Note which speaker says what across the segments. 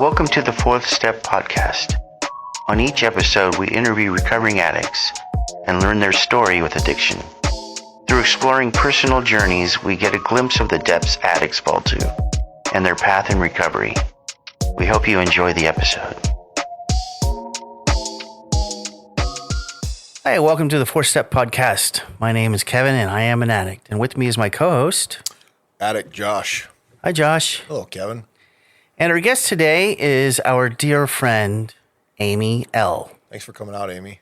Speaker 1: Welcome to the Fourth Step Podcast. On each episode, we interview recovering addicts and learn their story with addiction. Through exploring personal journeys, we get a glimpse of the depths addicts fall to and their path in recovery. We hope you enjoy the episode. Hi, welcome to the Fourth Step Podcast. My name is Kevin, and I am an addict. And with me is my co-host,
Speaker 2: Addict Josh.
Speaker 1: Hi, Josh.
Speaker 2: Hello, Kevin.
Speaker 1: And our guest today is our dear friend, Amy L.
Speaker 2: Thanks for coming out, Amy.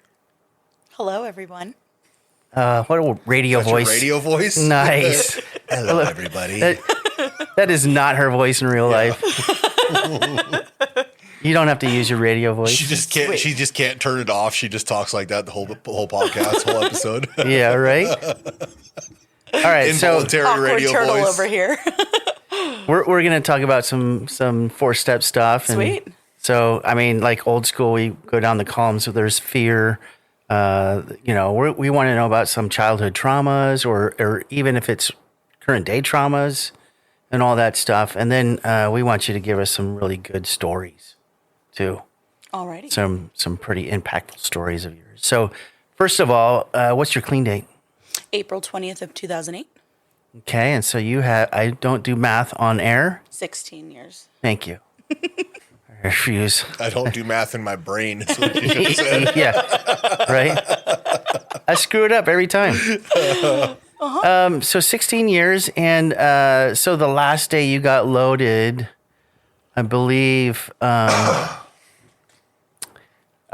Speaker 3: Hello, everyone.
Speaker 1: What a radio
Speaker 2: That's
Speaker 1: voice.
Speaker 2: your radio voice?
Speaker 1: Nice.
Speaker 2: Hello, everybody.
Speaker 1: That is not her voice in real life. You don't have to use your radio voice.
Speaker 2: She just can't.
Speaker 3: Sweet.
Speaker 2: She just can't turn it off. She just talks like that the whole podcast, whole episode.
Speaker 1: Yeah, right? All right, so
Speaker 2: Involuntary
Speaker 3: Awkward
Speaker 2: radio
Speaker 3: turtle
Speaker 2: voice.
Speaker 3: over here.
Speaker 1: we're going to talk about some four-step stuff. And
Speaker 3: Sweet.
Speaker 1: so, I mean, like old school, we go down the columns. So there's fear. We want to know about some childhood traumas or even if it's current day traumas and all that stuff. And then we want you to give us some really good stories too.
Speaker 3: Alrighty.
Speaker 1: Some pretty impactful stories of yours. So first of all, what's your clean date?
Speaker 3: April 20th of 2008.
Speaker 1: Okay, and so you have, I don't do math on air.
Speaker 3: 16 years.
Speaker 1: Thank you. I refuse.
Speaker 2: I don't do math in my brain. Is what you just said.
Speaker 1: Yeah, right? I screw it up every time. So 16 years, and so the last day you got loaded, I believe, I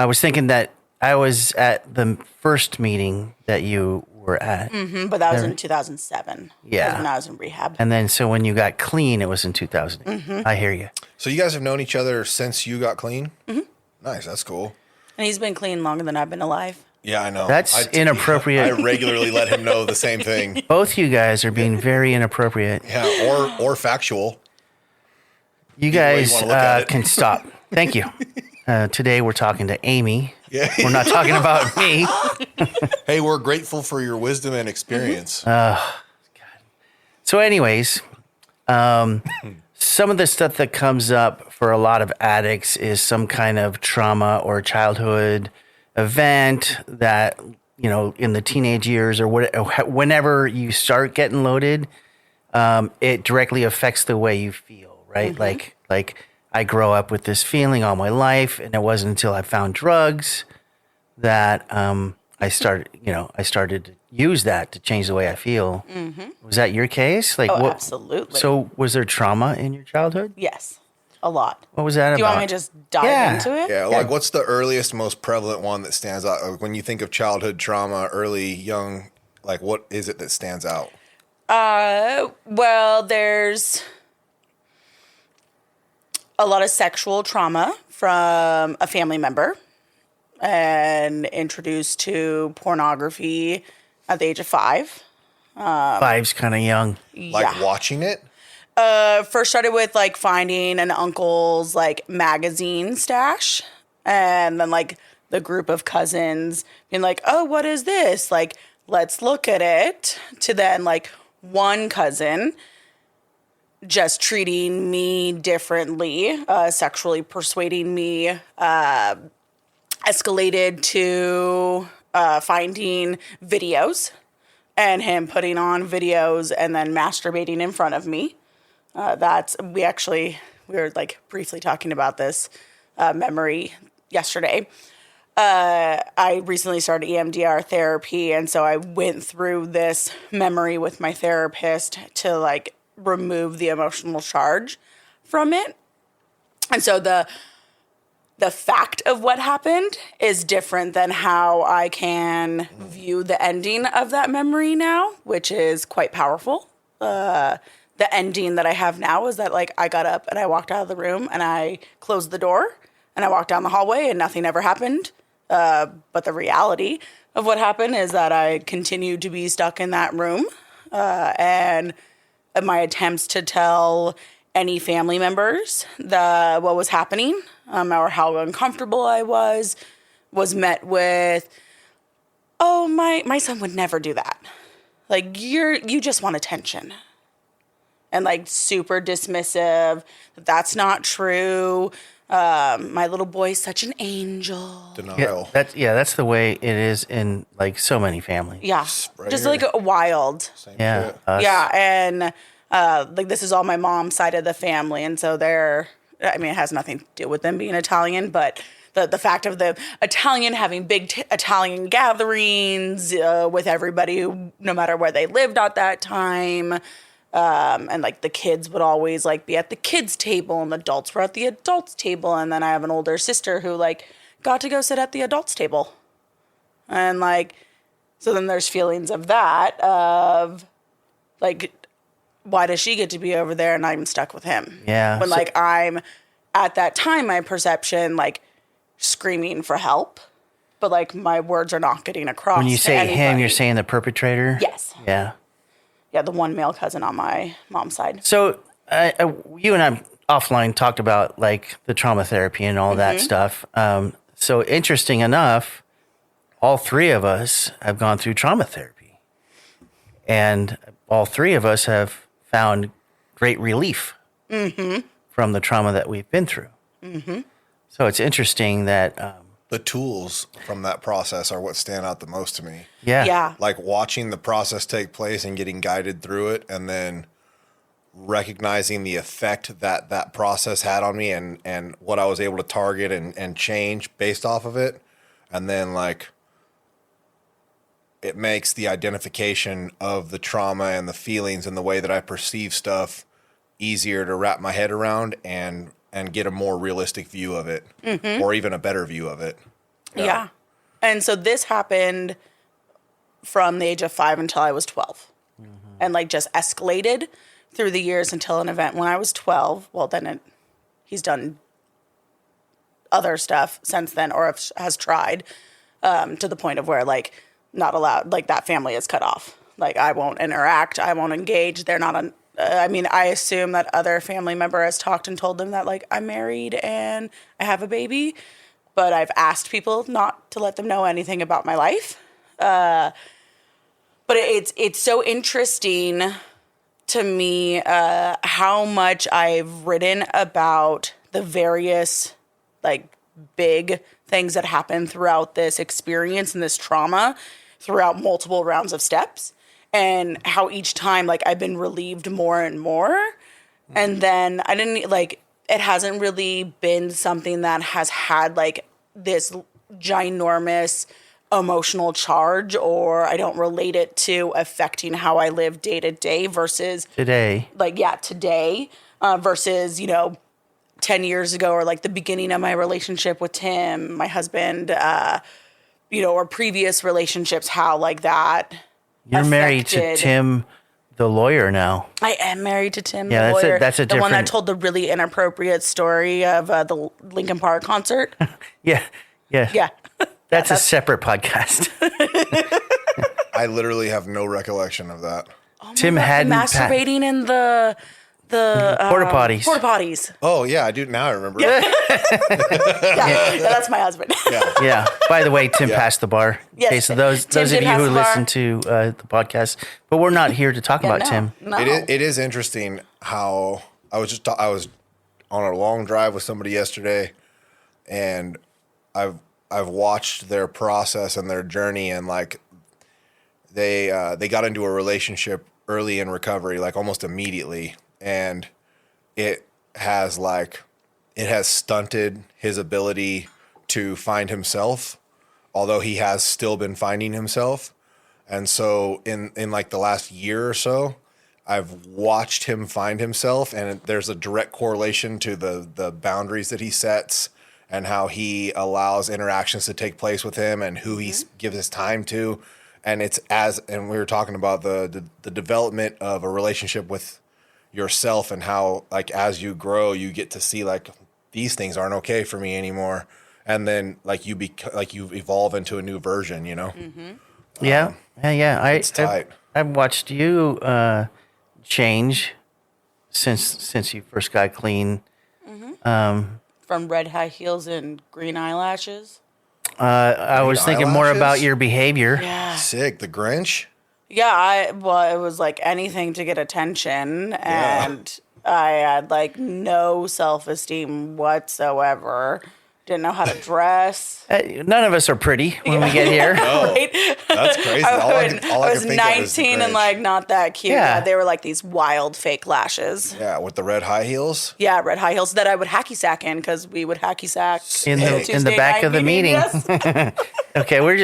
Speaker 1: was thinking that I was at the first meeting that you were at.
Speaker 3: But that was in 2007.
Speaker 1: Yeah.
Speaker 3: That was when I was in rehab.
Speaker 1: And then so when you got clean, it was in 2008. I hear you.
Speaker 2: So you guys have known each other since you got clean? Mm-hmm. Nice. That's cool.
Speaker 3: And he's been clean longer than I've been alive.
Speaker 2: Yeah, I know.
Speaker 1: That's inappropriate.
Speaker 2: I regularly let him know the same thing.
Speaker 1: Both you guys are being very inappropriate.
Speaker 2: Yeah, or factual.
Speaker 1: You
Speaker 2: Either way you
Speaker 1: guys
Speaker 2: wanna look at it.
Speaker 1: can stop. Thank you. Today we're talking to Amy.
Speaker 2: Yeah.
Speaker 1: We're not talking about me.
Speaker 2: Hey, we're grateful for your wisdom and experience.
Speaker 1: So anyways, some of the stuff that comes up for a lot of addicts is some kind of trauma or childhood event that, you know, in the teenage years or whenever you start getting loaded, it directly affects the way you feel, right? Like I grow up with this feeling all my life, and it wasn't until I found drugs that I started to use that to change the way I feel. Was that your case? Like,
Speaker 3: Oh, absolutely.
Speaker 1: So was there trauma in your childhood?
Speaker 3: Yes, a lot.
Speaker 1: What was that
Speaker 3: Do you
Speaker 1: about?
Speaker 3: want me to just dive
Speaker 1: Yeah.
Speaker 3: into it?
Speaker 2: Yeah, like what's the earliest, most prevalent one that stands out? Like, when you think of childhood trauma, early, young, like what is it that stands out?
Speaker 3: Well, there's a lot of sexual trauma from a family member and introduced to pornography at the age of 5.
Speaker 1: 5's kind of young.
Speaker 2: Like watching it?
Speaker 3: First started with like finding an uncle's like magazine stash, and then like the group of cousins being like, oh, what is this? Like, let's look at it. To then like one cousin just treating me differently, sexually persuading me, escalated to finding videos and him putting on videos and then masturbating in front of me. We were like briefly talking about this memory yesterday. I recently started EMDR therapy, and so I went through this memory with my therapist to like remove the emotional charge from it. And so the fact of what happened is different than how I can view the ending of that memory now, which is quite powerful. The ending that I have now is that like I got up and I walked out of the room and I closed the door and I walked down the hallway and nothing ever happened. But the reality of what happened is that I continued to be stuck in that room, and my attempts to tell any family members what was happening, or how uncomfortable I was met with, oh, my son would never do that. Like, you just want attention. And like super dismissive. That's not true. My little boy's such an angel.
Speaker 2: Denial.
Speaker 1: That's the way it is in like so many families.
Speaker 3: Yeah,
Speaker 2: Right
Speaker 3: just
Speaker 2: here.
Speaker 3: like wild.
Speaker 2: Same
Speaker 1: Yeah.
Speaker 2: shit.
Speaker 3: Yeah, and like this is all my mom's side of the family, and so I mean, it has nothing to do with them being Italian, but the fact of the Italian having big Italian gatherings with everybody, no matter where they lived at that time. And like the kids would always like be at the kids' table and the adults were at the adults' table. And then I have an older sister who like got to go sit at the adults' table. And like, so then there's feelings of that, of like, why does she get to be over there and I'm stuck with him?
Speaker 1: Yeah.
Speaker 3: When like I'm at that time, my perception, like screaming for help, but like my words are not getting across.
Speaker 1: When you
Speaker 3: to
Speaker 1: say him,
Speaker 3: anybody.
Speaker 1: you're saying the perpetrator?
Speaker 3: Yes.
Speaker 1: Yeah.
Speaker 3: Yeah, the one male cousin on my mom's side.
Speaker 1: So you and I offline talked about like the trauma therapy and all that stuff. So interesting enough, all three of us have gone through trauma therapy, and all three of us have found great relief from the trauma that we've been through. So it's interesting that,
Speaker 2: The tools from that process are what stand out the most to me.
Speaker 3: Yeah.
Speaker 2: Like watching the process take place and getting guided through it, and then recognizing the effect that that process had on me, and what I was able to target and change based off of it. And then like it makes the identification of the trauma and the feelings and the way that I perceive stuff easier to wrap my head around and get a more realistic view of it, or even a better view of it.
Speaker 3: Yeah. And so this happened from the age of 5 until I was 12. And like just escalated through the years until an event when I was 12. Well, then he's done other stuff since then, or has tried, to the point of where like not allowed, like that family is cut off. Like I won't interact, I won't engage. They're not on. I mean, I assume that other family member has talked and told them that like I'm married and I have a baby, but I've asked people not to let them know anything about my life. But it's so interesting to me how much I've written about the various like big things that happen throughout this experience and this trauma throughout multiple rounds of steps, and how each time like I've been relieved more and more. And then I didn't like, it hasn't really been something that has had like this ginormous emotional charge, or I don't relate it to affecting how I live day to day versus
Speaker 1: today.
Speaker 3: like, yeah, today versus, 10 years ago, or like the beginning of my relationship with Tim, my husband, or previous relationships, how like that.
Speaker 1: You're married to
Speaker 3: affected-
Speaker 1: Tim, the lawyer now.
Speaker 3: I am married to Tim,
Speaker 1: Yeah,
Speaker 3: the
Speaker 1: that's a-
Speaker 3: lawyer.
Speaker 1: that's a
Speaker 3: the one that
Speaker 1: different-
Speaker 3: told the really inappropriate story of the Linkin Park concert.
Speaker 1: Yeah.
Speaker 3: Yeah.
Speaker 1: That's a separate podcast.
Speaker 2: I literally have no recollection of that.
Speaker 1: Tim hadn't
Speaker 3: masturbating in the
Speaker 1: porta potties.
Speaker 3: Porta potties.
Speaker 2: Oh yeah, I do now. I remember.
Speaker 3: Yeah, that's my husband.
Speaker 1: Yeah. By the way, Tim passed the bar.
Speaker 3: Yes,
Speaker 1: Okay, so those
Speaker 3: Tim
Speaker 1: of
Speaker 3: did
Speaker 1: you
Speaker 3: pass
Speaker 1: who
Speaker 3: the bar.
Speaker 1: listen to the podcast, but we're not here to talk about
Speaker 3: no,
Speaker 1: Tim.
Speaker 3: No.
Speaker 2: It is interesting how I was on a long drive with somebody yesterday, and I've watched their process and their journey, and like they got into a relationship early in recovery, like almost immediately, and it has stunted his ability to find himself, although he has still been finding himself. And so in like the last year or so, I've watched him find himself, and there's a direct correlation to the boundaries that he sets and how he allows interactions to take place with him and who he gives his time to. And and we were talking about the development of a relationship with yourself, and how like as you grow, you get to see like these things aren't okay for me anymore. And then like you evolve into a new version,
Speaker 1: Yeah.
Speaker 2: It's tight.
Speaker 1: I've watched you change since you first got clean.
Speaker 3: From red high heels and green eyelashes.
Speaker 1: I was thinking more
Speaker 2: eyelashes?
Speaker 1: about your behavior.
Speaker 3: Yeah.
Speaker 2: Sick. The Grinch.
Speaker 3: Yeah, it was like anything to get attention, and I had like no self-esteem whatsoever. Didn't know how to dress.
Speaker 1: None of us are pretty when we get here.
Speaker 2: Oh,
Speaker 3: Right?
Speaker 2: that's crazy.
Speaker 3: I was 19 and like not that cute.
Speaker 1: Yeah.
Speaker 3: Yeah, they were like these wild fake lashes.
Speaker 2: yeah, with the red high heels.
Speaker 3: Yeah, red high heels that I would hacky sack in because we would hacky sack
Speaker 1: In the
Speaker 3: Tuesday
Speaker 1: back
Speaker 3: night
Speaker 1: of the meeting.
Speaker 3: Yes.
Speaker 1: Okay, we're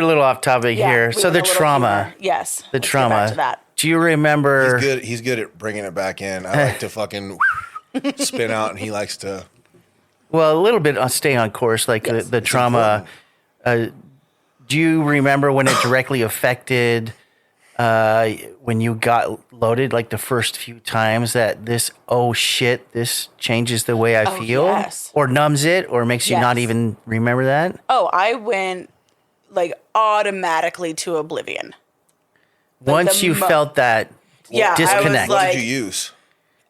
Speaker 1: a little off topic
Speaker 3: Yeah,
Speaker 1: here.
Speaker 3: we
Speaker 1: So
Speaker 3: went
Speaker 1: the
Speaker 3: a little
Speaker 1: trauma.
Speaker 3: humor. Yes.
Speaker 1: The
Speaker 3: Let's get back
Speaker 1: trauma.
Speaker 3: to that.
Speaker 1: Do you remember?
Speaker 2: He's good at bringing it back in. I like to fucking spin out, and he likes to.
Speaker 1: Well, a little bit stay on course, like
Speaker 3: Yes,
Speaker 1: the trauma. Do you remember when it directly affected when you got loaded, like the first few times that this, oh shit, this changes the way I feel?
Speaker 3: Yes.
Speaker 1: Or numbs it or makes you not
Speaker 3: Yes.
Speaker 1: even remember that?
Speaker 3: Oh, I went like automatically to oblivion.
Speaker 1: Once you felt that
Speaker 3: Yeah, I was
Speaker 1: disconnect.
Speaker 2: What
Speaker 3: like-
Speaker 2: did you use?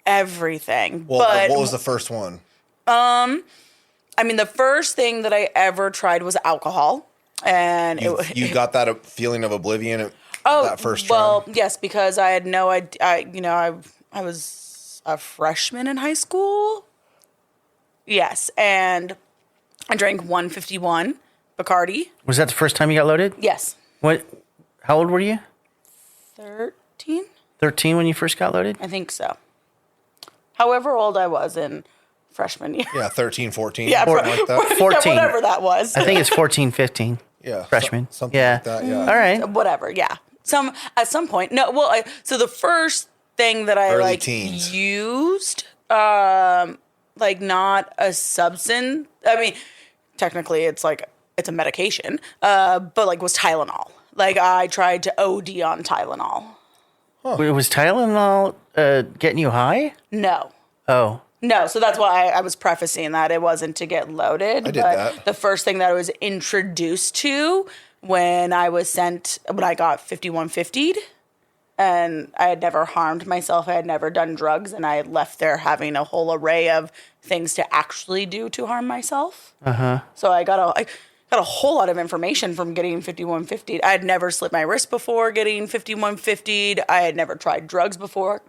Speaker 3: Everything.
Speaker 2: Well,
Speaker 3: but
Speaker 2: what was the first one?
Speaker 3: I mean, the first thing that I ever tried was alcohol, and
Speaker 2: You got that feeling of oblivion that first
Speaker 3: well,
Speaker 2: time?
Speaker 3: yes, because I had no idea. I was a freshman in high school. Yes, and I drank 151 Bacardi.
Speaker 1: Was that the first time you got loaded?
Speaker 3: Yes,
Speaker 1: What? How old were you?
Speaker 3: 13.
Speaker 1: 13 when you first got loaded?
Speaker 3: I think so. However old I was in freshman year.
Speaker 2: Yeah, 13, 14,
Speaker 3: Yeah,
Speaker 2: something like that.
Speaker 1: 14.
Speaker 3: Yeah, whatever that was.
Speaker 1: I think it's 14, 15.
Speaker 2: Yeah,
Speaker 1: Freshman.
Speaker 2: something
Speaker 1: Yeah.
Speaker 2: like that. Yeah.
Speaker 1: All right.
Speaker 3: Whatever, yeah. At some point. No, well, so the first thing that I
Speaker 2: Early
Speaker 3: like
Speaker 2: teens.
Speaker 3: used, like not a substance. I mean, technically it's a medication, but like was Tylenol. Like I tried to OD on Tylenol.
Speaker 1: Was Tylenol getting you high?
Speaker 3: No.
Speaker 1: Oh.
Speaker 3: No, so that's why I was prefacing that it wasn't to get loaded.
Speaker 2: I did
Speaker 3: but
Speaker 2: that.
Speaker 3: The first thing that I was introduced to when I got 5150'd, and I had never harmed myself, I had never done drugs, and I had left there having a whole array of things to actually do to harm myself. So I got a whole lot of information from getting 5150'd. I had never slit my wrist before getting 5150'd. I had never tried drugs before.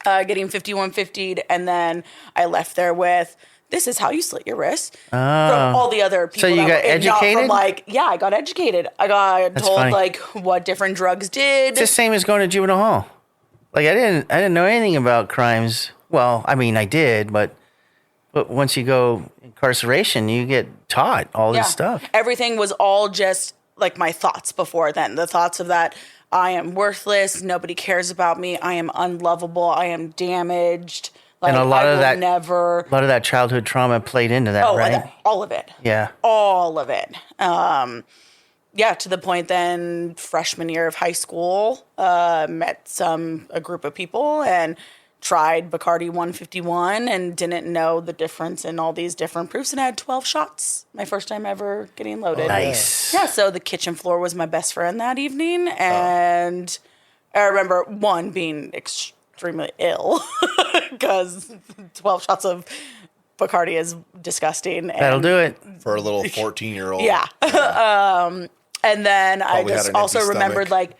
Speaker 3: Getting 5150'd, and then I left there with, this is how you slit your wrist. From all the other people.
Speaker 1: So you got
Speaker 3: not
Speaker 1: educated?
Speaker 3: From I got educated. I got told
Speaker 1: funny.
Speaker 3: like what different drugs did.
Speaker 1: It's the same as going to juvenile hall. Like I didn't know anything about crimes. Well, I mean I did, but once you go incarceration, you get taught all this stuff.
Speaker 3: Everything was all just like my thoughts before then. The thoughts of that I am worthless, nobody cares about me, I am unlovable, I am damaged. Like,
Speaker 1: And a lot
Speaker 3: I
Speaker 1: of
Speaker 3: will
Speaker 1: that
Speaker 3: never.
Speaker 1: A lot of that childhood trauma played into that, right?
Speaker 3: All of it.
Speaker 1: Yeah.
Speaker 3: All of it. Yeah, to the point then freshman year of high school, met a group of people and tried Bacardi 151 and didn't know the difference in all these different proofs, and I had 12 shots. My first time ever getting loaded.
Speaker 1: Nice.
Speaker 3: Yeah, so the kitchen floor was my best friend that evening, and I remember one being extremely ill because 12 shots of Bacardi is disgusting. And
Speaker 1: That'll do it.
Speaker 2: For a little 14-year-old.
Speaker 3: yeah. And then I
Speaker 2: Probably had
Speaker 3: just
Speaker 2: an
Speaker 3: also
Speaker 2: empty
Speaker 3: remembered,
Speaker 2: stomach.
Speaker 3: like,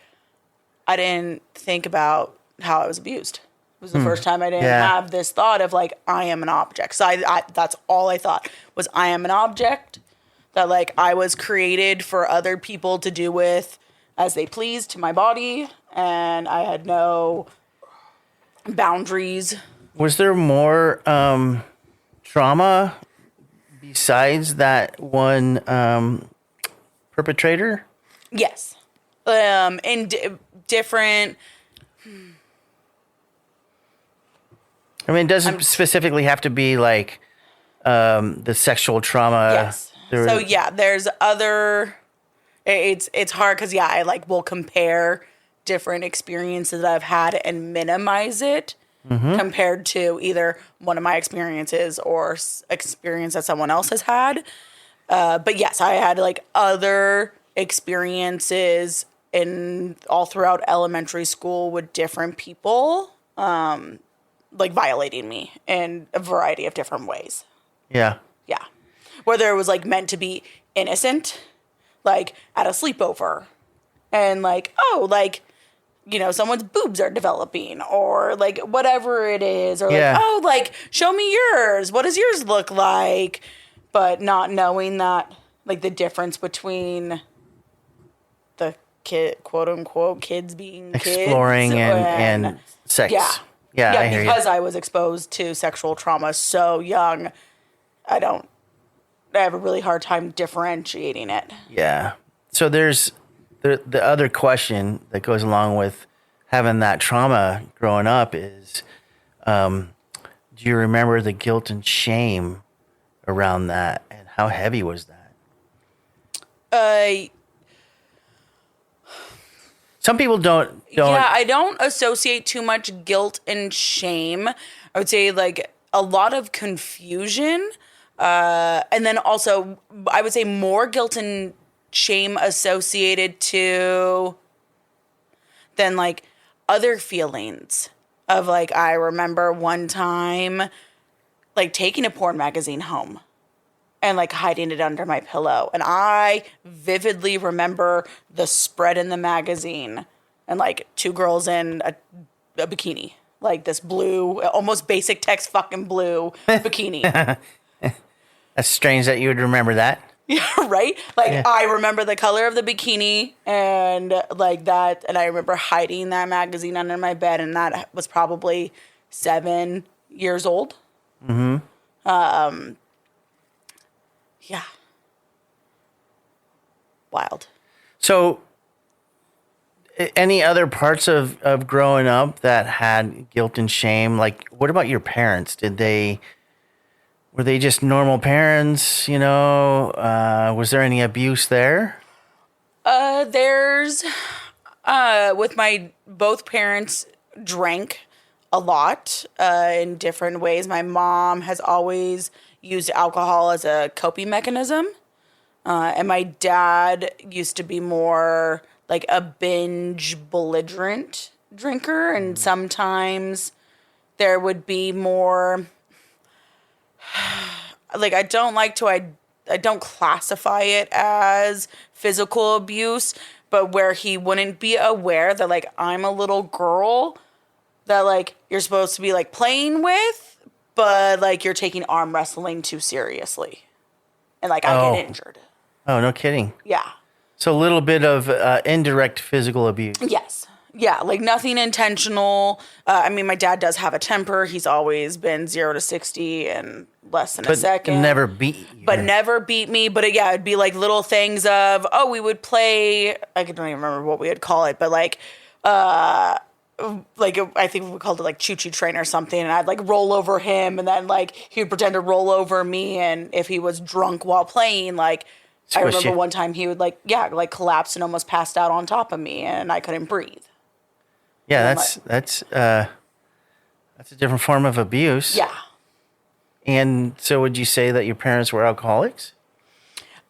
Speaker 3: I didn't think about how I was abused. It was the first time I didn't
Speaker 1: Yeah.
Speaker 3: have this thought of, like, I am an object. So I that's all I thought was I am an object, that, like, I was created for other people to do with as they pleased to my body, and I had no boundaries.
Speaker 1: Was there more trauma besides that one perpetrator?
Speaker 3: Yes. In different...
Speaker 1: I mean, it doesn't specifically have to be like the sexual trauma.
Speaker 3: Yes. So yeah, there's other. It's hard because I will compare different experiences that I've had and minimize it compared to either one of my experiences or experience that someone else has had. But yes, I had other experiences in all throughout elementary school with different people, violating me in a variety of different ways.
Speaker 1: Yeah.
Speaker 3: Yeah. Whether it was meant to be innocent, at a sleepover, and someone's boobs are developing or like whatever it is, or
Speaker 1: Yeah.
Speaker 3: like, oh, like show me yours. What does yours look like? But not knowing that, like the difference between the kid, quote unquote, kids being
Speaker 1: Exploring
Speaker 3: kids
Speaker 1: and sex.
Speaker 3: yeah.
Speaker 1: Yeah, I hear
Speaker 3: because
Speaker 1: you.
Speaker 3: I was exposed to sexual trauma so young, I have a really hard time differentiating it.
Speaker 1: Yeah. So there's the other question that goes along with having that trauma growing up is, do you remember the guilt and shame around that, and how heavy was that?
Speaker 3: Uh,
Speaker 1: Some people don't.
Speaker 3: Yeah, I don't associate too much guilt and shame. I would say like a lot of confusion. And then also, I would say more guilt and shame associated to than like other feelings of like, I remember one time like taking a porn magazine home and like hiding it under my pillow. And I vividly remember the spread in the magazine and like two girls in a bikini, like this blue, almost basic text fucking blue bikini.
Speaker 1: That's strange that you would remember that.
Speaker 3: Yeah, right? Like
Speaker 1: Yeah.
Speaker 3: I remember the color of the bikini and like that. And I remember hiding that magazine under my bed. And that was probably 7 years old. Yeah. Wild.
Speaker 1: So, any other parts of growing up that had guilt and shame? Like, what about your parents? Were they just normal parents? Was there any abuse there?
Speaker 3: There's with my both parents drank a lot in different ways. My mom has always used alcohol as a coping mechanism. And my dad used to be more like a binge belligerent drinker. And sometimes there would be more like, I don't classify it as physical abuse, but where he wouldn't be aware that like I'm a little girl that like you're supposed to be like playing with, but like you're taking arm wrestling too seriously. And like I get injured.
Speaker 1: Oh, no kidding.
Speaker 3: Yeah.
Speaker 1: So a little bit of indirect physical abuse.
Speaker 3: Yes. Yeah, like nothing intentional. I mean, my dad does have a temper. He's always been 0 to 60 in less than a second.
Speaker 1: Never beat you.
Speaker 3: But never beat me. But it'd be like little things of, we would play, I don't even remember what we would call it, but like I think we called it like choo-choo train or something. And I'd like roll over him and then like he would pretend to roll over me. And if he was drunk while playing, like I remember one time he would like collapse and almost passed out on top of me and I couldn't breathe.
Speaker 1: Yeah, that's a different form of abuse.
Speaker 3: Yeah.
Speaker 1: And so would you say that your parents were alcoholics?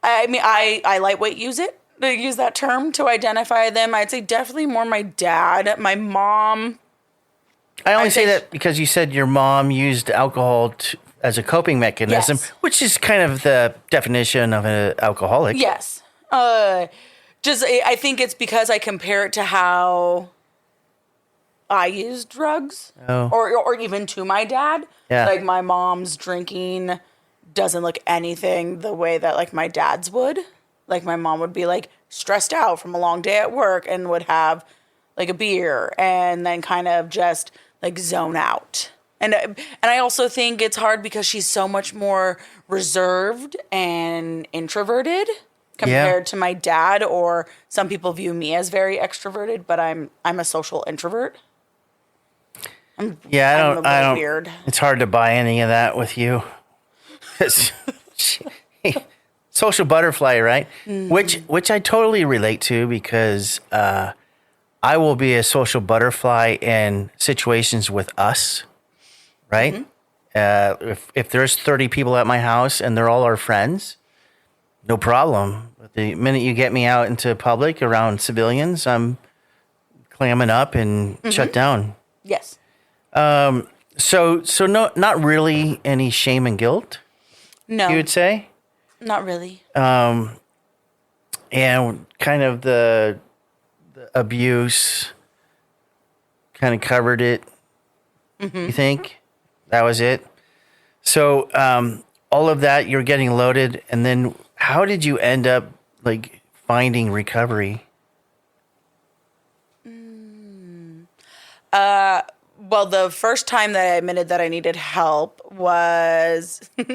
Speaker 3: I mean, I lightweight use that term to identify them. I'd say definitely more my dad. My mom.
Speaker 1: I only say that because you said your mom used alcohol as a coping mechanism,
Speaker 3: Yes.
Speaker 1: which is kind of the definition of an alcoholic.
Speaker 3: Yes. I think it's because I compare it to how I use drugs, or even to my dad.
Speaker 1: Yeah.
Speaker 3: Like my mom's drinking doesn't look anything the way that like my dad's would. Like my mom would be like stressed out from a long day at work and would have like a beer and then kind of just like zone out. And I also think it's hard because she's so much more reserved and introverted compared to my dad, or some people view me as very extroverted, but I'm a social introvert. I don't. Weird.
Speaker 1: It's hard to buy any of that with you. Social butterfly, right? Mm-hmm. Which I totally relate to because I will be a social butterfly in situations with us, right? Mm-hmm. If there's 30 people at my house and they're all our friends, no problem. But the minute you get me out into public around civilians, I'm clamming up and shut down.
Speaker 3: Yes.
Speaker 1: So no, not really any shame and guilt.
Speaker 3: No,
Speaker 1: you would say?
Speaker 3: Not really.
Speaker 1: And kind of the abuse kind of covered it. You think that was it? So all of that, you're getting loaded, and then how did you end up like finding recovery?
Speaker 3: Well, the first time that I admitted that I needed help was what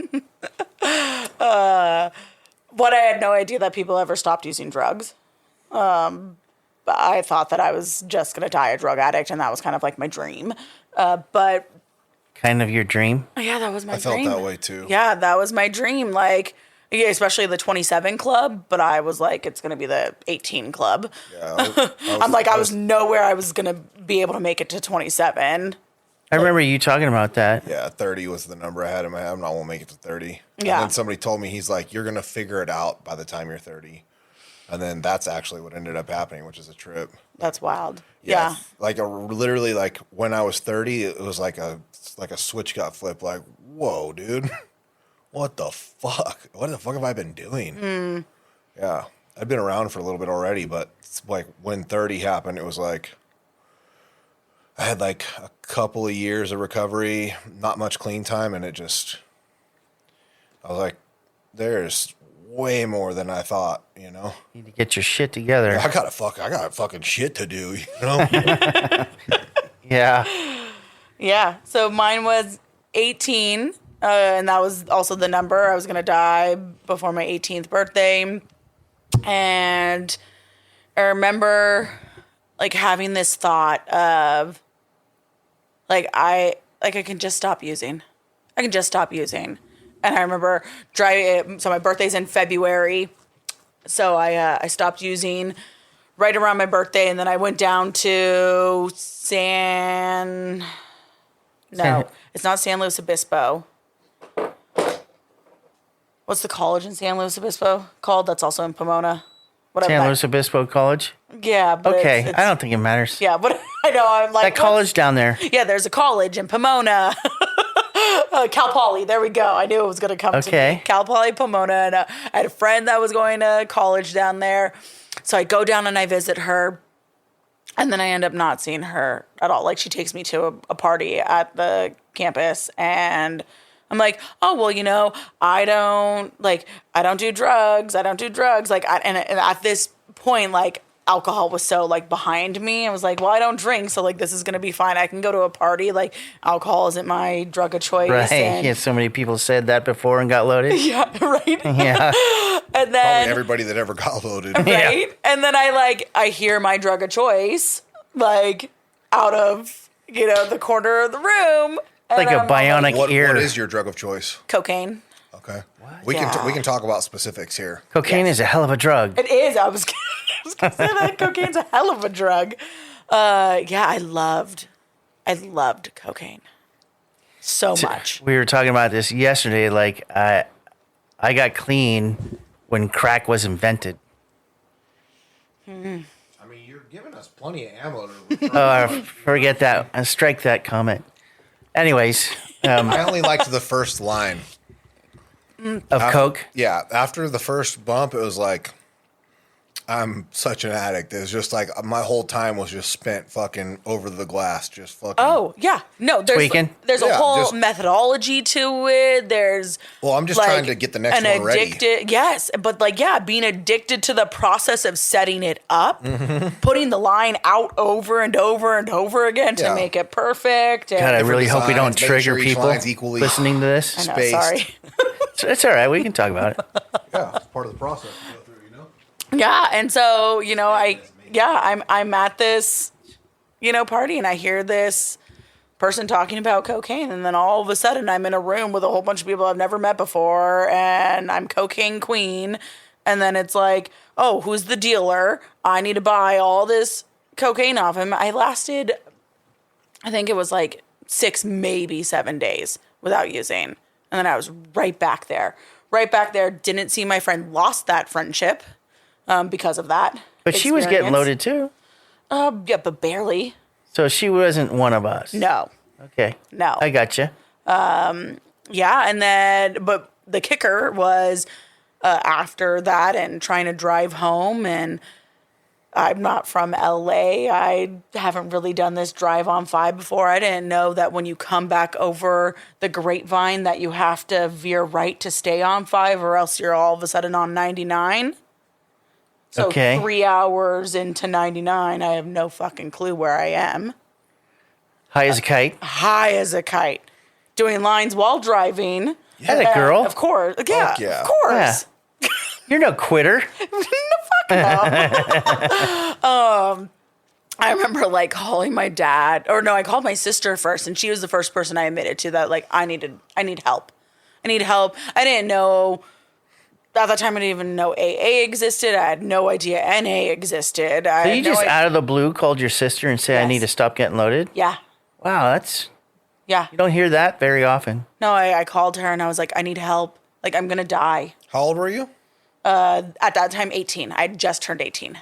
Speaker 3: I had no idea that people ever stopped using drugs. I thought that I was just going to die a drug addict, and that was kind of like my dream. But
Speaker 1: Kind of your dream?
Speaker 3: yeah, that was my
Speaker 2: I felt
Speaker 3: dream.
Speaker 2: that way too.
Speaker 3: Yeah, that was my dream. Like, yeah, especially the 27 club, but I was like, it's going to be the 18 club.
Speaker 2: Yeah,
Speaker 3: I was nowhere I was going to be able to make it to 27.
Speaker 1: I remember you talking about that.
Speaker 2: Yeah, 30 was the number I had in my head. I'm not going to make it to 30.
Speaker 3: Yeah.
Speaker 2: And then somebody told me, he's like, you're going to figure it out by the time you're 30. And then that's actually what ended up happening, which is a trip.
Speaker 3: That's wild. Yeah.
Speaker 2: Like literally like when I was 30, it was like a switch got flipped. Like, whoa, dude, what the fuck? What the fuck have I been doing? Yeah. I've been around for a little bit already, but it's like when 30 happened, it was like, I had like a couple of years of recovery, not much clean time. And I was like, there's way more than I thought,
Speaker 1: You need to get your shit together.
Speaker 2: I got fucking shit to do,
Speaker 1: Yeah.
Speaker 3: Yeah. So mine was 18, and that was also the number. I was going to die before my 18th birthday. And I remember like having this thought of I can just stop using. I can just stop using. And I remember driving, so my birthday's in February. So I stopped using right around my birthday, and then I went down to it's not San Luis Obispo. What's the college in San Luis Obispo called? That's also in Pomona.
Speaker 1: San Luis Obispo College?
Speaker 3: Yeah. But
Speaker 1: Okay,
Speaker 3: it's,
Speaker 1: I don't think it matters.
Speaker 3: yeah, but I know, I'm like...
Speaker 1: That college down there.
Speaker 3: Yeah, there's a college in Pomona. Cal Poly, there we go. I knew it was going to come to me. Cal Poly, Pomona. And I had a friend that was going to college down there. So I go down and I visit her. And then I end up not seeing her at all. Like, she takes me to a party at the campus, and I'm like, oh, well, I don't do drugs. I don't do drugs. Like, and at this point, like, alcohol was so like behind me. I was like, well, I don't drink, so like this is gonna be fine. I can go to a party. Like, alcohol isn't my drug of choice.
Speaker 1: Right. Yeah, so many people said that before and got loaded.
Speaker 3: Yeah, right.
Speaker 1: Yeah.
Speaker 3: And then
Speaker 2: probably everybody that ever got loaded.
Speaker 3: right.
Speaker 1: Yeah.
Speaker 3: And then I hear my drug of choice like out of the corner of the room.
Speaker 1: Like a bionic ear.
Speaker 2: What is your drug of choice?
Speaker 3: Cocaine.
Speaker 2: Okay. We can talk about specifics here.
Speaker 1: Cocaine is a hell of a drug.
Speaker 3: It is. I was gonna say that cocaine's a hell of a drug. Yeah, I loved cocaine so much.
Speaker 1: We were talking about this yesterday. Like, I got clean when crack was invented.
Speaker 2: I mean, you're giving us plenty of ammo to
Speaker 1: Forget that and strike that comment. Anyways,
Speaker 2: I only liked the first line.
Speaker 1: of Coke.
Speaker 2: Yeah, after the first bump, it was like, I'm such an addict. It was just like my whole time was just spent fucking over the glass, just fucking.
Speaker 3: Oh yeah, no,
Speaker 1: Tweaking?
Speaker 3: there's a
Speaker 2: Yeah,
Speaker 3: whole
Speaker 2: just-
Speaker 3: methodology to it. There's
Speaker 2: Well, I'm just trying to get the next one ready.
Speaker 3: addicted, yes, but being addicted to the process of setting it up, putting the line out over and over and over again to
Speaker 2: Yeah.
Speaker 3: make it perfect. And,
Speaker 1: God, I really hope we don't
Speaker 2: designs, making
Speaker 1: trigger
Speaker 2: sure each
Speaker 1: people
Speaker 2: line's equally
Speaker 1: listening to this.
Speaker 3: I know,
Speaker 2: spaced.
Speaker 3: sorry.
Speaker 1: It's all right. We can talk about it.
Speaker 2: Yeah, it's part of the process to go through,
Speaker 3: Yeah, and so I'm at this party, and I hear this person talking about cocaine, and then all of a sudden I'm in a room with a whole bunch of people I've never met before, and I'm cocaine queen, and then it's like, oh, who's the dealer? I need to buy all this cocaine off him. I lasted, I think it was like 6, maybe 7 days without using, and then I was right back there. Didn't see my friend, lost that friendship because of that.
Speaker 1: But she was getting loaded too.
Speaker 3: Yeah, but barely.
Speaker 1: So she wasn't one of us.
Speaker 3: No.
Speaker 1: Okay.
Speaker 3: No.
Speaker 1: I got you.
Speaker 3: Yeah, and then, but the kicker was after that and trying to drive home, and I'm not from LA. I haven't really done this drive on 5 before. I didn't know that when you come back over the Grapevine that you have to veer right to stay on 5 or else you're all of a sudden on 99. So
Speaker 1: Okay.
Speaker 3: 3 hours into 99, I have no fucking clue where I am.
Speaker 1: High as a kite.
Speaker 3: High as a kite. Doing lines while driving.
Speaker 1: Had a girl.
Speaker 3: Of course. Yeah,
Speaker 2: Fuck yeah.
Speaker 3: of course.
Speaker 1: Yeah. You're no quitter.
Speaker 3: I remember like calling my dad, or no, I called my sister first, and she was the first person I admitted to that like I need help. I need help. I didn't know at that time. I didn't even know AA existed. I had no idea NA existed.
Speaker 1: So you just out of the blue called your sister and said, "I
Speaker 3: Yes.
Speaker 1: need to stop getting loaded."
Speaker 3: Yeah,
Speaker 1: Wow, that's
Speaker 3: yeah.
Speaker 1: you don't hear that very often.
Speaker 3: No, I called her and I was like, I need help. Like I'm gonna die.
Speaker 2: How old were you?
Speaker 3: At that time, 18. I just turned 18.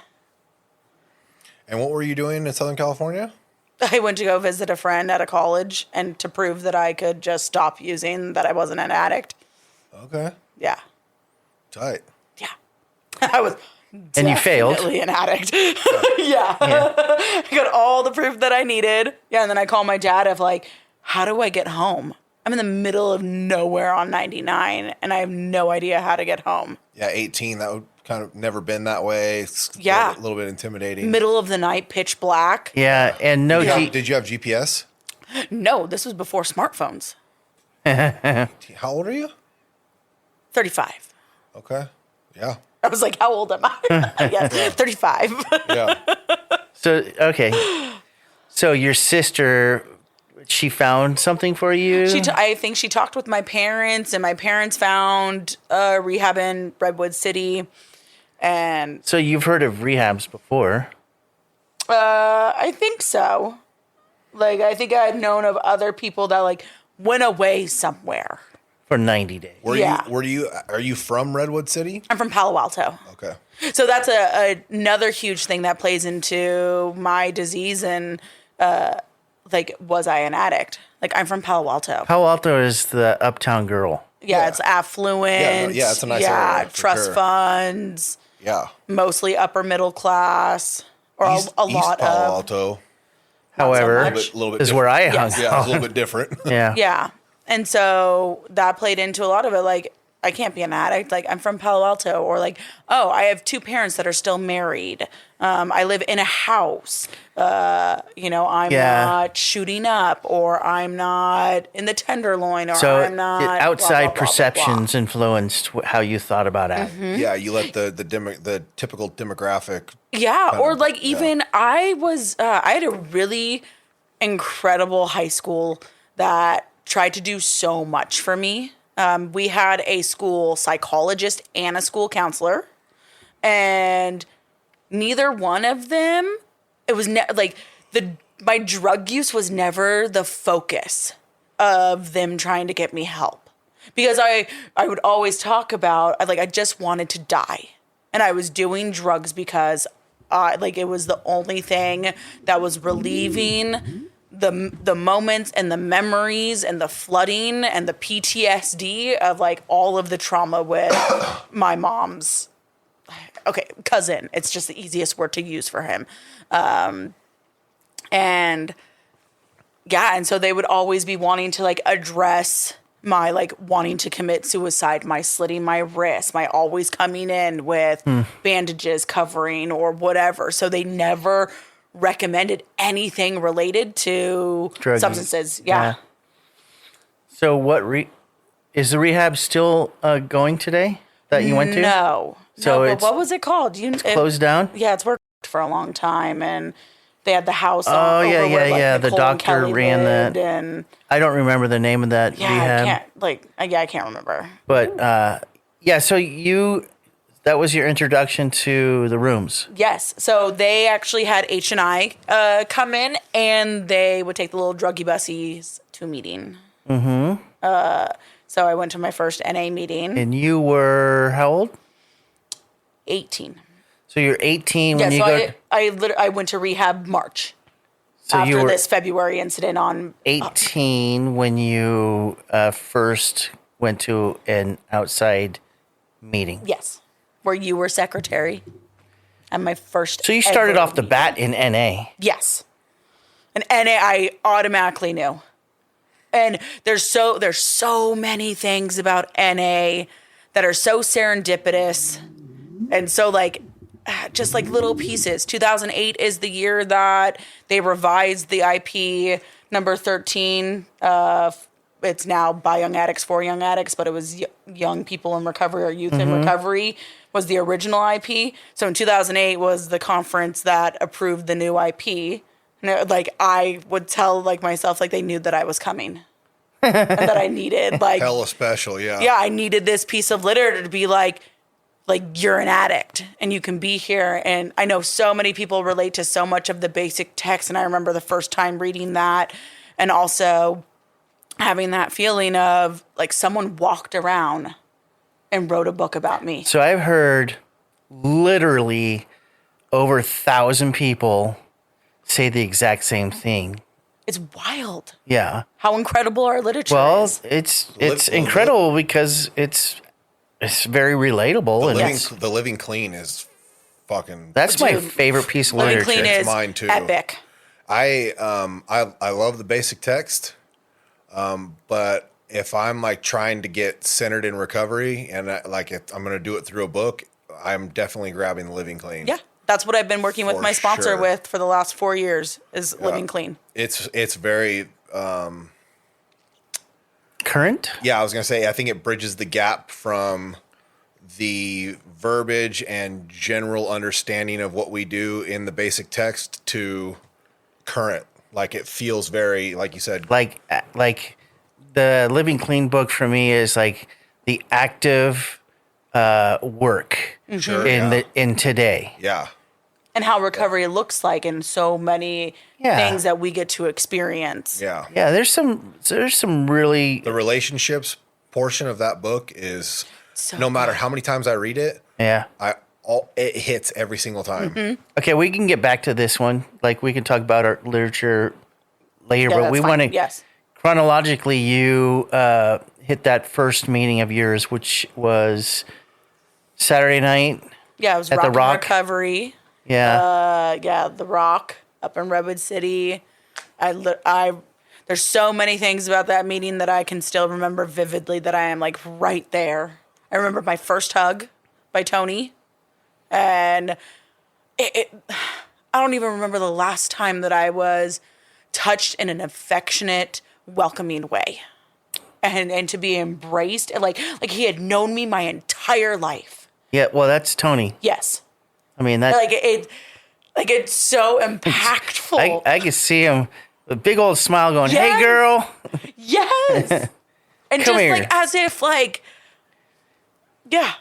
Speaker 2: And what were you doing in Southern California?
Speaker 3: I went to go visit a friend at a college and to prove that I could just stop using, that I wasn't an addict.
Speaker 2: Okay.
Speaker 3: Yeah.
Speaker 2: Tight.
Speaker 3: Yeah. I was
Speaker 1: And you failed.
Speaker 3: definitely an addict. Yeah. I got all the proof that I needed. Yeah, and then I called my dad of like, how do I get home? I'm in the middle of nowhere on 99 and I have no idea how to get home.
Speaker 2: Yeah, 18. That would kind of never been that way. It's
Speaker 3: Yeah.
Speaker 2: a little bit intimidating.
Speaker 3: Middle of the night, pitch black.
Speaker 1: Yeah, and no
Speaker 2: Did you have GPS?
Speaker 3: No, this was before smartphones.
Speaker 2: How old are you?
Speaker 3: 35.
Speaker 2: Okay. Yeah.
Speaker 3: I was like, how old am I? Yes, 35.
Speaker 2: Yeah.
Speaker 1: So okay. So your sister, she found something for you?
Speaker 3: I think she talked with my parents, and my parents found a rehab in Redwood City. And
Speaker 1: So you've heard of rehabs before.
Speaker 3: I think so. Like, I think I had known of other people that like went away somewhere.
Speaker 1: For 90 days.
Speaker 2: Are you from Redwood City?
Speaker 3: I'm from Palo Alto.
Speaker 2: Okay.
Speaker 3: So that's another huge thing that plays into my disease and like, was I an addict? Like, I'm from Palo Alto.
Speaker 1: Palo Alto is the uptown girl.
Speaker 3: Yeah, it's affluent.
Speaker 2: Yeah, it's a nice area, for
Speaker 3: trust
Speaker 2: sure.
Speaker 3: funds,
Speaker 2: Yeah.
Speaker 3: mostly upper middle class, or
Speaker 2: East
Speaker 3: a lot
Speaker 2: Palo
Speaker 3: of.
Speaker 2: Alto.
Speaker 1: However,
Speaker 3: much.
Speaker 2: Little bit
Speaker 1: is where I hung
Speaker 3: Yes.
Speaker 2: Yeah,
Speaker 1: out.
Speaker 2: it's a little bit different.
Speaker 1: Yeah.
Speaker 3: Yeah. And so that played into a lot of it. Like, I can't be an addict. Like, I'm from Palo Alto. Or like, oh, I have 2 parents that are still married. I live in a house. I'm not shooting up, or I'm not in the Tenderloin, or
Speaker 1: So
Speaker 3: I'm not. blah,
Speaker 1: outside
Speaker 3: blah, blah, blah, blah.
Speaker 1: perceptions influenced how you thought about it.
Speaker 3: Mm-hmm.
Speaker 2: Yeah, you let the typical demographic.
Speaker 3: Yeah,
Speaker 2: kind
Speaker 3: or
Speaker 2: of-
Speaker 3: like
Speaker 2: yeah.
Speaker 3: even I had a really incredible high school that tried to do so much for me. We had a school psychologist and a school counselor, and neither one of them, it was my drug use was never the focus of them trying to get me help, because I would always talk about I just wanted to die, and I was doing drugs because it was the only thing that was relieving the moments and the memories and the flooding and the PTSD of like all of the trauma with my mom's cousin. It's just the easiest word to use for him. And so they would always be wanting to like address my like wanting to commit suicide, my slitting my wrist, my always coming in with bandages covering or whatever. So they never recommended anything related to
Speaker 1: Drug use.
Speaker 3: substances. Yeah.
Speaker 1: So what is the rehab still going today that you went to?
Speaker 3: No.
Speaker 1: So
Speaker 3: but
Speaker 1: it's
Speaker 3: what was it called?
Speaker 1: Closed down?
Speaker 3: Yeah, it's worked for a long time, and they had the house.
Speaker 1: Oh,
Speaker 3: over
Speaker 1: yeah,
Speaker 3: where,
Speaker 1: yeah. The
Speaker 3: Nicole and
Speaker 1: doctor
Speaker 3: Kelly
Speaker 1: ran
Speaker 3: lived,
Speaker 1: that.
Speaker 3: and
Speaker 1: I don't remember the name of that rehab.
Speaker 3: I can't remember.
Speaker 1: But so that was your introduction to the rooms.
Speaker 3: Yes, so they actually had H&I come in, and they would take the little druggy bussies to a meeting. Mm-hmm. So I went to my first NA meeting.
Speaker 1: And you were how old?
Speaker 3: 18.
Speaker 1: So you're 18
Speaker 3: Yeah,
Speaker 1: when you
Speaker 3: so
Speaker 1: go.
Speaker 3: I went to rehab March.
Speaker 1: So you
Speaker 3: after
Speaker 1: were
Speaker 3: this February incident on
Speaker 1: 18 when you first went to an outside meeting.
Speaker 3: yes, where you were secretary and my first.
Speaker 1: So you started
Speaker 3: ever
Speaker 1: off the
Speaker 3: meeting.
Speaker 1: bat in NA.
Speaker 3: Yes. And NA, I automatically knew. And there's so many things about NA that are so serendipitous and so like just like little pieces. 2008 is the year that they revised the IP number 13. It's now by young addicts for young addicts, but it was young people in recovery or youth in recovery was the original IP. So in 2008 was the conference that approved the new IP. And like I would tell like myself like they knew that I was coming and that I needed like
Speaker 2: Hella special, yeah.
Speaker 3: yeah, I needed this piece of literature to be like you're an addict and you can be here. And I know so many people relate to so much of the basic text. And I remember the first time reading that and also having that feeling of like someone walked around and wrote a book about me.
Speaker 1: So I've heard literally over 1,000 people say the exact same thing.
Speaker 3: It's wild
Speaker 1: Yeah.
Speaker 3: how incredible our literature
Speaker 1: Well,
Speaker 3: is.
Speaker 1: it's incredible because it's very relatable and
Speaker 2: The Living Clean is fucking.
Speaker 1: that's my
Speaker 3: Dude,
Speaker 1: favorite piece of
Speaker 3: Living
Speaker 1: literature.
Speaker 3: Clean
Speaker 2: It's
Speaker 3: is
Speaker 2: mine, too.
Speaker 3: epic.
Speaker 2: I love the basic text, but if I'm like trying to get centered in recovery and I'm gonna do it through a book, I'm definitely grabbing the Living Clean.
Speaker 3: Yeah. That's what I've been working with
Speaker 2: For
Speaker 3: my sponsor
Speaker 2: sure.
Speaker 3: with for the last 4 years is Living Clean.
Speaker 2: It's very
Speaker 1: Current?
Speaker 2: yeah. I was gonna say I think it bridges the gap from the verbiage and general understanding of what we do in the basic text to current. Like it feels very, like you said,
Speaker 1: Like the Living Clean book for me is like the active work
Speaker 2: Sure,
Speaker 1: in
Speaker 2: yeah.
Speaker 1: in today.
Speaker 2: yeah.
Speaker 3: And how recovery looks like in so many
Speaker 1: Yeah.
Speaker 3: things that we get to experience.
Speaker 2: Yeah.
Speaker 1: Yeah, there's some really
Speaker 2: The relationships portion of that book is
Speaker 3: So
Speaker 2: no matter how many times I read it,
Speaker 1: yeah.
Speaker 2: it hits every single time.
Speaker 1: Okay, we can get back to this one. Like we can talk about our literature later,
Speaker 3: Yeah,
Speaker 1: but
Speaker 3: that's
Speaker 1: we
Speaker 3: fine.
Speaker 1: want to
Speaker 3: Yes.
Speaker 1: chronologically. You hit that first meeting of yours, which was Saturday night.
Speaker 3: Yeah, it was
Speaker 1: At the
Speaker 3: Rock and
Speaker 1: Rock?
Speaker 3: Recovery.
Speaker 1: Yeah,
Speaker 3: Yeah, the Rock up in Redwood City. There's so many things about that meeting that I can still remember vividly that I am like right there. I remember my first hug by Tony, and I don't even remember the last time that I was touched in an affectionate, welcoming way, and to be embraced and like he had known me my entire life.
Speaker 1: yeah. Well, that's Tony.
Speaker 3: Yes.
Speaker 1: I mean that.
Speaker 3: It's so impactful.
Speaker 1: I could see him with a big old smile, going,
Speaker 3: Yes.
Speaker 1: "Hey, girl."
Speaker 3: Yes. And
Speaker 1: Come
Speaker 3: just
Speaker 1: here.
Speaker 3: like as if like, yeah,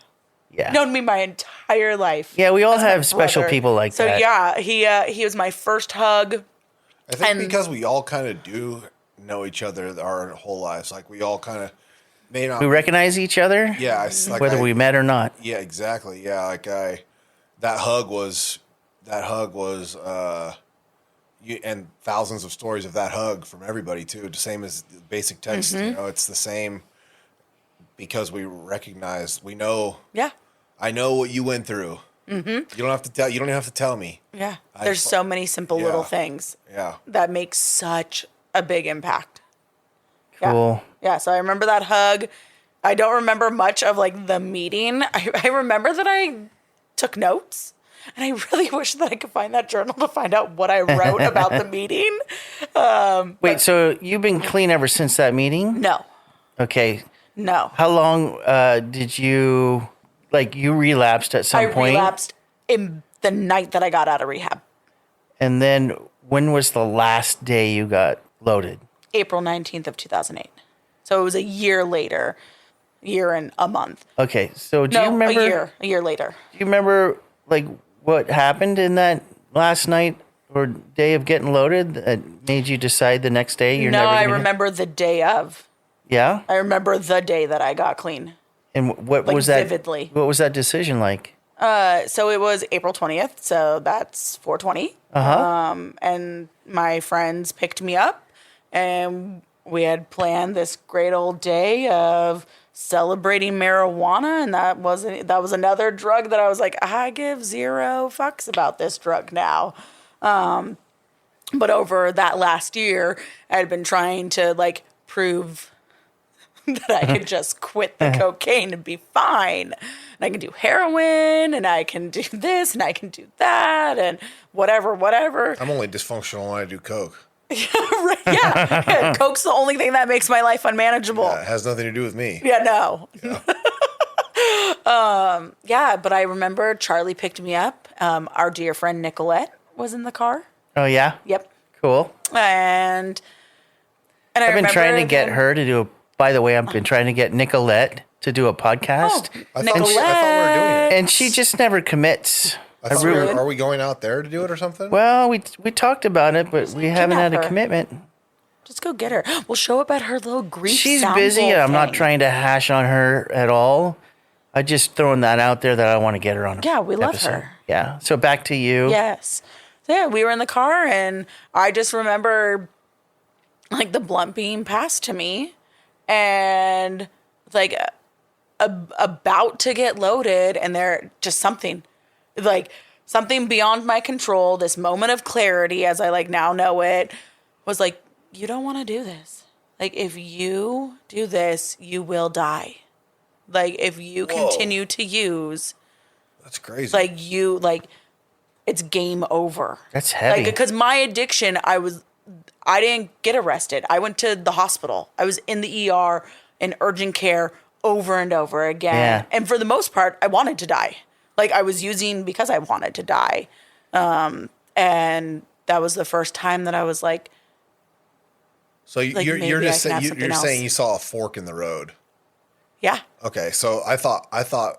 Speaker 1: Yeah.
Speaker 3: known me my entire life.
Speaker 1: Yeah, we all
Speaker 3: That's my
Speaker 1: have special
Speaker 3: brother.
Speaker 1: people like
Speaker 3: so
Speaker 1: that.
Speaker 3: yeah, he was my first hug.
Speaker 2: I think
Speaker 3: And-
Speaker 2: because we all kind of do know each other our whole lives. Like we all kind of may not.
Speaker 1: We recognize each other,
Speaker 2: Yeah, it's like
Speaker 1: whether we met or not.
Speaker 2: Yeah, exactly. Yeah, like that hug was and thousands of stories of that hug from everybody too. The same as the basic text. You know, it's the same because we recognize, we know.
Speaker 3: Yeah.
Speaker 2: I know what you went through. Mm-hmm. You don't have to tell. You don't even have to tell me.
Speaker 3: Yeah. There's so many simple
Speaker 2: Yeah.
Speaker 3: little things
Speaker 2: Yeah.
Speaker 3: that make such a big impact. Yeah.
Speaker 1: Cool.
Speaker 3: Yeah, so I remember that hug. I don't remember much of like the meeting. I remember that I took notes, and I really wish that I could find that journal to find out what I wrote about the meeting.
Speaker 1: Wait, so you've been clean ever since that meeting?
Speaker 3: No,
Speaker 1: Okay.
Speaker 3: no.
Speaker 1: How long did you you relapsed at some
Speaker 3: I
Speaker 1: point?
Speaker 3: relapsed in the night that I got out of rehab,
Speaker 1: And then when was the last day you got loaded?
Speaker 3: April 19th of 2008. So it was a year later, year and a month.
Speaker 1: Okay. So do you
Speaker 3: No,
Speaker 1: remember
Speaker 3: a year later.
Speaker 1: Do you remember what happened in that last night or day of getting loaded that made you decide the next day you're
Speaker 3: No,
Speaker 1: never
Speaker 3: I
Speaker 1: gonna
Speaker 3: remember the day of.
Speaker 1: Yeah?
Speaker 3: I remember the day that I got clean.
Speaker 1: And what
Speaker 3: Like,
Speaker 1: was that
Speaker 3: vividly.
Speaker 1: What was that decision like?
Speaker 3: So it was April 20th, so that's 420. And my friends picked me up, and we had planned this great old day of celebrating marijuana, and that was another drug that I was like, I give zero fucks about this drug now. But over that last year, I had been trying to like prove that I could just quit the cocaine and be fine. And I can do heroin, and I can do this, and I can do that, and whatever.
Speaker 2: I'm only dysfunctional when I do coke.
Speaker 3: Yeah. Coke's the only thing that makes my life unmanageable.
Speaker 2: Yeah, it has nothing to do with me.
Speaker 3: Yeah, no.
Speaker 2: Yeah.
Speaker 3: Yeah, but I remember Charlie picked me up. Our dear friend Nicolette was in the car.
Speaker 1: Oh, yeah?
Speaker 3: Yep.
Speaker 1: Cool.
Speaker 3: And
Speaker 1: I've been trying to get her to do by the way, I've been trying to get Nicolette to do a podcast.
Speaker 2: I thought we were doing it.
Speaker 1: And she just never commits.
Speaker 2: Are we going out there to do it or something?
Speaker 1: Well, we talked about it, but we haven't had a commitment.
Speaker 3: Just go get her. We'll show up at her little grief.
Speaker 1: She's busy, and I'm not trying to hash on her at all. I just throwing that out there that I want to get her on.
Speaker 3: Yeah, we love her.
Speaker 1: Yeah. So back to you.
Speaker 3: Yes. So yeah, we were in the car, and I just remember like the blunt being passed to me, and like about to get loaded, and there just something beyond my control. This moment of clarity, as I like now know it, was like, you don't want to do this. Like, if you do this, you will die. Like, if you continue to use,
Speaker 2: that's crazy.
Speaker 3: Like, it's game over.
Speaker 1: That's heavy.
Speaker 3: Like, because my addiction, I didn't get arrested. I went to the hospital. I was in the ER in urgent care over and over again.
Speaker 1: Yeah.
Speaker 3: And for the most part, I wanted to die. Like, I was using because I wanted to die. And that was the first time that I was like,
Speaker 2: so you're saying you saw a fork in the road.
Speaker 3: yeah.
Speaker 2: Okay, so I thought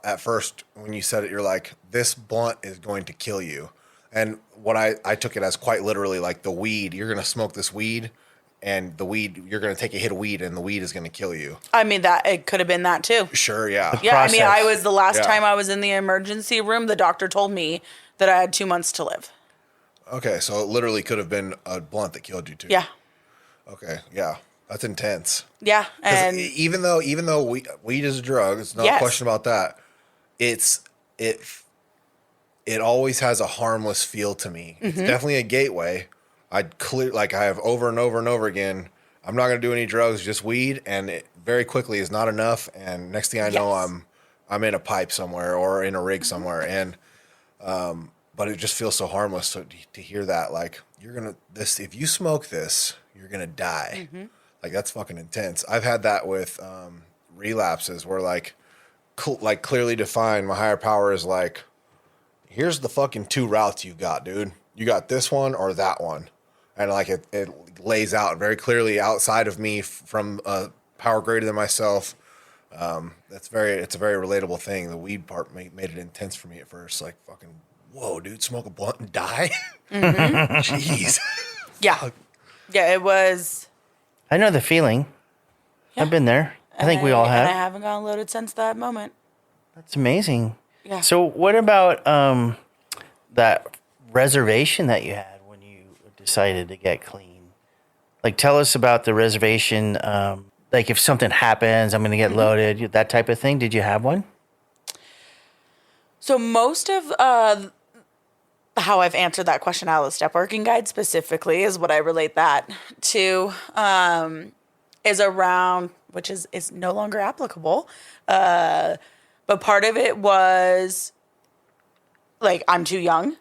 Speaker 2: at first when you said it, you're like, this blunt is going to kill you. And what I took it as quite literally, like the weed, you're going to smoke this weed, and the weed, you're going to take a hit of weed, and the weed is going to kill you.
Speaker 3: I mean, that it could have been that too.
Speaker 2: Sure, yeah.
Speaker 3: Yeah,
Speaker 1: process.
Speaker 3: I mean, the last time I was in the emergency room, the doctor told me that I had 2 months to live.
Speaker 2: Okay, so it literally could have been a blunt that killed you too.
Speaker 3: Yeah.
Speaker 2: Okay, yeah. That's intense.
Speaker 3: Yeah, and
Speaker 2: even though weed is a drug, it's not a question about that. It always has a harmless feel to me. It's definitely a gateway. I have over and over and over again. I'm not going to do any drugs, just weed, and it very quickly is not enough. And next thing I know, I'm in a pipe somewhere or in a rig somewhere, and but it just feels so harmless. So to hear that, like, if you smoke this, you're gonna die. Like, that's fucking intense. I've had that with relapses where like clearly defined. My higher power is like, here's the fucking 2 routes you got, dude. You got this one or that one. And like it lays out very clearly outside of me from a power greater than myself. It's a very relatable thing. The weed part made it intense for me at first. Like, fucking, whoa, dude, smoke a blunt and die? Jeez.
Speaker 3: yeah. Yeah, it was.
Speaker 1: I know the feeling.
Speaker 3: Yeah.
Speaker 1: I've been there. I think we all have.
Speaker 3: And I haven't gotten loaded since that moment.
Speaker 1: That's amazing.
Speaker 3: Yeah.
Speaker 1: So what about that reservation that you had when you decided to get clean? Like, tell us about the reservation. Like, if something happens, I'm going to get loaded, that type of thing. Did you have one?
Speaker 3: So most of how I've answered that question out of the step working guide specifically is what I relate that to, is around, which is no longer applicable. But part of it was like, I'm too young.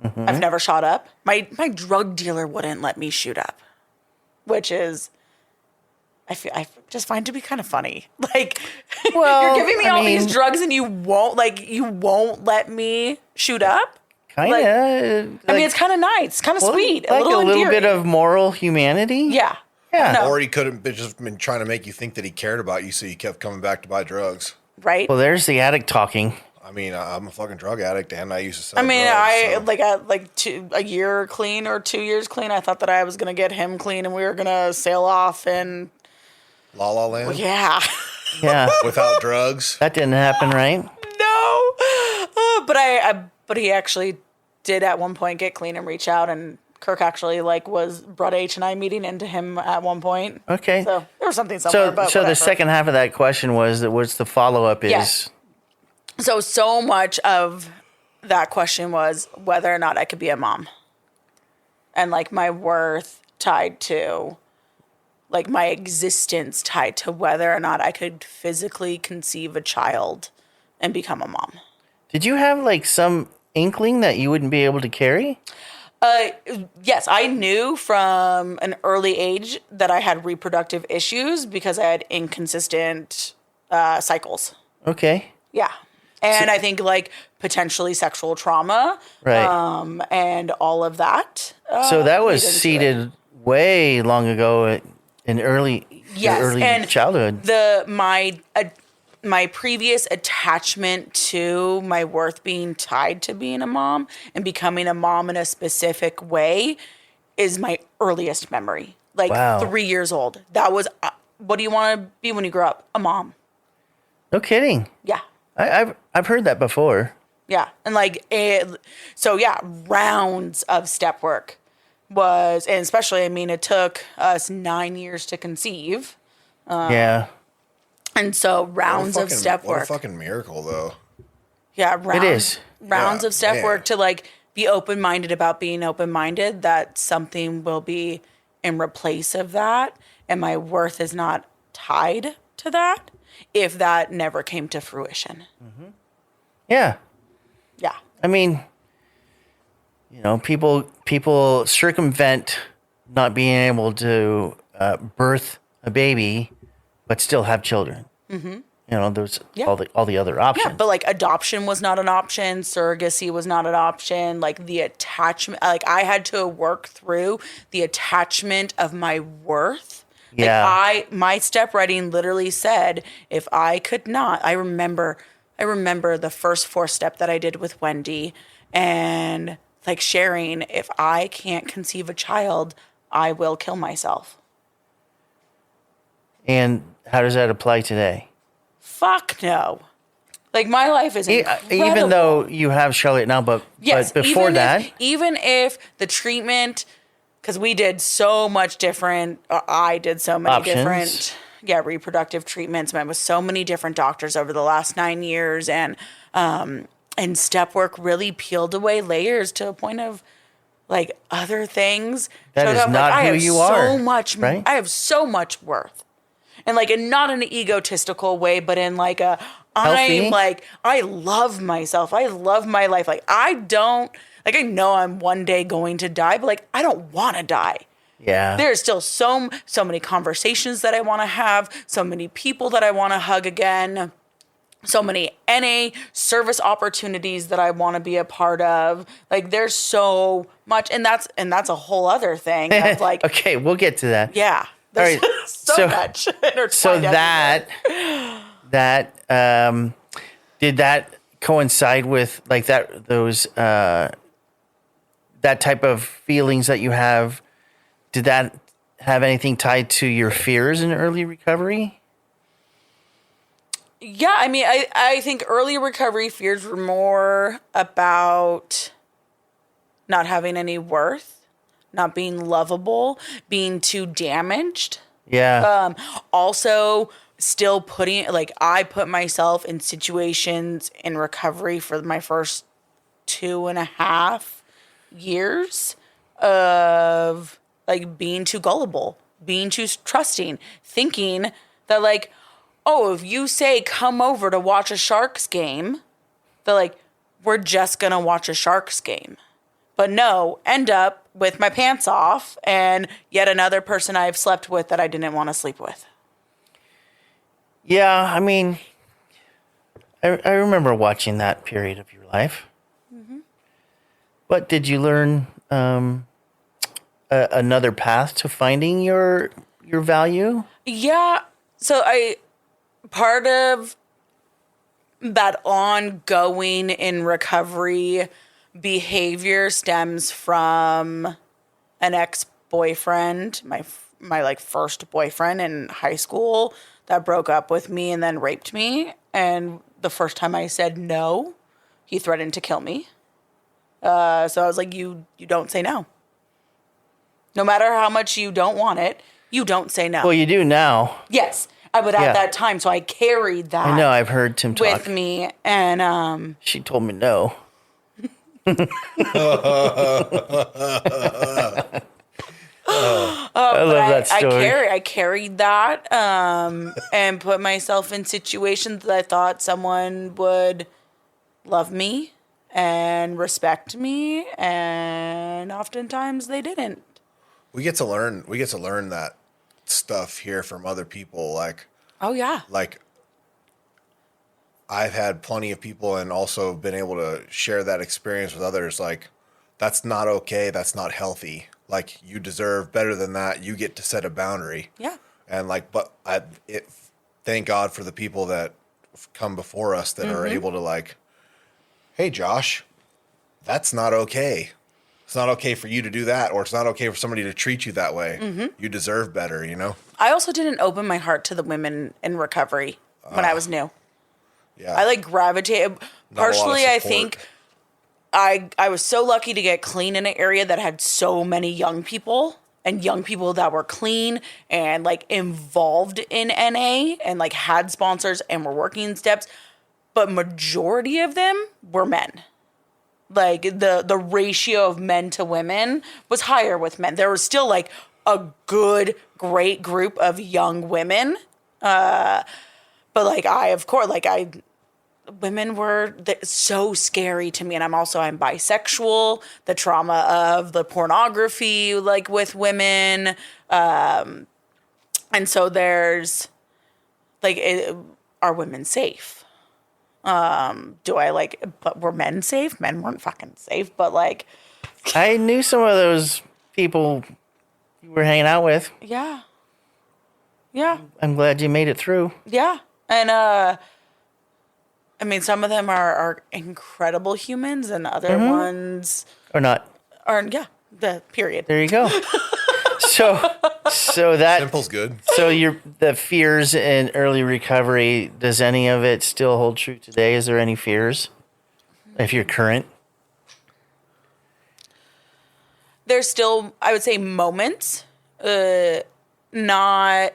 Speaker 3: I've never shot up. My drug dealer wouldn't let me shoot up, which is, I just find to be kind of funny. Like,
Speaker 1: Well,
Speaker 3: you're giving me all these drugs and you won't let me shoot up.
Speaker 1: Kind of.
Speaker 3: I mean, it's kind of nice, kind of sweet,
Speaker 1: like
Speaker 3: a little
Speaker 1: bit
Speaker 3: endearing.
Speaker 1: of moral humanity.
Speaker 3: Yeah.
Speaker 1: Yeah.
Speaker 3: No.
Speaker 2: Or he could have just been trying to make you think that he cared about you, so you kept coming back to buy drugs.
Speaker 3: Right.
Speaker 1: Well, there's the addict talking.
Speaker 2: I mean, I'm a fucking drug addict, and I used to sell
Speaker 3: I mean,
Speaker 2: drugs,
Speaker 3: a year clean or 2 years clean. I thought that I was gonna get him clean, and we were gonna sail off and
Speaker 2: La La Land?
Speaker 3: yeah.
Speaker 1: Yeah.
Speaker 2: Without drugs?
Speaker 1: That didn't happen, right?
Speaker 3: No. But he actually did at one point get clean and reach out and Kirk actually brought H&I meeting into him at one point.
Speaker 1: Okay.
Speaker 3: So there was something somewhere, but
Speaker 1: so the
Speaker 3: whatever.
Speaker 1: second half of that question was that what's the follow-up is.
Speaker 3: Yes. So much of that question was whether or not I could be a mom. And like my worth tied to, like my existence tied to whether or not I could physically conceive a child and become a mom.
Speaker 1: Did you have like some inkling that you wouldn't be able to carry?
Speaker 3: Yes, I knew from an early age that I had reproductive issues because I had inconsistent cycles.
Speaker 1: Okay.
Speaker 3: Yeah. And I think like potentially sexual trauma,
Speaker 1: Right.
Speaker 3: and all of that.
Speaker 1: So that was
Speaker 3: played into it.
Speaker 1: seeded way long ago in early
Speaker 3: and
Speaker 1: childhood.
Speaker 3: My previous attachment to my worth being tied to being a mom and becoming a mom in a specific way is my earliest memory. Like
Speaker 1: Wow.
Speaker 3: 3 years old. That was, what do you want to be when you grow up? A mom.
Speaker 1: No kidding.
Speaker 3: Yeah.
Speaker 1: I've heard that before.
Speaker 3: Yeah. And rounds of step work and especially, it took us 9 years to conceive.
Speaker 1: Yeah.
Speaker 3: And so rounds of step
Speaker 2: What
Speaker 3: work.
Speaker 2: a fucking miracle, though.
Speaker 3: Yeah,
Speaker 1: It is.
Speaker 3: rounds
Speaker 2: Yeah,
Speaker 3: of step
Speaker 2: man.
Speaker 3: work to like be open-minded about being open-minded, that something will be in replace of that. And my worth is not tied to that if that never came to fruition.
Speaker 1: Yeah.
Speaker 3: Yeah.
Speaker 1: I mean, people circumvent not being able to birth a baby, but still have children. Mm-hmm. There's all the other options.
Speaker 3: Yeah, but like adoption was not an option. Surrogacy was not an option. Like the attachment, like I had to work through the attachment of my worth.
Speaker 1: Yeah.
Speaker 3: Like my step writing literally said, if I could not, I remember the first 4 step that I did with Wendy and like sharing, if I can't conceive a child, I will kill myself.
Speaker 1: And how does that apply today?
Speaker 3: Fuck no. Like my life is incredible.
Speaker 1: Even though you have Charlotte now, but before
Speaker 3: even if the treatment, because we did so much different, I did so many
Speaker 1: Options.
Speaker 3: different, reproductive treatments. Met with so many different doctors over the last 9 years, and step work really peeled away layers to a point of like other things.
Speaker 1: That
Speaker 3: showed
Speaker 1: is
Speaker 3: up,
Speaker 1: not
Speaker 3: like,
Speaker 1: who you are, right?
Speaker 3: I have so much worth. And like, and not in an egotistical way, but in like a,
Speaker 1: Healthy.
Speaker 3: I love myself. I love my life. Like I know I'm one day going to die, but like, I don't want to die.
Speaker 1: Yeah.
Speaker 3: There's still so many conversations that I want to have, so many people that I want to hug again, so many NA service opportunities that I want to be a part of. Like there's so much, and that's a whole other thing of like,
Speaker 1: Okay, we'll get to that.
Speaker 3: yeah. There's
Speaker 1: All right,
Speaker 3: so much.
Speaker 1: So that did that coincide with like that type of feelings that you have? Did that have anything tied to your fears in early recovery?
Speaker 3: Yeah, I think early recovery fears were more about not having any worth, not being lovable, being too damaged.
Speaker 1: Yeah.
Speaker 3: Also still I put myself in situations in recovery for my first 2.5 years of like being too gullible, being too trusting, thinking that like, oh, if you say come over to watch a Sharks game, they're like, we're just gonna watch a Sharks game. But no, end up with my pants off and yet another person I've slept with that I didn't want to sleep with.
Speaker 1: Yeah, I remember watching that period of your life. Mm-hmm. But did you learn another path to finding your value?
Speaker 3: Yeah. So part of that ongoing in recovery behavior stems from an ex-boyfriend, my like first boyfriend in high school that broke up with me and then raped me. And the first time I said no, he threatened to kill me. So I was like, you don't say no. No matter how much you don't want it, you don't say no.
Speaker 1: Well, you do now.
Speaker 3: Yes. But at
Speaker 1: Yeah.
Speaker 3: that time, so I carried that
Speaker 1: I know. I've heard Tim talk.
Speaker 3: with me. And
Speaker 1: She told me no. I love that story.
Speaker 3: I carried that and put myself in situations that I thought someone would love me and respect me, and oftentimes they didn't.
Speaker 2: We get to learn that stuff here from other people.
Speaker 3: Oh yeah.
Speaker 2: Like I've had plenty of people and also been able to share that experience with others. Like, that's not okay. That's not healthy. Like, you deserve better than that. You get to set a boundary.
Speaker 3: Yeah.
Speaker 2: And thank God for the people that come before us that are able to like, hey, Josh, that's not okay. It's not okay for you to do that, or it's not okay for somebody to treat you that way. You deserve better, you know?
Speaker 3: I also didn't open my heart to the women in recovery when I was new.
Speaker 2: Yeah.
Speaker 3: I gravitated. Partially, I think I was so lucky to get clean in an area that had so many young people, and young people that were clean and involved in NA and had sponsors and were working steps. But majority of them were men. The ratio of men to women was higher with men. There was still a good, great group of young women. But women were so scary to me. And I'm bisexual, the trauma of the pornography, with women. And so there's are women safe? But were men safe? Men weren't fucking safe, but
Speaker 1: I knew some of those people you were hanging out with.
Speaker 3: yeah. Yeah.
Speaker 1: I'm glad you made it through.
Speaker 3: Yeah. And, I mean, some of them are incredible humans and other ones
Speaker 1: Or not.
Speaker 3: are, the period.
Speaker 1: There you go. So that
Speaker 2: Simple's good.
Speaker 1: So the fears in early recovery, does any of it still hold true today? Is there any fears if you're current?
Speaker 3: There's still, I would say, moments, not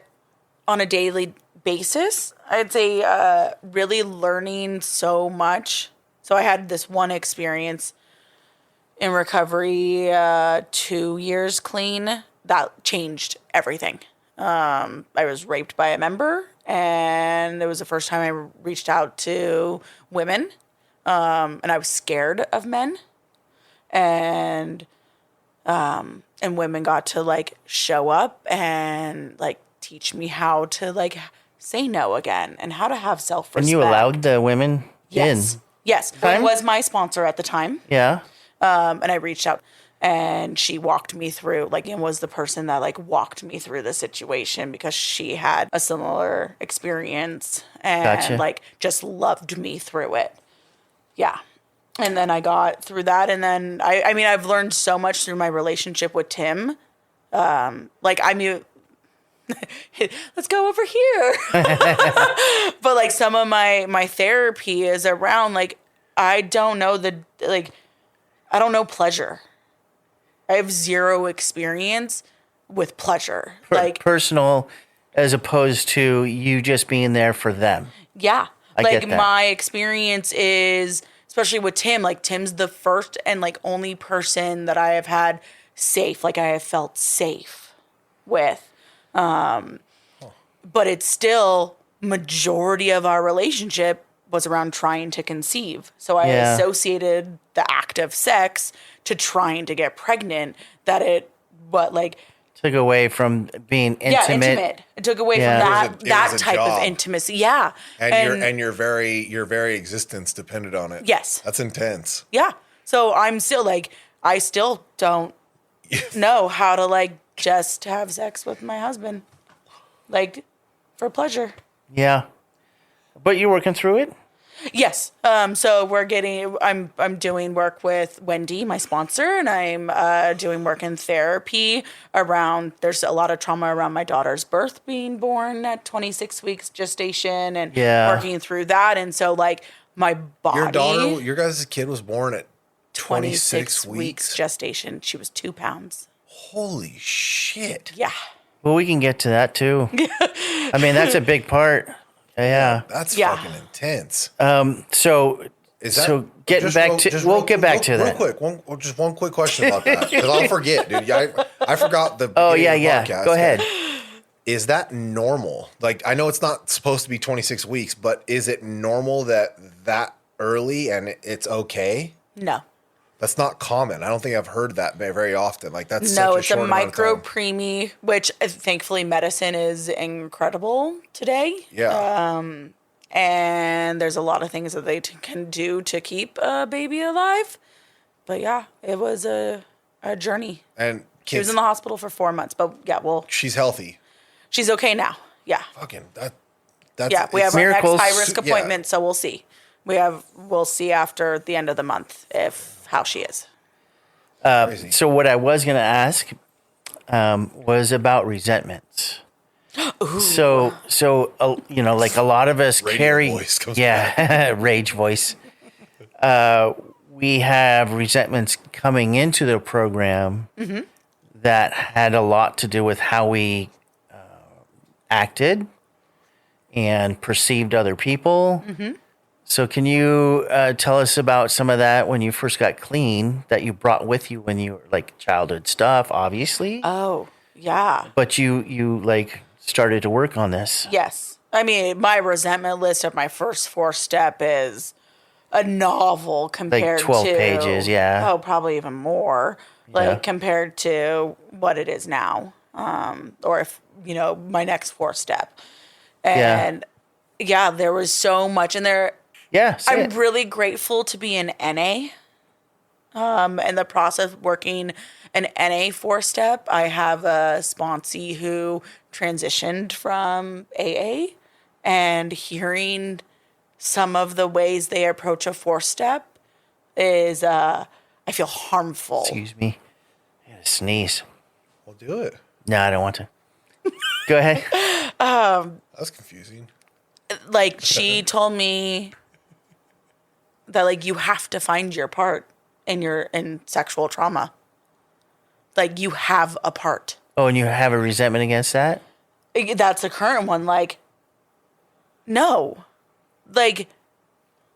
Speaker 3: on a daily basis. I'd say really learning so much. So I had this one experience in recovery, 2 years clean, that changed everything. I was raped by a member, and it was the first time I reached out to women, and I was scared of men, and women got to show up and teach me how to say no again and how to have self-respect.
Speaker 1: And you allowed the women
Speaker 3: Yes.
Speaker 1: in?
Speaker 3: Yes.
Speaker 1: Time?
Speaker 3: It was my sponsor at the time.
Speaker 1: Yeah.
Speaker 3: And I reached out, and she walked me through, and was the person that walked me through the situation because she had a similar experience and
Speaker 1: Gotcha.
Speaker 3: just loved me through it. Yeah. And then I got through that. And then I mean, I've learned so much through my relationship with Tim. I mean, let's go over here. But some of my therapy is around I don't know I don't know pleasure. I have zero experience with pleasure.
Speaker 1: Personal as opposed to you just being there for them.
Speaker 3: Yeah.
Speaker 1: I get that.
Speaker 3: My experience is, especially with Tim, Tim's the first and only person that I have had safe, I have felt safe with. But it's still majority of our relationship was around trying to conceive. So I associated the act of sex to trying to get pregnant,
Speaker 1: Took away from being intimate.
Speaker 3: Yeah, intimate. It took away from that
Speaker 2: was a
Speaker 3: type
Speaker 2: job.
Speaker 3: of intimacy. Yeah.
Speaker 2: And your very existence depended on it.
Speaker 3: Yes.
Speaker 2: That's intense.
Speaker 3: Yeah. So I'm still I still don't know how to just have sex with my husband. For pleasure.
Speaker 1: Yeah. But you're working through it?
Speaker 3: Yes. So I'm doing work with Wendy, my sponsor, and I'm doing work in therapy around, there's a lot of trauma around my daughter's birth, being born at 26 weeks gestation, and working through that. And so my body.
Speaker 2: Your guys' kid was born at 26
Speaker 3: weeks gestation. She was 2 pounds.
Speaker 2: Holy shit.
Speaker 3: Yeah.
Speaker 1: Well, we can get to that too. I mean, that's a big part. Yeah.
Speaker 2: That's
Speaker 3: Yeah.
Speaker 2: fucking intense.
Speaker 1: So,
Speaker 2: Is that
Speaker 1: so getting back to, we'll get back to that.
Speaker 2: Real quick, just one quick question about that, because I'll forget, dude. I forgot the
Speaker 1: Oh,
Speaker 2: beginning
Speaker 1: yeah,
Speaker 2: of the
Speaker 1: yeah.
Speaker 2: podcast.
Speaker 1: Go ahead.
Speaker 2: Is that normal? Like, I know it's not supposed to be 26 weeks, but is it normal that early and it's okay?
Speaker 3: No.
Speaker 2: That's not common. I don't think I've heard that very often. Like, that's
Speaker 3: No,
Speaker 2: such a
Speaker 3: it's
Speaker 2: short
Speaker 3: a
Speaker 2: amount of
Speaker 3: micro
Speaker 2: time.
Speaker 3: preemie, which thankfully medicine is incredible today.
Speaker 2: Yeah.
Speaker 3: And there's a lot of things that they can do to keep a baby alive. But yeah, it was a journey.
Speaker 2: And
Speaker 3: She was
Speaker 2: kids,
Speaker 3: in the hospital for 4 months, but yeah, well,
Speaker 2: she's healthy.
Speaker 3: she's okay now. Yeah.
Speaker 2: Fucking that's
Speaker 3: Yeah, we have
Speaker 2: it's-
Speaker 3: our next
Speaker 1: Miracles.
Speaker 3: high risk
Speaker 2: Yeah.
Speaker 3: appointment, so we'll see. We'll see after the end of the month how she is.
Speaker 2: crazy.
Speaker 1: So what I was going to ask was about resentments. So you know, like a lot of us
Speaker 2: Radio
Speaker 1: carry,
Speaker 2: voice comes
Speaker 1: rage voice. We have resentments coming into the program that had a lot to do with how we acted and perceived other people. So can you tell us about some of that when you first got clean that you brought with you when you were like childhood stuff, obviously,
Speaker 3: Oh, yeah.
Speaker 1: but you like started to work on this.
Speaker 3: Yes. I mean, my resentment list of my first 4-step is a novel compared
Speaker 1: 12
Speaker 3: to
Speaker 1: pages, yeah.
Speaker 3: Oh, probably even more. Like
Speaker 1: Yeah.
Speaker 3: compared to what it is now. Or if, my next 4-step. And yeah, there was so much in there.
Speaker 1: Yeah, say
Speaker 3: I'm
Speaker 1: it.
Speaker 3: really grateful to be an NA. In the process of working an NA 4-step, I have a sponsee who transitioned from AA, and hearing some of the ways they approach a 4-step is, I feel harmful.
Speaker 1: Excuse me. I gotta sneeze.
Speaker 2: Well, do it.
Speaker 1: No, I don't want to. Go ahead.
Speaker 2: That's confusing.
Speaker 3: Like, she told me that, like, you have to find your part in sexual trauma. Like, you have a part.
Speaker 1: Oh, and you have a resentment against that?
Speaker 3: That's the current one. Like, no. Like,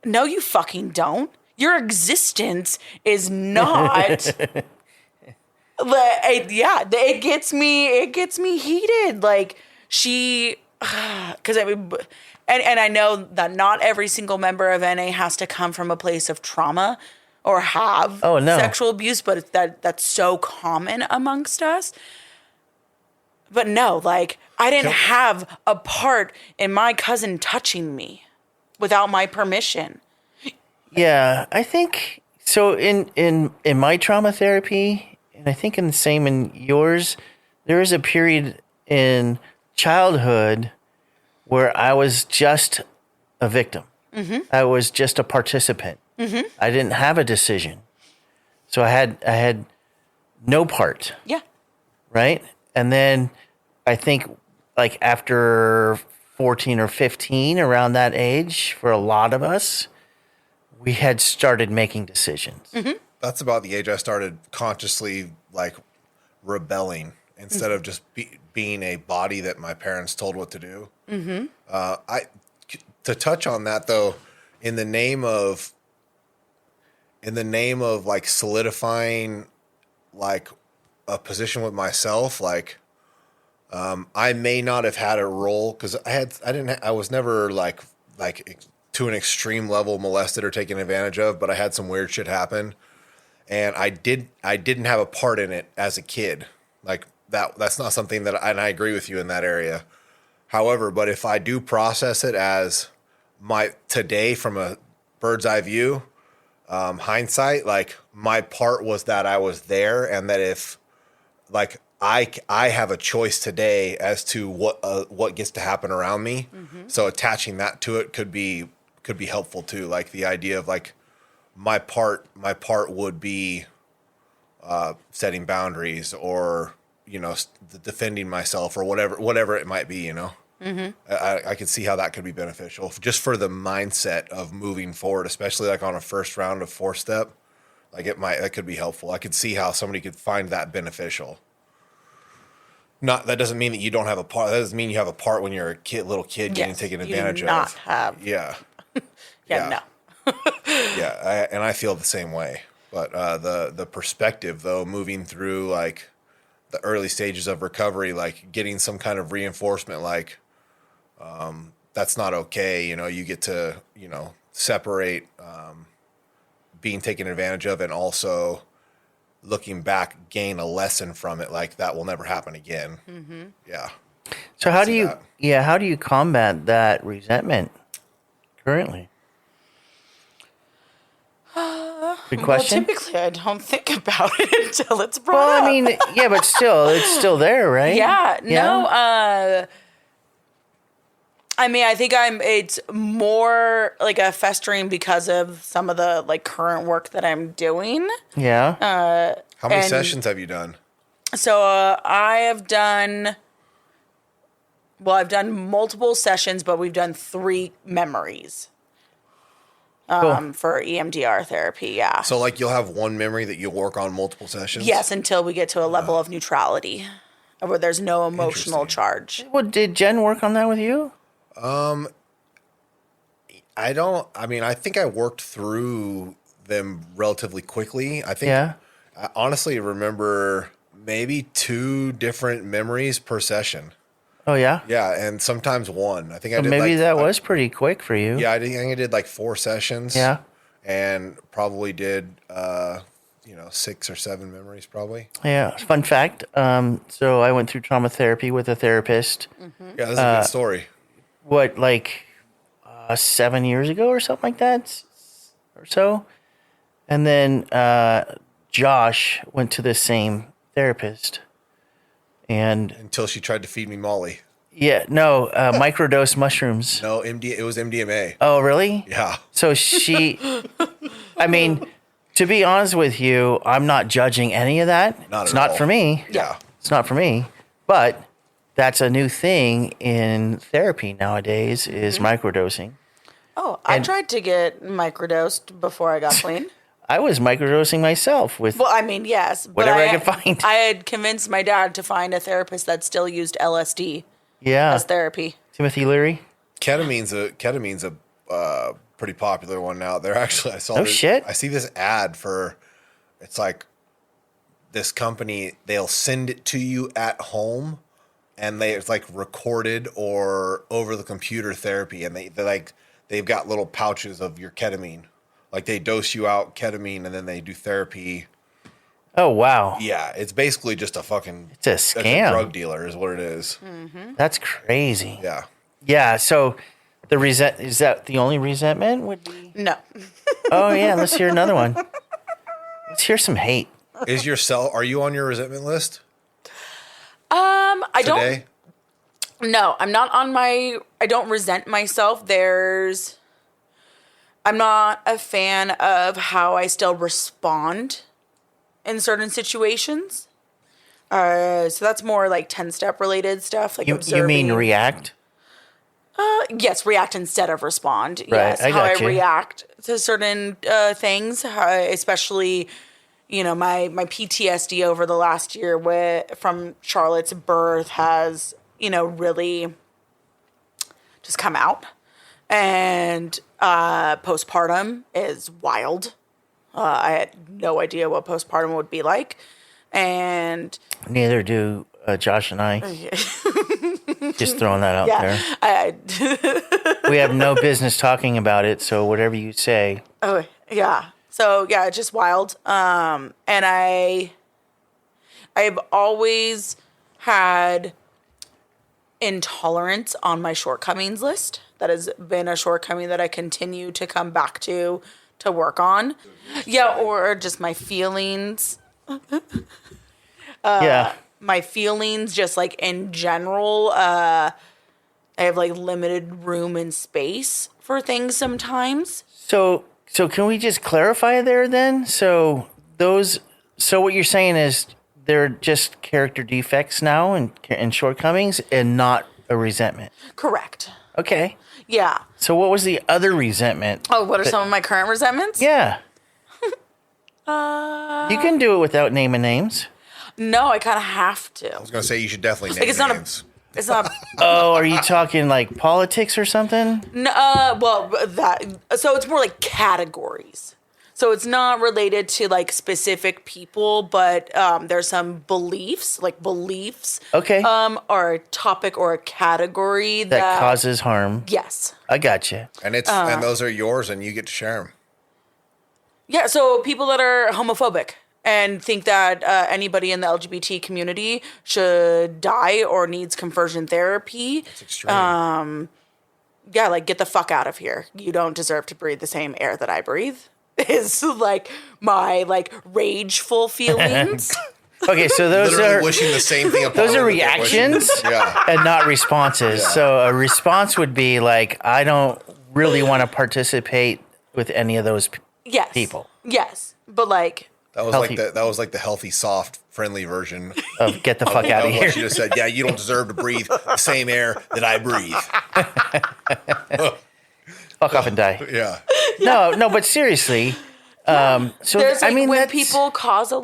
Speaker 3: no, you fucking don't. Your existence is not. It gets me heated. Like, she, because I mean, and I know that not every single member of NA has to come from a place of trauma or have
Speaker 1: Oh, no.
Speaker 3: sexual abuse, but that's so common amongst us. But no, like, I didn't have a part in my cousin touching me without my permission.
Speaker 1: Yeah, I think so. In my trauma therapy, and I think in the same in yours, there is a period in childhood where I was just a victim. I was just a participant. I didn't have a decision, so I had no part.
Speaker 3: Yeah.
Speaker 1: Right, and then I think like after 14 or 15, around that age, for a lot of us, we had started making decisions.
Speaker 2: That's about the age I started consciously like rebelling instead of just being a body that my parents told what to do. To touch on that though, in the name of like solidifying like a position with myself, like I may not have had a role because I was never like to an extreme level molested or taken advantage of, but I had some weird shit happen, and I didn't have a part in it as a kid. Like that's not something that and I agree with you in that area. However, but if I do process it as my today from a bird's eye view, hindsight, like my part was that I was there, and that if like I have a choice today as to what gets to happen around me. So attaching that to it could be helpful too. Like the idea of like my part would be setting boundaries or defending myself or whatever it might be. I could see how that could be beneficial just for the mindset of moving forward, especially like on a first round of 4-step. Like that could be helpful. I could see how somebody could find that beneficial. Not that doesn't mean that you don't have a part. That doesn't mean you have a part when you're a little kid getting
Speaker 3: Yes,
Speaker 2: taken
Speaker 3: you do
Speaker 2: advantage
Speaker 3: not
Speaker 2: of.
Speaker 3: have.
Speaker 2: Yeah.
Speaker 3: Yeah, no.
Speaker 2: Yeah, and I feel the same way. But the perspective, though, moving through like the early stages of recovery, like getting some kind of reinforcement, like that's not okay. You get to separate being taken advantage of, and also looking back, gain a lesson from it. Like that will never happen again. Mm-hmm. Yeah.
Speaker 1: So how do you combat that resentment currently? Good question.
Speaker 3: Well, typically I don't think about it until it's brought
Speaker 1: Well,
Speaker 3: up.
Speaker 1: I mean, yeah, but still, it's still there, right?
Speaker 3: Yeah, no, I mean, I think it's more like a festering because of some of the like current work that I'm doing.
Speaker 1: Yeah.
Speaker 2: How many
Speaker 3: and-
Speaker 2: sessions have you done?
Speaker 3: So I've done multiple sessions, but we've done 3 memories
Speaker 1: Cool.
Speaker 3: for EMDR therapy. Yeah.
Speaker 2: So like you'll have one memory that you'll work on multiple sessions?
Speaker 3: Yes, until we get to a level of neutrality where there's no emotional
Speaker 2: Interesting.
Speaker 3: charge.
Speaker 1: Well, did Jen work on that with you?
Speaker 2: I think I worked through them relatively quickly. I think
Speaker 1: Yeah.
Speaker 2: I honestly remember maybe 2 different memories per session.
Speaker 1: Oh, yeah.
Speaker 2: Yeah, and sometimes one. I think I
Speaker 1: So
Speaker 2: did
Speaker 1: maybe
Speaker 2: like,
Speaker 1: that was pretty quick for you.
Speaker 2: Yeah, I think I did like 4 sessions.
Speaker 1: Yeah.
Speaker 2: And probably did 6 or 7 memories probably.
Speaker 1: Yeah. Fun fact. So I went through trauma therapy with a therapist.
Speaker 2: Yeah, this is a good story.
Speaker 1: What, like 7 years ago or something like that, or so. And then Josh went to the same therapist, and
Speaker 2: Until she tried to feed me Molly.
Speaker 1: yeah, no, microdose mushrooms.
Speaker 2: No, it was MDMA.
Speaker 1: Oh, really?
Speaker 2: Yeah.
Speaker 1: So I mean, to be honest with you, I'm not judging any of that.
Speaker 2: Not
Speaker 1: It's
Speaker 2: at
Speaker 1: not
Speaker 2: all.
Speaker 1: for me.
Speaker 2: Yeah.
Speaker 1: It's not for me. But that's a new thing in therapy nowadays is microdosing.
Speaker 3: Oh, I tried to get microdosed before I got clean.
Speaker 1: I was microdosing myself with
Speaker 3: Well, I mean, yes. But
Speaker 1: Whatever I could find.
Speaker 3: I had convinced my dad to find a therapist that still used LSD
Speaker 1: yeah,
Speaker 3: as therapy.
Speaker 1: Timothy Leary.
Speaker 2: Ketamine's a pretty popular one now. They're actually I saw
Speaker 1: Oh,
Speaker 2: this-
Speaker 1: shit.
Speaker 2: I see this ad for it's like this company, they'll send it to you at home and it's like recorded or over the computer therapy, and they've got little pouches of your ketamine. Like they dose you out ketamine and then they do therapy.
Speaker 1: Oh, wow.
Speaker 2: Yeah, it's basically just a fucking
Speaker 1: It's a
Speaker 2: it's
Speaker 1: scam.
Speaker 2: drug dealer is what it is.
Speaker 1: That's crazy.
Speaker 2: Yeah.
Speaker 1: Yeah, so is that the only resentment would be?
Speaker 3: No.
Speaker 1: Oh, yeah, let's hear another one. Let's hear some hate.
Speaker 2: Are you on your resentment list
Speaker 3: I
Speaker 2: today?
Speaker 3: don't. No, I'm not on my. I don't resent myself. I'm not a fan of how I still respond in certain situations. So that's more like 10-step related stuff, like
Speaker 1: You
Speaker 3: observing.
Speaker 1: mean react?
Speaker 3: Yes, react instead of respond.
Speaker 1: Right,
Speaker 3: Yes,
Speaker 1: I
Speaker 3: how I
Speaker 1: got you.
Speaker 3: react to certain things, especially my PTSD over the last year from Charlotte's birth has really just come out, and postpartum is wild. I had no idea what postpartum would be like, and
Speaker 1: Neither do Josh and I. Just throwing that out there. We have no business talking about it, so whatever you say.
Speaker 3: Oh, yeah. So, yeah, it's just wild. And I've always had intolerance on my shortcomings list. That has been a shortcoming that I continue to come back to work on. Yeah, or just my feelings.
Speaker 1: Yeah.
Speaker 3: My feelings, just like in general, I have like limited room and space for things sometimes.
Speaker 1: So can we just clarify there then? So what you're saying is they're just character defects now and shortcomings and not a resentment.
Speaker 3: Correct.
Speaker 1: Okay.
Speaker 3: Yeah.
Speaker 1: So what was the other resentment?
Speaker 3: Oh, what are some of my current resentments?
Speaker 1: Yeah. You can do it without naming names.
Speaker 3: No, I kind of have to.
Speaker 2: I was gonna say you should definitely name
Speaker 3: Like, it's not
Speaker 2: names.
Speaker 3: It's not.
Speaker 1: Oh, are you talking like politics or something?
Speaker 3: No, well, that. So it's more like categories. So it's not related to like specific people, but there's some beliefs,
Speaker 1: Okay.
Speaker 3: or a topic or a category
Speaker 1: that causes harm.
Speaker 3: Yes.
Speaker 1: I got you.
Speaker 2: And and those are yours, and you get to share them.
Speaker 3: Yeah. So people that are homophobic and think that anybody in the LGBT community should die or needs conversion therapy.
Speaker 2: It's extreme.
Speaker 3: Yeah, like get the fuck out of here. You don't deserve to breathe the same air that I breathe. Is like my like rageful feelings.
Speaker 1: Okay, so those
Speaker 2: Literally
Speaker 1: are
Speaker 2: wishing the same thing.
Speaker 1: those are reactions
Speaker 2: Yeah.
Speaker 1: and not responses.
Speaker 2: Yeah.
Speaker 1: So a response would be like, I don't really want to participate with any of those
Speaker 3: Yes.
Speaker 1: people.
Speaker 3: Yes. But like
Speaker 2: That was
Speaker 1: Healthy.
Speaker 2: like the healthy, soft, friendly version
Speaker 1: Of get the fuck out of
Speaker 2: of
Speaker 1: here.
Speaker 2: what you just said. Yeah, you don't deserve to breathe the same air that I breathe.
Speaker 1: Fuck off and die.
Speaker 2: Yeah.
Speaker 1: No, but seriously. So
Speaker 3: there's like
Speaker 1: I mean,
Speaker 3: when
Speaker 1: that's,
Speaker 3: people cause a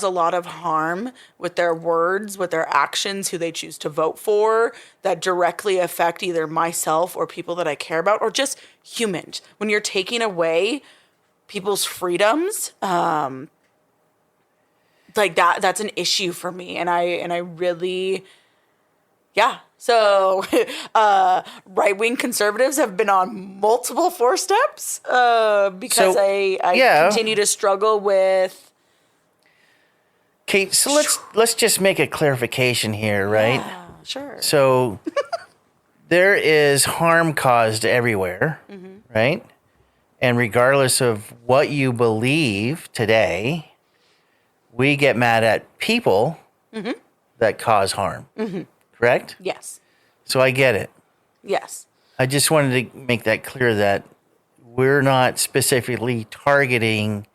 Speaker 3: lot of harm with their words, with their actions, who they choose to vote for, that directly affect either myself or people that I care about, or just humans. When you're taking away people's freedoms, like that's an issue for me, and I really, yeah. So, right-wing conservatives have been on multiple four steps because
Speaker 1: So,
Speaker 3: I
Speaker 1: yeah.
Speaker 3: continue to struggle with.
Speaker 1: Kate, so let's just make a clarification here, right?
Speaker 3: Yeah, sure.
Speaker 1: So there is harm caused everywhere, right? And regardless of what you believe today, we get mad at people that cause harm. Correct?
Speaker 3: Yes.
Speaker 1: So I get it.
Speaker 3: Yes.
Speaker 1: I just wanted to make that clear that we're not specifically targeting.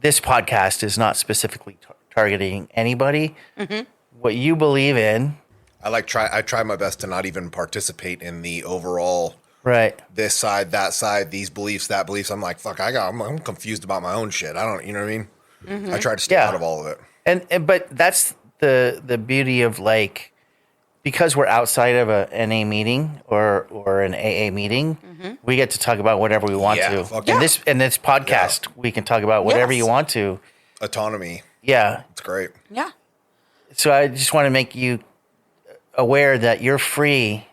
Speaker 1: This podcast is not specifically targeting anybody. What you believe in,
Speaker 2: I try my best to not even participate in the overall
Speaker 1: right?
Speaker 2: this side, that side, these beliefs, that beliefs. I'm like, fuck, I'm confused about my own shit. I don't, you know what I mean? I try to stay
Speaker 1: Yeah.
Speaker 2: out of all of it.
Speaker 1: And but that's the beauty of like, because we're outside of a NA meeting or an AA meeting, we get to talk about whatever we want
Speaker 2: Yeah,
Speaker 1: to.
Speaker 2: fuck
Speaker 1: And
Speaker 2: yeah.
Speaker 1: this podcast, we can talk about whatever
Speaker 3: Yes.
Speaker 1: you want to.
Speaker 2: Autonomy.
Speaker 1: Yeah.
Speaker 2: It's great.
Speaker 3: Yeah.
Speaker 1: So I just want to make you aware that you're free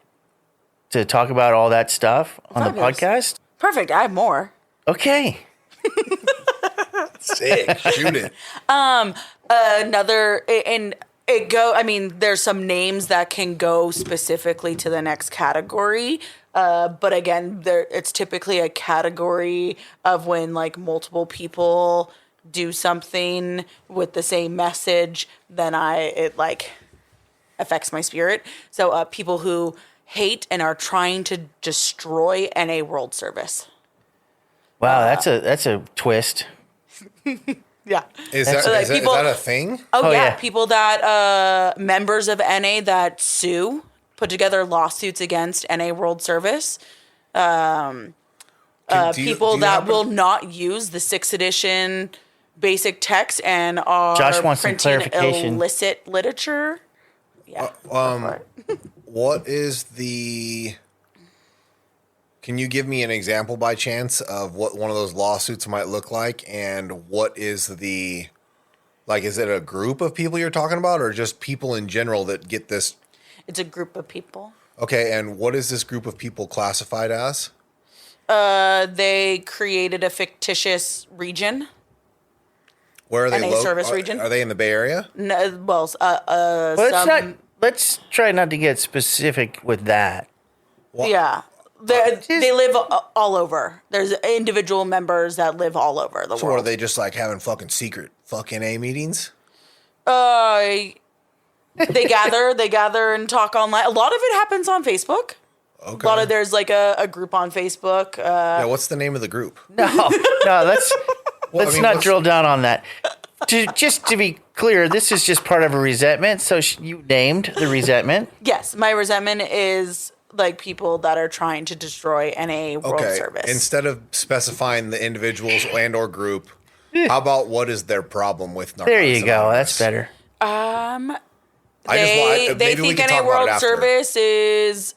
Speaker 1: to talk about all that stuff on the
Speaker 3: Fabulous.
Speaker 1: podcast.
Speaker 3: Perfect. I have more.
Speaker 1: Okay.
Speaker 2: Sick. Shoot it.
Speaker 3: Another and it go. I mean, there's some names that can go specifically to the next category. But again, it's typically a category of when like multiple people do something with the same message, then it like affects my spirit. So people who hate and are trying to destroy NA World Service.
Speaker 1: Wow, that's a twist.
Speaker 3: Yeah.
Speaker 2: Is that,
Speaker 3: like
Speaker 2: is, that,
Speaker 3: people-
Speaker 2: is that a thing?
Speaker 3: Oh,
Speaker 1: Oh,
Speaker 3: yeah.
Speaker 1: yeah.
Speaker 3: People that, members of NA that sue, put together lawsuits against NA World Service.
Speaker 2: Do you
Speaker 3: People that
Speaker 2: happen-
Speaker 3: will not use the 6th edition basic text and are
Speaker 1: Josh wants some
Speaker 3: printing
Speaker 1: clarification.
Speaker 3: illicit literature. Yeah. go for it.
Speaker 2: What is the... Can you give me an example by chance of what one of those lawsuits might look like, and what is the... Like, is it a group of people you're talking about, or just people in general that get this?
Speaker 3: It's a group of people.
Speaker 2: Okay, and what is this group of people classified as?
Speaker 3: They created a fictitious region.
Speaker 2: Where are they?
Speaker 3: NA service region?
Speaker 2: Are they in the Bay Area?
Speaker 3: No, well,
Speaker 1: Let's try not to get specific with that.
Speaker 3: yeah. They live all over. There's individual members that live all over the
Speaker 2: So
Speaker 3: world.
Speaker 2: are they just like having fucking secret fucking A meetings?
Speaker 3: They gather and talk online. A lot of it happens on Facebook.
Speaker 2: Okay.
Speaker 3: A lot of there's like a group on Facebook.
Speaker 2: Yeah, what's the name of the group?
Speaker 1: No, let's
Speaker 2: Well, I mean,
Speaker 1: not
Speaker 2: what's-
Speaker 1: drill down on that. Just to be clear, this is just part of a resentment. So you named the resentment.
Speaker 3: Yes, my resentment is like people that are trying to destroy NA World
Speaker 2: Okay.
Speaker 3: Service.
Speaker 2: Instead of specifying the individuals and or group, How about what is their problem with
Speaker 1: There
Speaker 2: Narcotics
Speaker 1: you go.
Speaker 2: Anonymous?
Speaker 1: That's better.
Speaker 3: They
Speaker 2: maybe we
Speaker 3: think
Speaker 2: can
Speaker 3: NA
Speaker 2: talk about
Speaker 3: World
Speaker 2: it after.
Speaker 3: Service is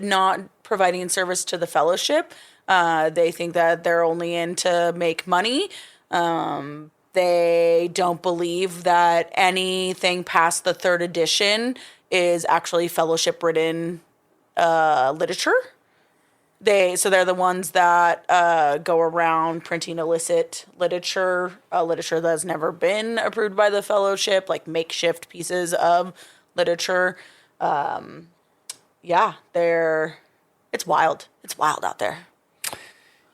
Speaker 3: not providing service to the fellowship. They think that they're only in to make money. They don't believe that anything past the third edition is actually fellowship-written literature. They're the ones that go around printing illicit literature that has never been approved by the fellowship, like makeshift pieces of literature. It's wild. It's wild out there.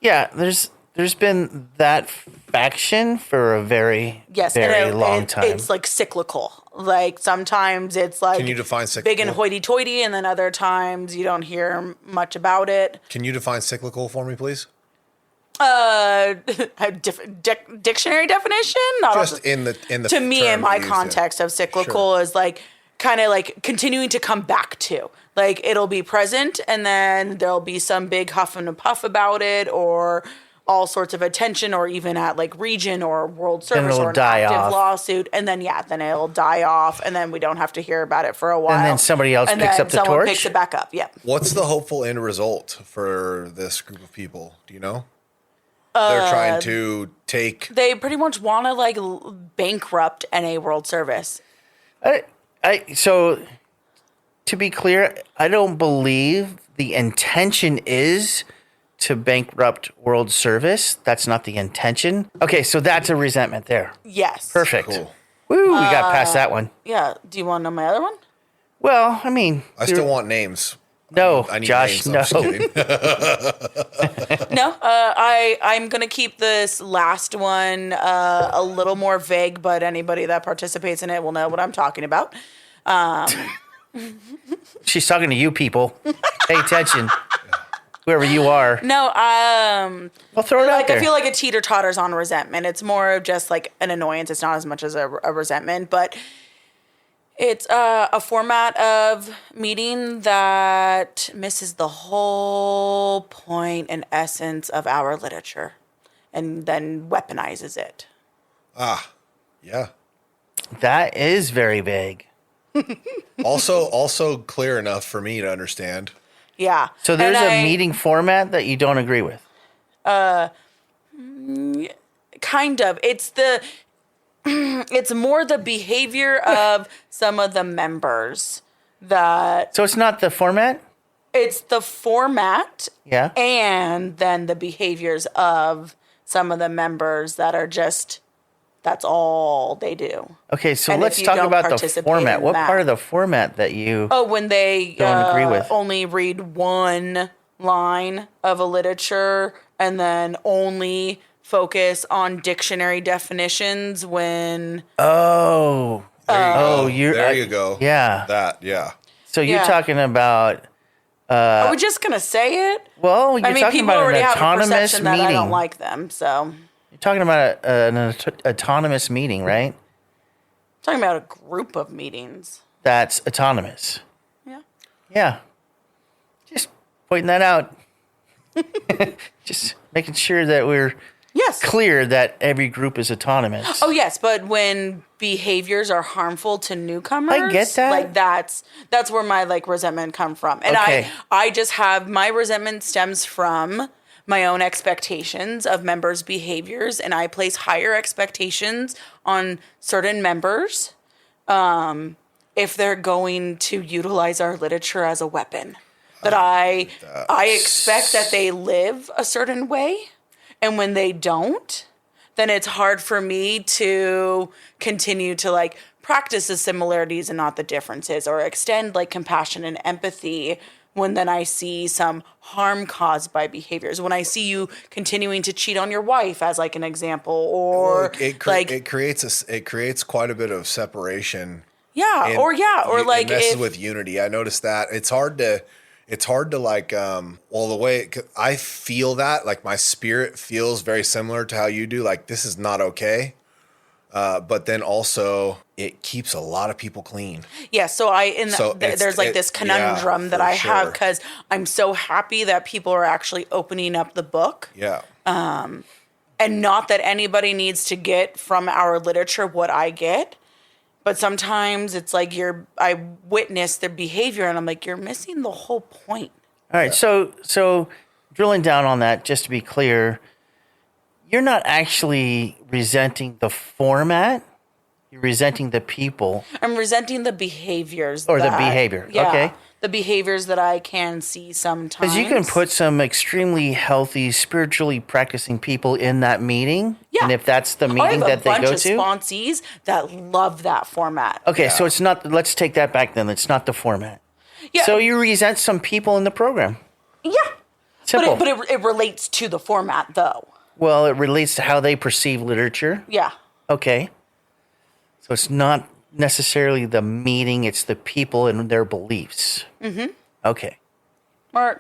Speaker 1: Yeah, there's been that faction for a very long time.
Speaker 3: It's like cyclical. Like sometimes it's like
Speaker 2: Can you define cyclical?
Speaker 3: big and hoity-toity, and then other times you don't hear much about it.
Speaker 2: Can you define cyclical for me, please?
Speaker 3: A dictionary definition? Not
Speaker 2: Just in the
Speaker 3: to me, in
Speaker 2: term
Speaker 3: my
Speaker 2: you used
Speaker 3: context of cyclical, is like kind of like continuing to come back to. Like it'll be present, and then there'll be some big huff and a puff about it, or all sorts of attention, or even at like region or world service
Speaker 1: it'll
Speaker 3: or an
Speaker 1: die
Speaker 3: active
Speaker 1: off.
Speaker 3: lawsuit, and then it'll die off, and then we don't have to hear about it for a while.
Speaker 1: And then somebody else picks up the
Speaker 3: someone
Speaker 1: torch?
Speaker 3: picks it back up. Yeah.
Speaker 2: What's the hopeful end result for this group of people? Do you know? They're trying to take.
Speaker 3: They pretty much want to like bankrupt NA World Service.
Speaker 1: So, to be clear, I don't believe the intention is to bankrupt World Service. That's not the intention. Okay, so that's a resentment there.
Speaker 3: Yes.
Speaker 1: Perfect.
Speaker 2: Cool.
Speaker 1: Woo, we got past that one.
Speaker 3: Yeah. Do you want to know my other one?
Speaker 1: Well, I mean,
Speaker 2: I still want names.
Speaker 1: no,
Speaker 2: I need
Speaker 1: Josh,
Speaker 2: names.
Speaker 1: no.
Speaker 2: I'm just kidding.
Speaker 3: No. I'm gonna keep this last one a little more vague, but anybody that participates in it will know what I'm talking about.
Speaker 1: She's talking to you people. Pay attention. Whoever you are.
Speaker 3: No.
Speaker 1: Well, throw it out there.
Speaker 3: I feel like it teeter-totters on resentment. It's more of just like an annoyance. It's not as much as a resentment, but it's a format of meeting that misses the whole point and essence of our literature and then weaponizes it.
Speaker 2: Yeah.
Speaker 1: That is very vague.
Speaker 2: Also clear enough for me to understand.
Speaker 3: Yeah.
Speaker 1: So there's a meeting format that you don't agree with.
Speaker 3: Kind of. It's more the behavior of some of the members that
Speaker 1: So it's not the format?
Speaker 3: it's the format
Speaker 1: Yeah.
Speaker 3: and then the behaviors of some of the members that are just that's all they do.
Speaker 1: Okay, so
Speaker 3: And if
Speaker 1: let's
Speaker 3: you
Speaker 1: talk
Speaker 3: don't
Speaker 1: about the
Speaker 3: participate
Speaker 1: format.
Speaker 3: in
Speaker 1: What
Speaker 3: that-
Speaker 1: part of the format that you
Speaker 3: Oh, when they
Speaker 1: Don't agree with.
Speaker 3: only read one line of a literature and then only focus on dictionary definitions when
Speaker 1: Oh. You're
Speaker 2: There you go.
Speaker 1: Yeah.
Speaker 2: Yeah.
Speaker 1: So you're
Speaker 3: Yeah.
Speaker 1: talking about
Speaker 3: are we just gonna say it?
Speaker 1: well, you're
Speaker 3: I mean,
Speaker 1: talking
Speaker 3: people
Speaker 1: about
Speaker 3: already
Speaker 1: an
Speaker 3: have a
Speaker 1: autonomous
Speaker 3: perception
Speaker 1: meeting.
Speaker 3: that I don't like them, so
Speaker 1: You're talking about an autonomous meeting, right?
Speaker 3: talking about a group of meetings.
Speaker 1: That's autonomous.
Speaker 3: Yeah.
Speaker 1: Yeah. Just pointing that out. Just making sure that we're
Speaker 3: Yes.
Speaker 1: clear that every group is autonomous.
Speaker 3: Oh yes, but when behaviors are harmful to newcomers,
Speaker 1: I get that.
Speaker 3: Like that's where my like resentment come from, and
Speaker 1: Okay.
Speaker 3: I just have my resentment stems from my own expectations of members' behaviors, and I place higher expectations on certain members if they're going to utilize our literature as a weapon. That I expect that they live a certain way. And when they don't, then it's hard for me to continue to like practice the similarities and not the differences, or extend like compassion and empathy when then I see some harm caused by behaviors. When I see you continuing to cheat on your wife as like an example, or
Speaker 2: It creates quite a bit of separation.
Speaker 3: or
Speaker 2: It
Speaker 3: like
Speaker 2: messes
Speaker 3: if
Speaker 2: with unity. I noticed that it's hard to like the way I feel that, like my spirit feels very similar to how you do, like this is not okay, but then also it keeps a lot of people clean.
Speaker 3: Yeah, so there's like this conundrum that
Speaker 2: for
Speaker 3: I have,
Speaker 2: sure.
Speaker 3: because I'm so happy that people are actually opening up the book.
Speaker 2: Yeah.
Speaker 3: And not that anybody needs to get from our literature what I get, but sometimes it's like I witness their behavior and I'm like, you're missing the whole point.
Speaker 1: All right. So drilling down on that, just to be clear, you're not actually resenting the format. You're resenting the people.
Speaker 3: I'm resenting the behaviors.
Speaker 1: Or the behavior.
Speaker 3: Yeah,
Speaker 1: Okay.
Speaker 3: the behaviors that I can see sometimes.
Speaker 1: Because you can put some extremely healthy, spiritually practicing people in that meeting.
Speaker 3: Yeah.
Speaker 1: And if that's the meeting that they go to.
Speaker 3: I have a bunch of sponsees that love that format.
Speaker 1: Okay, so it's not, let's take that back then. It's not the format.
Speaker 3: Yeah.
Speaker 1: So you resent some people in the program.
Speaker 3: Yeah.
Speaker 1: Simple.
Speaker 3: But it relates to the format, though.
Speaker 1: Well, it relates to how they perceive literature.
Speaker 3: Yeah.
Speaker 1: Okay. So it's not necessarily the meeting, it's the people and their beliefs. Mm-hmm. Okay.
Speaker 3: Or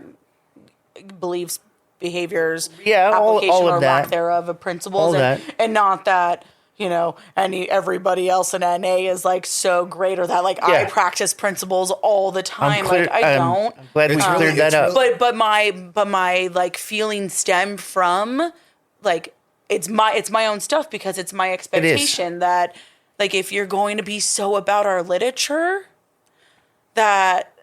Speaker 3: beliefs, behaviors,
Speaker 1: all
Speaker 3: application
Speaker 1: of
Speaker 3: or
Speaker 1: that.
Speaker 3: lack thereof of principles.
Speaker 1: All that.
Speaker 3: And not that, everybody else in NA is like so great or that like I practice principles all the time.
Speaker 1: Like
Speaker 3: I don't.
Speaker 1: I'm glad we cleared that up.
Speaker 3: But my like feelings stem from like it's my own stuff because it's my expectation that like if you're going to be so about our literature that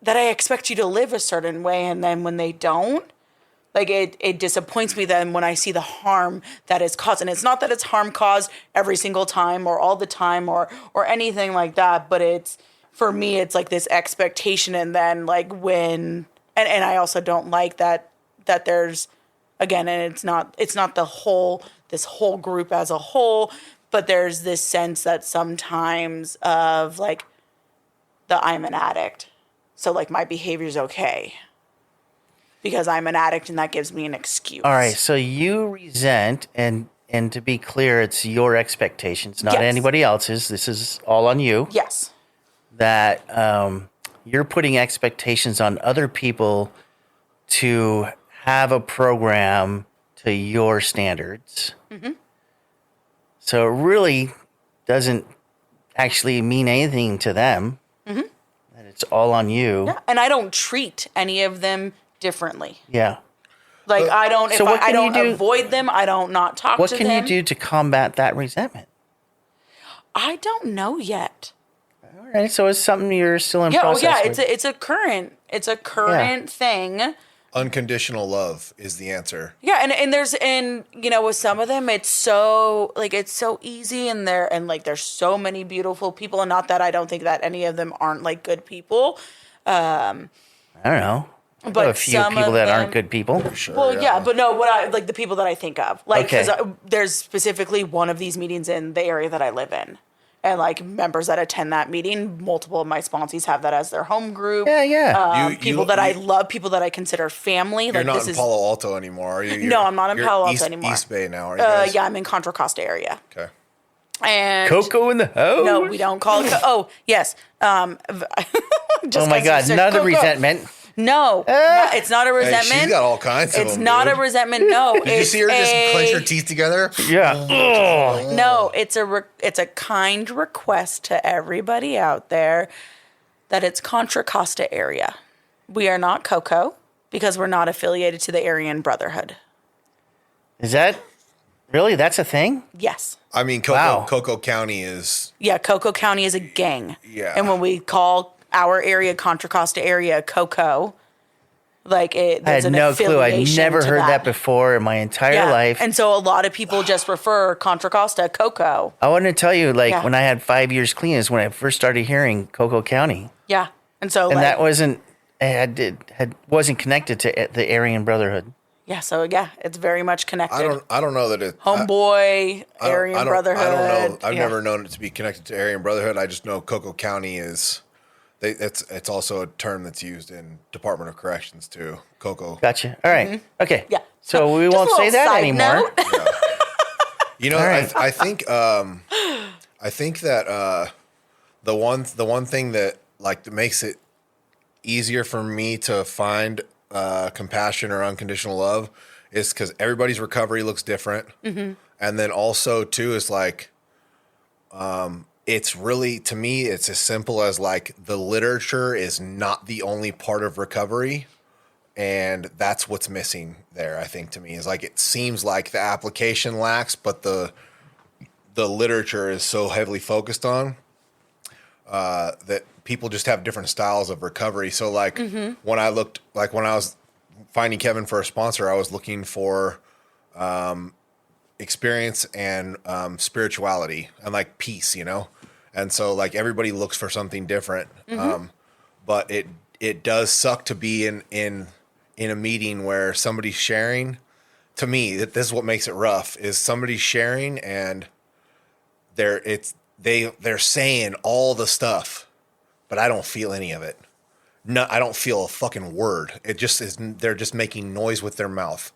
Speaker 3: I expect you to live a certain way, and then when they don't, like it disappoints me then when I see the harm that is caused. And it's not that it's harm caused every single time or all the time or anything like that, but it's for me it's like this expectation, and then like when and I also don't like that there's again, and it's not this whole group as a whole, but there's this sense that sometimes of like I'm an addict. So like my behavior's okay because I'm an addict and that gives me an excuse.
Speaker 1: All right. So you resent, and to be clear, it's your expectations, not anybody else's. This is all on you.
Speaker 3: Yes.
Speaker 1: That you're putting expectations on other people to have a program to your standards. Mm-hmm. So it really doesn't actually mean anything to them. Mm-hmm. And it's all on you.
Speaker 3: Yeah. And I don't treat any of them differently.
Speaker 1: Yeah.
Speaker 3: Like I don't,
Speaker 1: so
Speaker 3: I don't avoid them. I don't not talk to them.
Speaker 1: What can you do to combat that resentment?
Speaker 3: I don't know yet.
Speaker 1: All right. So it's something you're still in process with.
Speaker 3: It's a current thing.
Speaker 2: Unconditional love is the answer.
Speaker 3: Yeah, and with some of them it's so easy, and there's so many beautiful people, and not that I don't think that any of them aren't like good people.
Speaker 1: I don't know.
Speaker 3: But
Speaker 1: a few people that aren't good people.
Speaker 2: Sure,
Speaker 3: well, yeah, but no, what I like the people that I think of, like,
Speaker 1: Okay.
Speaker 3: because there's specifically one of these meetings in the area that I live in, and like members that attend that meeting, multiple of my sponsees have that as their home group.
Speaker 1: Yeah.
Speaker 3: People that I love, people that I consider family.
Speaker 2: You're
Speaker 3: like
Speaker 2: not
Speaker 3: this
Speaker 2: in
Speaker 3: is
Speaker 2: Palo Alto anymore, are you?
Speaker 3: No, I'm not in
Speaker 2: you're
Speaker 3: Palo Alto anymore.
Speaker 2: East Bay now, are you guys?
Speaker 3: Yeah, I'm in Contra Costa area.
Speaker 2: Okay.
Speaker 3: And
Speaker 1: Cocoa in the house.
Speaker 3: no, we don't call it. Oh, yes.
Speaker 1: Oh my God! Another
Speaker 3: Cocoa.
Speaker 1: resentment.
Speaker 3: No, it's not a
Speaker 2: Hey,
Speaker 3: resentment.
Speaker 2: she's got all kinds of
Speaker 3: It's
Speaker 2: them,
Speaker 3: not
Speaker 2: dude.
Speaker 3: a resentment. No,
Speaker 2: Did you see her just clench her teeth together?
Speaker 1: Yeah. Oh.
Speaker 3: No, it's a kind request to everybody out there that it's Contra Costa area. We are not Cocoa because we're not affiliated to the Aryan Brotherhood.
Speaker 1: Is that really? That's a thing?
Speaker 3: Yes.
Speaker 2: I mean, Cocoa County is...
Speaker 3: Yeah, Cocoa County is a gang.
Speaker 2: Yeah.
Speaker 3: And when we call our area, Contra Costa area, Cocoa, like
Speaker 1: I
Speaker 3: there's
Speaker 1: had
Speaker 3: an
Speaker 1: no clue. I'd
Speaker 3: affiliation
Speaker 1: never
Speaker 3: to
Speaker 1: heard that before in my entire life.
Speaker 3: And so a lot of people just refer Contra Costa Cocoa.
Speaker 1: I want to tell you, like,
Speaker 3: Yeah.
Speaker 1: when I had 5 years clean is when I first started hearing Cocoa County.
Speaker 3: Yeah. And so
Speaker 1: And that wasn't wasn't connected to the Aryan Brotherhood.
Speaker 3: yeah, so it's very much connected.
Speaker 2: I don't know that it...
Speaker 3: Homeboy,
Speaker 2: I
Speaker 3: Aryan Brotherhood.
Speaker 2: I don't know. I've
Speaker 3: yeah.
Speaker 2: never known it to be connected to Aryan Brotherhood. I just know Cocoa County is... It's also a term that's used in Department of Corrections too. Cocoa.
Speaker 1: Gotcha. All right. Okay.
Speaker 3: Yeah.
Speaker 1: So we
Speaker 3: Just
Speaker 1: won't
Speaker 3: a
Speaker 1: say
Speaker 3: little
Speaker 1: that
Speaker 3: side
Speaker 1: anymore.
Speaker 3: note.
Speaker 2: You know,
Speaker 1: All right.
Speaker 2: I think that the one thing that like that makes it easier for me to find compassion or unconditional love is because everybody's recovery looks different, and then also too is like, it's really to me it's as simple as like the literature is not the only part of recovery. And that's what's missing there, I think, to me, is like it seems like the application lacks, but the literature is so heavily focused on that people just have different styles of recovery. So like when I was finding Kevin for a sponsor, I was looking for experience and spirituality and like peace, you know? And so like everybody looks for something different. But it does suck to be in a meeting where somebody's sharing. To me, this is what makes it rough, is somebody's sharing and they're saying all the stuff, but I don't feel any of it. No, I don't feel a fucking word. It just is. They're just making noise with their mouth,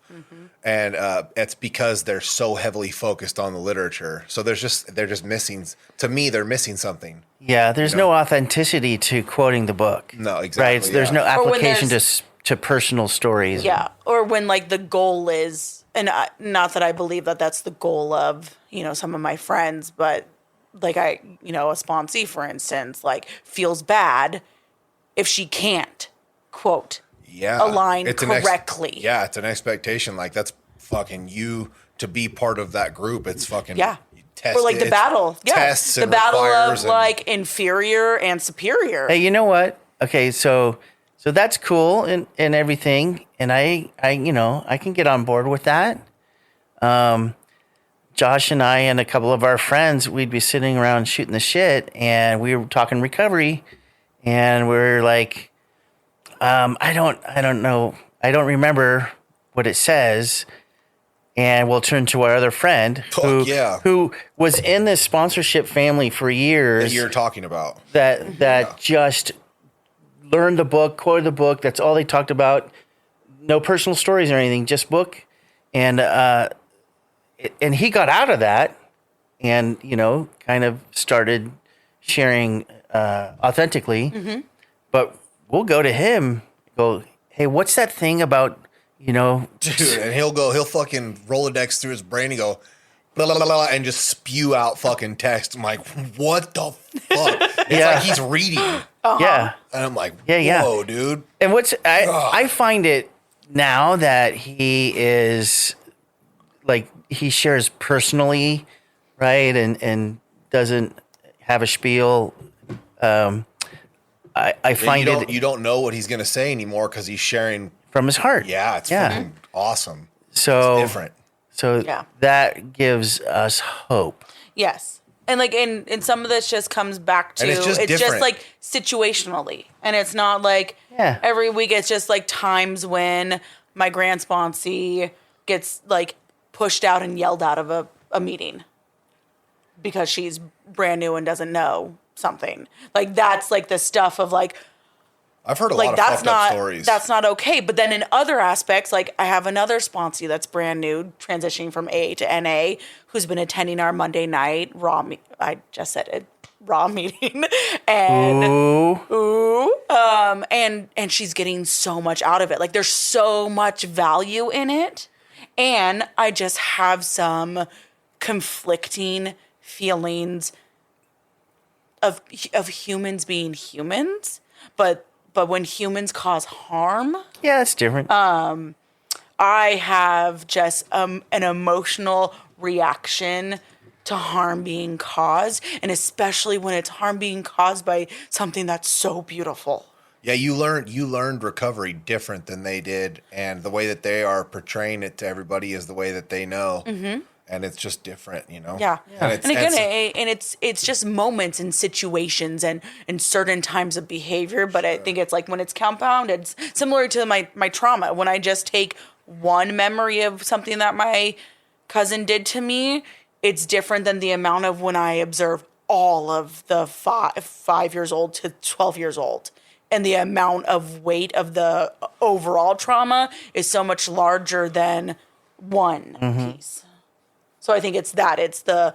Speaker 2: and it's because they're so heavily focused on the literature. So they're just missing. To me, they're missing something.
Speaker 1: Yeah, there's no authenticity to quoting the book.
Speaker 2: No, exactly.
Speaker 1: Right. So there's no application to personal stories.
Speaker 3: Yeah, or when like the goal is, and not that I believe that that's the goal of some of my friends, but like a sponsee, for instance, like feels bad if she can't quote align correctly.
Speaker 2: It's an expectation. Like that's fucking you to be part of that group. It's fucking
Speaker 3: or like the battle.
Speaker 2: Tests
Speaker 3: the
Speaker 2: and
Speaker 3: battle of
Speaker 2: and,
Speaker 3: like inferior and superior.
Speaker 1: Hey, you know what? Okay, so that's cool and everything, and I can get on board with that. Josh and I and a couple of our friends, we'd be sitting around shooting the shit, and we were talking recovery. And we're like, I don't know. I don't remember what it says. And we'll turn to our other friend who was in this sponsorship family for years.
Speaker 2: That you're talking about.
Speaker 1: That just learned the book, quoted the book. That's all they talked about. No personal stories or anything, just book. And he got out of that and, kind of started sharing authentically, but we'll go to him, go, hey, what's that thing about,
Speaker 2: dude, and he'll fucking Rolodex through his brain and go, blah, blah, blah, blah, and just spew out fucking text. I'm like, what the fuck? It's like he's reading.
Speaker 1: Yeah.
Speaker 2: And I'm like,
Speaker 1: yeah.
Speaker 2: Whoa, dude.
Speaker 1: And I find it now that he is like, he shares personally, right? And doesn't have a spiel. I find
Speaker 2: you don't know what he's going to say anymore because he's sharing
Speaker 1: from his heart.
Speaker 2: Yeah, it's fucking awesome.
Speaker 1: So
Speaker 2: it's different.
Speaker 1: So that gives us hope.
Speaker 3: Yes. And like and some of this just comes back to
Speaker 2: it's just
Speaker 3: like situationally. And it's not like every week. It's just like times when my grand sponsee gets like pushed out and yelled out of a meeting because she's brand new and doesn't know something. Like that's like the stuff of like,
Speaker 2: I've heard a lot of fucked up stories.
Speaker 3: That's not okay. But then in other aspects, like I have another sponsee that's brand new, transitioning from AA to NA, who's been attending our Monday night I just said it, raw meeting, and and she's getting so much out of it. Like there's so much value in it, and I just have some conflicting feelings of humans being humans, but when humans cause harm,
Speaker 1: it's different.
Speaker 3: I have just an emotional reaction to harm being caused, and especially when it's harm being caused by something that's so beautiful.
Speaker 2: Yeah, you learned recovery different than they did, and the way that they are portraying it to everybody is the way that they know. Mm-hmm. And it's just different,
Speaker 3: Yeah. And it's just moments and situations and certain times of behavior. But I think it's like when it's compounded, it's similar to my trauma. When I just take one memory of something that my cousin did to me, it's different than the amount of when I observe all of the 5 years old to 12 years old. And the amount of weight of the overall trauma is so much larger than one piece. So I think it's the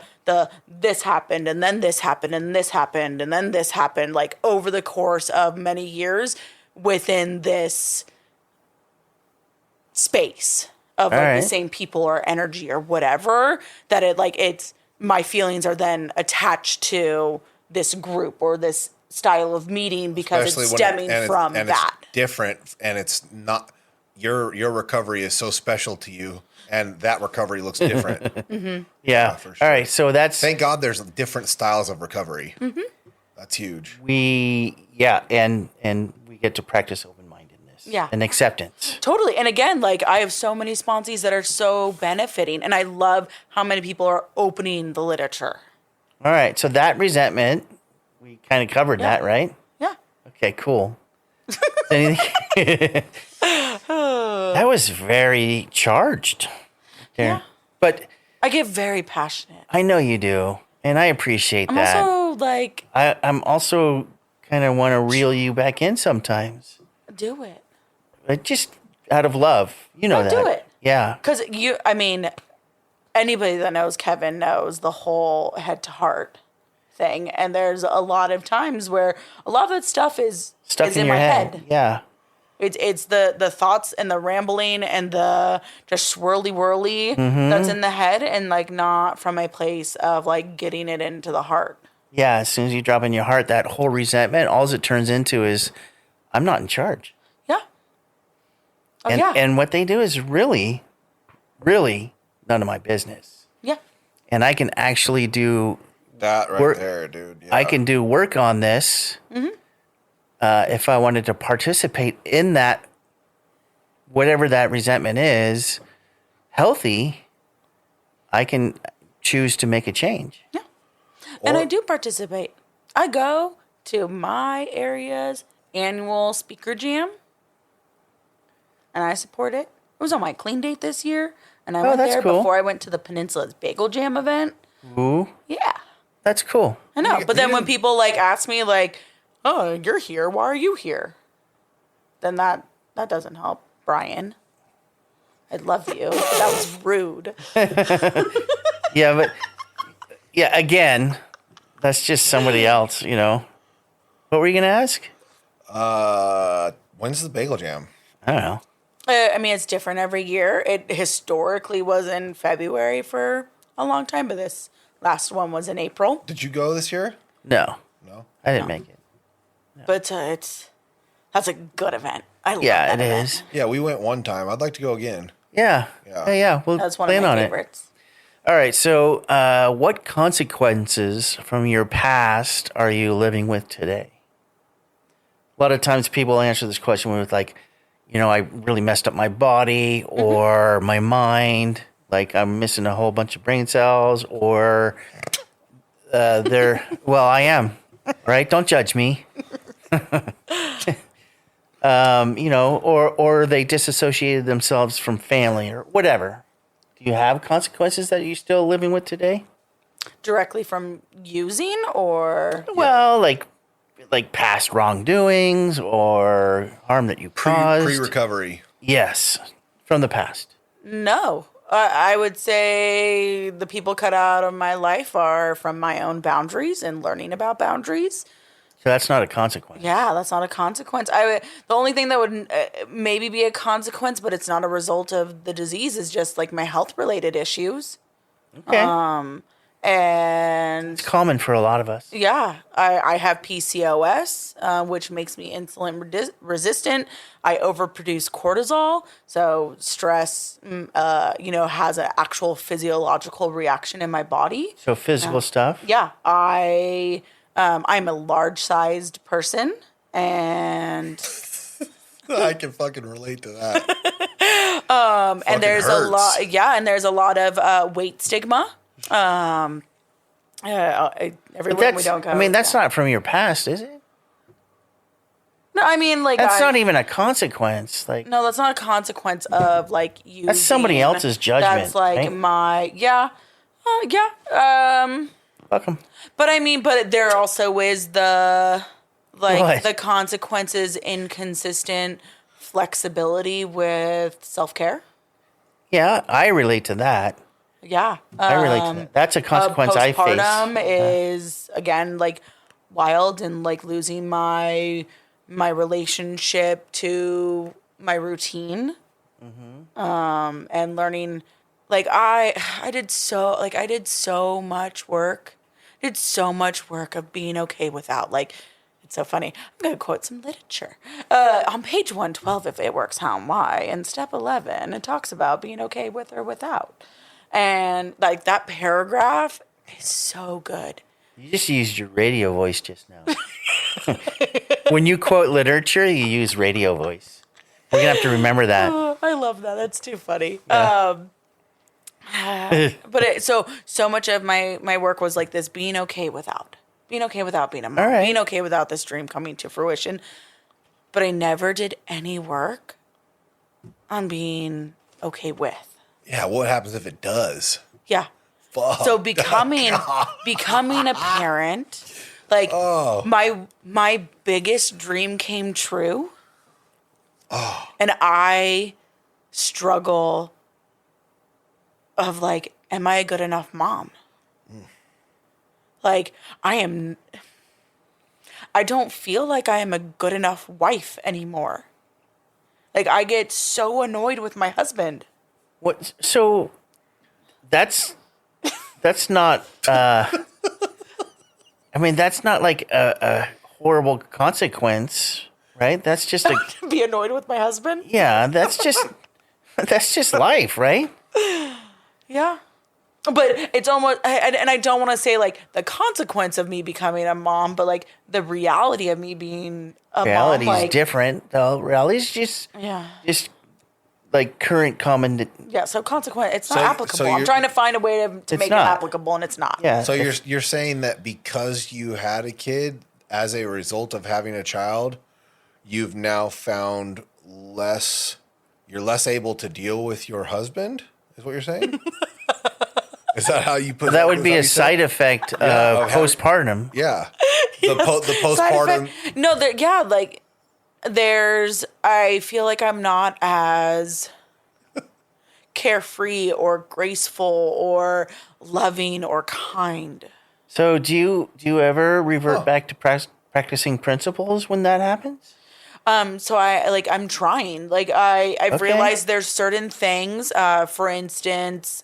Speaker 3: this happened and then this happened and this happened and then this happened, like over the course of many years within this space of like the same people or energy or whatever, that it's my feelings are then attached to this group or this style of meeting because it's stemming from that.
Speaker 2: It's different, and it's not your recovery is so special to you, and that recovery looks different.
Speaker 1: Yeah.
Speaker 2: For sure.
Speaker 1: All right. So that's
Speaker 2: Thank God there's different styles of recovery. That's huge.
Speaker 1: and we get to practice open-mindedness.
Speaker 3: Yeah.
Speaker 1: And acceptance.
Speaker 3: Totally. And again, like I have so many sponsees that are so benefiting, and I love how many people are opening the literature.
Speaker 1: All right. So that resentment, we kind of covered that, right?
Speaker 3: Yeah.
Speaker 1: Okay, cool. Anything- that was very charged. There.
Speaker 3: Yeah.
Speaker 1: But
Speaker 3: I get very passionate.
Speaker 1: I know you do, and I appreciate
Speaker 3: I'm
Speaker 1: that.
Speaker 3: also like,
Speaker 1: I'm also kind of want to reel you back in sometimes.
Speaker 3: do it.
Speaker 1: But just out of love. You know
Speaker 3: No,
Speaker 1: that.
Speaker 3: do it.
Speaker 1: Yeah.
Speaker 3: Because anybody that knows Kevin knows the whole head to heart thing. And there's a lot of times where a lot of that stuff is
Speaker 1: Stuck in
Speaker 3: my
Speaker 1: your head. Yeah.
Speaker 3: It's the thoughts and the rambling and the just swirly whirly that's in the head, and like not from a place of like getting it into the heart.
Speaker 1: Yeah. As soon as you drop in your heart, that whole resentment, all it turns into is, I'm not in charge.
Speaker 3: Yeah. Oh,
Speaker 1: And,
Speaker 3: yeah.
Speaker 1: and what they do is really, really none of my business.
Speaker 3: Yeah.
Speaker 1: And I can actually do,
Speaker 2: That right
Speaker 1: Work-
Speaker 2: there, dude. Yeah.
Speaker 1: I can do work on this if I wanted to participate in that, whatever that resentment is, healthy, I can choose to make a change.
Speaker 3: Yeah. And I
Speaker 2: Or-
Speaker 3: do participate. I go to my area's annual speaker jam, and I support it. It was on my clean date this year, and I went
Speaker 1: that's
Speaker 3: there
Speaker 1: cool.
Speaker 3: before I went to the Peninsula's Bagel Jam event.
Speaker 1: Ooh,
Speaker 3: Yeah.
Speaker 1: that's cool.
Speaker 3: I know.
Speaker 2: You-
Speaker 3: But then
Speaker 2: you
Speaker 3: when
Speaker 2: didn't-
Speaker 3: people like ask me like, "Oh, you're here. Why are you here?" Then that doesn't help, Brian. I love you. That was rude.
Speaker 1: Yeah, but yeah, again, that's just somebody else, you know. What were you going to ask?
Speaker 2: When's the bagel jam?
Speaker 1: I don't know.
Speaker 3: I mean, it's different every year. It historically was in February for a long time, but this last one was in April.
Speaker 2: Did you go this year?
Speaker 1: No,
Speaker 2: No.
Speaker 1: I didn't make it.
Speaker 3: But that's a good event. I love
Speaker 1: Yeah,
Speaker 3: that
Speaker 1: it
Speaker 3: event.
Speaker 1: is.
Speaker 2: Yeah, we went one time. I'd like to go again.
Speaker 1: Yeah.
Speaker 2: Yeah.
Speaker 1: Yeah. We'll
Speaker 3: That's one
Speaker 1: plan
Speaker 3: of my
Speaker 1: on
Speaker 3: favorites.
Speaker 1: it. All right. So, what consequences from your past are you living with today? A lot of times people answer this question with like, you know, I really messed up my body or my mind. Like I'm missing a whole bunch of brain cells or well, I am, right? Don't judge me. You know, or they disassociated themselves from family or whatever. Do you have consequences that you're still living with today?
Speaker 3: Directly from using or
Speaker 1: Well, like past wrongdoings or harm that you caused.
Speaker 2: Pre-recovery.
Speaker 1: Yes, from the past.
Speaker 3: no. I would say the people cut out of my life are from my own boundaries and learning about boundaries.
Speaker 1: So that's not a consequence.
Speaker 3: Yeah, that's not a consequence. The only thing that would maybe be a consequence, but it's not a result of the disease, is just like my health related issues.
Speaker 1: Okay.
Speaker 3: And
Speaker 1: It's common for a lot of us.
Speaker 3: yeah, I have PCOS, which makes me insulin resistant. I overproduce cortisol, so stress, has an actual physiological reaction in my body.
Speaker 1: So physical stuff.
Speaker 3: Yeah, I'm a large-sized person, and
Speaker 2: I can fucking relate to that.
Speaker 3: and there's a
Speaker 2: hurts.
Speaker 3: lot. Yeah, and there's a lot of weight stigma. Everywhere we don't go.
Speaker 1: I mean, that's not from your past, is it?
Speaker 3: No, I mean like
Speaker 1: That's not even a consequence. Like,
Speaker 3: No, that's not a consequence of like you.
Speaker 1: That's somebody else's judgment,
Speaker 3: That's like
Speaker 1: right?
Speaker 3: my yeah.
Speaker 1: fuck 'em.
Speaker 3: But I mean, but there also is the
Speaker 1: What?
Speaker 3: the consequences inconsistent flexibility with self care.
Speaker 1: Yeah, I relate to that.
Speaker 3: Yeah,
Speaker 1: I relate to that. That's a consequence I face.
Speaker 3: Postpartum is again like wild and like losing my relationship to my routine, and learning. Like I did so much work. Did so much work of being okay without. Like It's so funny. I'm going to quote some literature. On page 112, if it works, how and why. In step 11, it talks about being okay with or without. And like that paragraph is so good.
Speaker 1: You just used your radio voice just now. When you quote literature, you use radio voice. We're going to have to remember that.
Speaker 3: Oh, I love that. That's too funny.
Speaker 1: Yeah.
Speaker 3: But so much of my work was like this, being okay without being a mom,
Speaker 1: All right.
Speaker 3: being okay without this dream coming to fruition. But I never did any work on being okay with.
Speaker 2: Yeah, what happens if it does?
Speaker 3: Yeah.
Speaker 2: Fuck.
Speaker 3: So becoming a parent, like my biggest dream came true.
Speaker 2: Oh.
Speaker 3: And I struggle of like, am I a good enough mom? Like, I don't feel like I am a good enough wife anymore. Like, I get so annoyed with my husband.
Speaker 1: What? So that's not. I mean, that's not like a horrible consequence, right? That's just a
Speaker 3: Be annoyed with my husband?
Speaker 1: yeah. That's just life, right?
Speaker 3: Yeah. But it's almost, and I don't want to say like the consequence of me becoming a mom, but like the reality of me being a
Speaker 1: Reality's
Speaker 3: mom. Like,
Speaker 1: different. Reality's just like current common.
Speaker 3: yeah, so consequent, it's not
Speaker 2: So
Speaker 3: applicable. I'm
Speaker 2: you're-
Speaker 3: trying to find a way to make
Speaker 1: not.
Speaker 3: it applicable, and it's not.
Speaker 1: Yeah.
Speaker 2: So you're saying that because you had a kid as a result of having a child, you've now found you're less able to deal with your husband? Is what you're saying? Is that how you put
Speaker 1: that would
Speaker 2: is
Speaker 1: be
Speaker 2: how
Speaker 1: a
Speaker 2: you said
Speaker 1: side
Speaker 2: it?
Speaker 1: effect
Speaker 2: of
Speaker 1: of
Speaker 2: having-
Speaker 1: postpartum.
Speaker 2: Yeah. The
Speaker 3: Side
Speaker 2: postpartum.
Speaker 3: effect- No, like I feel like I'm not as carefree or graceful or loving or kind.
Speaker 1: So do you ever revert back to practicing principles when that happens?
Speaker 3: So I'm trying. Like I've
Speaker 1: Okay.
Speaker 3: realized there's certain things. For instance,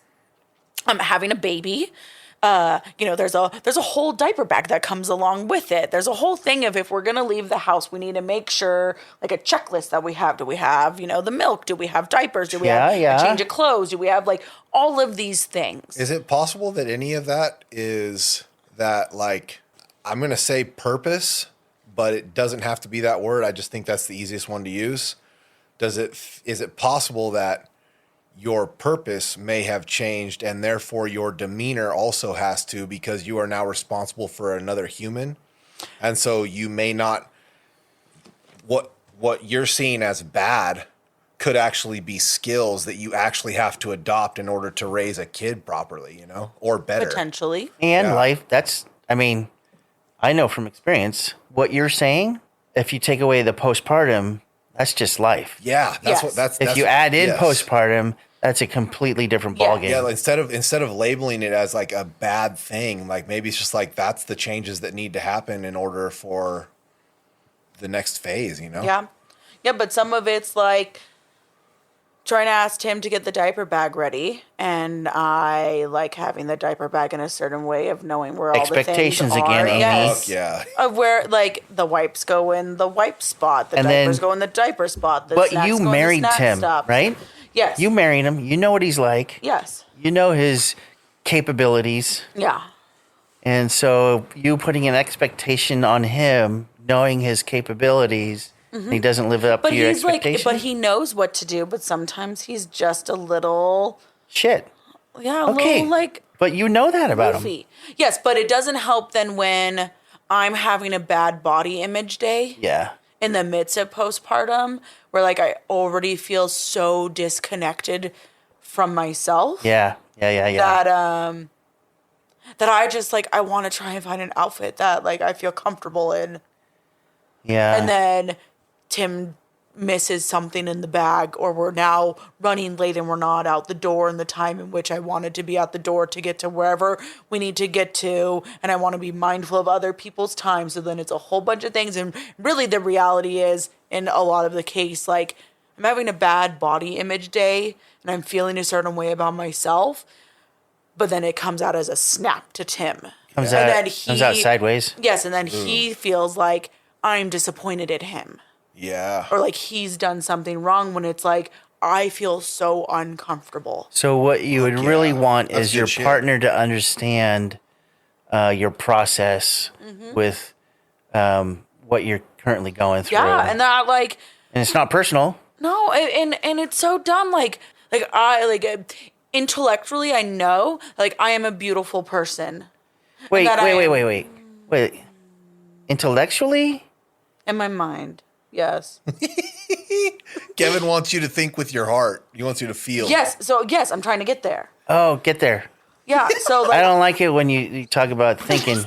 Speaker 3: I'm having a baby. There's a whole diaper bag that comes along with it. There's a whole thing of if we're gonna leave the house, we need to make sure like a checklist that we have. Do we have the milk? Do we have diapers? Do we have a change of clothes? Do we have like all of these things?
Speaker 2: Is it possible that any of that is that, like, I'm going to say purpose, but it doesn't have to be that word. I just think that's the easiest one to use. Is it possible that your purpose may have changed and therefore your demeanor also has to, because you are now responsible for another human? And so you may not, what you're seeing as bad could actually be skills that you actually have to adopt in order to raise a kid properly, or better.
Speaker 3: Potentially.
Speaker 1: And
Speaker 2: Yeah.
Speaker 1: life, I know from experience, what you're saying, if you take away the postpartum, that's just life.
Speaker 2: Yeah, that's
Speaker 3: Yes.
Speaker 2: what that's.
Speaker 1: If
Speaker 2: that's,
Speaker 1: you add in
Speaker 2: yes.
Speaker 1: postpartum, that's a completely different
Speaker 3: Yeah.
Speaker 1: ballgame.
Speaker 2: Yeah, like, instead of labeling it as like a bad thing, like maybe it's just like that's the changes that need to happen in order for the next phase,
Speaker 3: Yeah. Yeah, but some of it's like trying to ask Tim to get the diaper bag ready, and I like having the diaper bag in a certain way of knowing where all the
Speaker 1: Expectations
Speaker 3: things
Speaker 1: again,
Speaker 3: are.
Speaker 1: Amy.
Speaker 3: Yes.
Speaker 2: Fuck yeah.
Speaker 3: Of where like the wipes go in the wipe spot, the
Speaker 1: And
Speaker 3: diapers
Speaker 1: then-
Speaker 3: go in the diaper spot. The
Speaker 1: But
Speaker 3: snacks
Speaker 1: you
Speaker 3: go in the
Speaker 1: married
Speaker 3: snack
Speaker 1: Tim,
Speaker 3: stop.
Speaker 1: right?
Speaker 3: Yes.
Speaker 1: You married him. You know what he's like.
Speaker 3: Yes.
Speaker 1: You know his capabilities.
Speaker 3: Yeah.
Speaker 1: And so you putting an expectation on him, knowing his capabilities, and he doesn't live up
Speaker 3: But
Speaker 1: to your
Speaker 3: he's like,
Speaker 1: expectations.
Speaker 3: but he knows what to do. But sometimes he's just a little,
Speaker 1: Shit.
Speaker 3: a
Speaker 1: Okay.
Speaker 3: little like
Speaker 1: But you know that about him.
Speaker 3: goofy. Yes, but it doesn't help then when I'm having a bad body image day.
Speaker 1: Yeah.
Speaker 3: In the midst of postpartum, where like I already feel so disconnected from myself
Speaker 1: Yeah.
Speaker 3: that I just like I want to try and find an outfit that like I feel comfortable in,
Speaker 1: Yeah.
Speaker 3: and then Tim misses something in the bag, or we're now running late and we're not out the door in the time in which I wanted to be out the door to get to wherever we need to get to, and I want to be mindful of other people's time. So then it's a whole bunch of things, and really the reality is, in a lot of the case, like I'm having a bad body image day and I'm feeling a certain way about myself, but then it comes out as a snap to Tim.
Speaker 1: comes
Speaker 3: and
Speaker 1: out,
Speaker 3: then
Speaker 1: comes out sideways.
Speaker 3: Yes, and then he feels like I'm disappointed in him.
Speaker 2: Yeah.
Speaker 3: Or like he's done something wrong, when it's like, I feel so uncomfortable.
Speaker 1: So what you would really want
Speaker 2: That's
Speaker 1: is
Speaker 2: good
Speaker 1: your
Speaker 2: shit.
Speaker 1: partner to understand your process with what you're currently going through.
Speaker 3: Yeah, and that like,
Speaker 1: and it's not personal.
Speaker 3: no, and it's so dumb. Like I like intellectually, I know like I am a beautiful person.
Speaker 1: Wait,
Speaker 3: that I am-
Speaker 1: wait. Intellectually?
Speaker 3: In my mind, yes.
Speaker 2: Kevin wants you to think with your heart. He wants you to feel.
Speaker 3: Yes, so yes, I'm trying to get there.
Speaker 1: Oh, get there.
Speaker 3: Yeah, so
Speaker 1: I
Speaker 3: like,
Speaker 1: don't like it when you talk about thinking.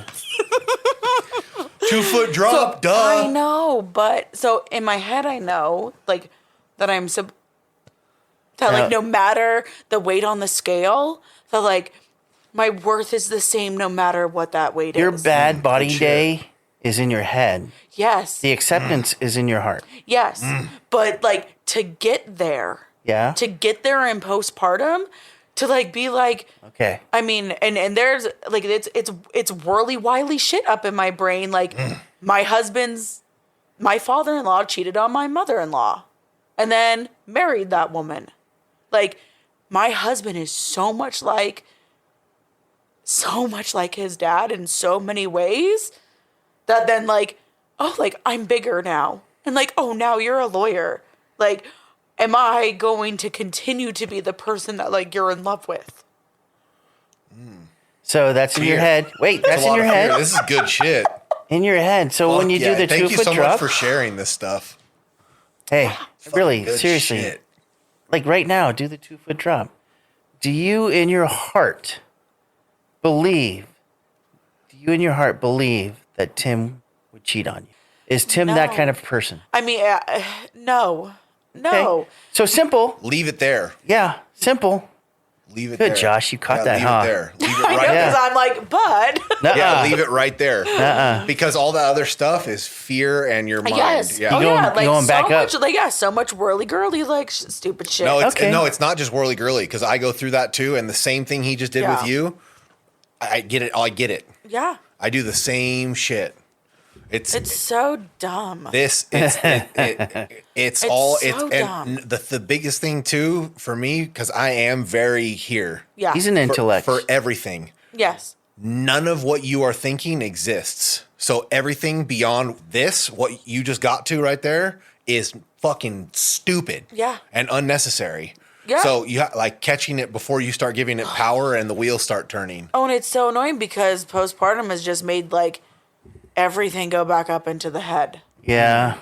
Speaker 2: 2-foot drop, duh.
Speaker 3: I know, but so in my head, I know like that that like no matter the weight on the scale, that like my worth is the same no matter what that weight
Speaker 1: Your
Speaker 3: is.
Speaker 1: bad body
Speaker 2: shit.
Speaker 1: day is in your head.
Speaker 3: Yes,
Speaker 1: The acceptance is in your heart.
Speaker 3: yes, but like to get there,
Speaker 1: Yeah?
Speaker 3: to get there in postpartum, to like be like,
Speaker 1: Okay.
Speaker 3: I mean, and there's like it's whirly wily shit up in my brain. Like my father-in-law cheated on my mother-in-law, and then married that woman. Like my husband is so much like his dad in so many ways that then like, oh, like I'm bigger now, and like, oh, now you're a lawyer. Like, am I going to continue to be the person that like you're in love with?
Speaker 1: So that's in your
Speaker 2: Fear.
Speaker 1: head. Wait, that's
Speaker 2: A
Speaker 1: in
Speaker 2: lot
Speaker 1: your
Speaker 2: of fear.
Speaker 1: head?
Speaker 2: This is good shit.
Speaker 1: In your head. So when you
Speaker 2: Fuck yeah.
Speaker 1: do the
Speaker 2: Thank
Speaker 1: 2
Speaker 2: you
Speaker 1: foot
Speaker 2: so
Speaker 1: drop,
Speaker 2: much for sharing this stuff.
Speaker 1: hey, really,
Speaker 2: Good
Speaker 1: seriously,
Speaker 2: shit.
Speaker 1: like right now, do the 2 foot drop. Do you in your heart believe that Tim would cheat on you? Is Tim that
Speaker 3: No.
Speaker 1: kind of person?
Speaker 3: I mean, no.
Speaker 1: Okay. So simple.
Speaker 2: Leave it there.
Speaker 1: Yeah, simple.
Speaker 2: Leave it
Speaker 1: Good,
Speaker 2: there.
Speaker 1: Josh, you caught that,
Speaker 2: leave
Speaker 1: huh?
Speaker 2: it there. Leave it
Speaker 3: I know,
Speaker 2: right
Speaker 3: because
Speaker 2: there.
Speaker 3: I'm like, but
Speaker 1: Nuh-uh.
Speaker 2: Yeah, leave it right there.
Speaker 1: Uh-uh.
Speaker 2: Because all that other stuff is fear and your mind.
Speaker 3: yes,
Speaker 2: Yeah.
Speaker 3: oh
Speaker 1: You going-
Speaker 3: yeah,
Speaker 1: you
Speaker 3: like
Speaker 1: going
Speaker 3: so
Speaker 1: back up.
Speaker 3: much, like so much whirly girly, like stupid shit.
Speaker 2: No, it's
Speaker 1: Okay.
Speaker 2: no, it's not just whirly girly because I go through that too, and the same thing he just did
Speaker 3: Yeah.
Speaker 2: with you. I get it. I get it.
Speaker 3: yeah,
Speaker 2: I do the same shit.
Speaker 3: it's so dumb.
Speaker 2: It's all
Speaker 3: so dumb.
Speaker 2: and the biggest thing too for me because I am very here
Speaker 3: Yeah,
Speaker 1: He's an intellect.
Speaker 2: for everything.
Speaker 3: yes,
Speaker 2: None of what you are thinking exists. So everything beyond this, what you just got to right there, is fucking stupid.
Speaker 3: Yeah.
Speaker 2: And unnecessary.
Speaker 3: Yeah.
Speaker 2: So you like catching it before you start giving it power and the wheels start turning.
Speaker 3: Oh, and it's so annoying because postpartum has just made like everything go back up into the head.
Speaker 1: Yeah.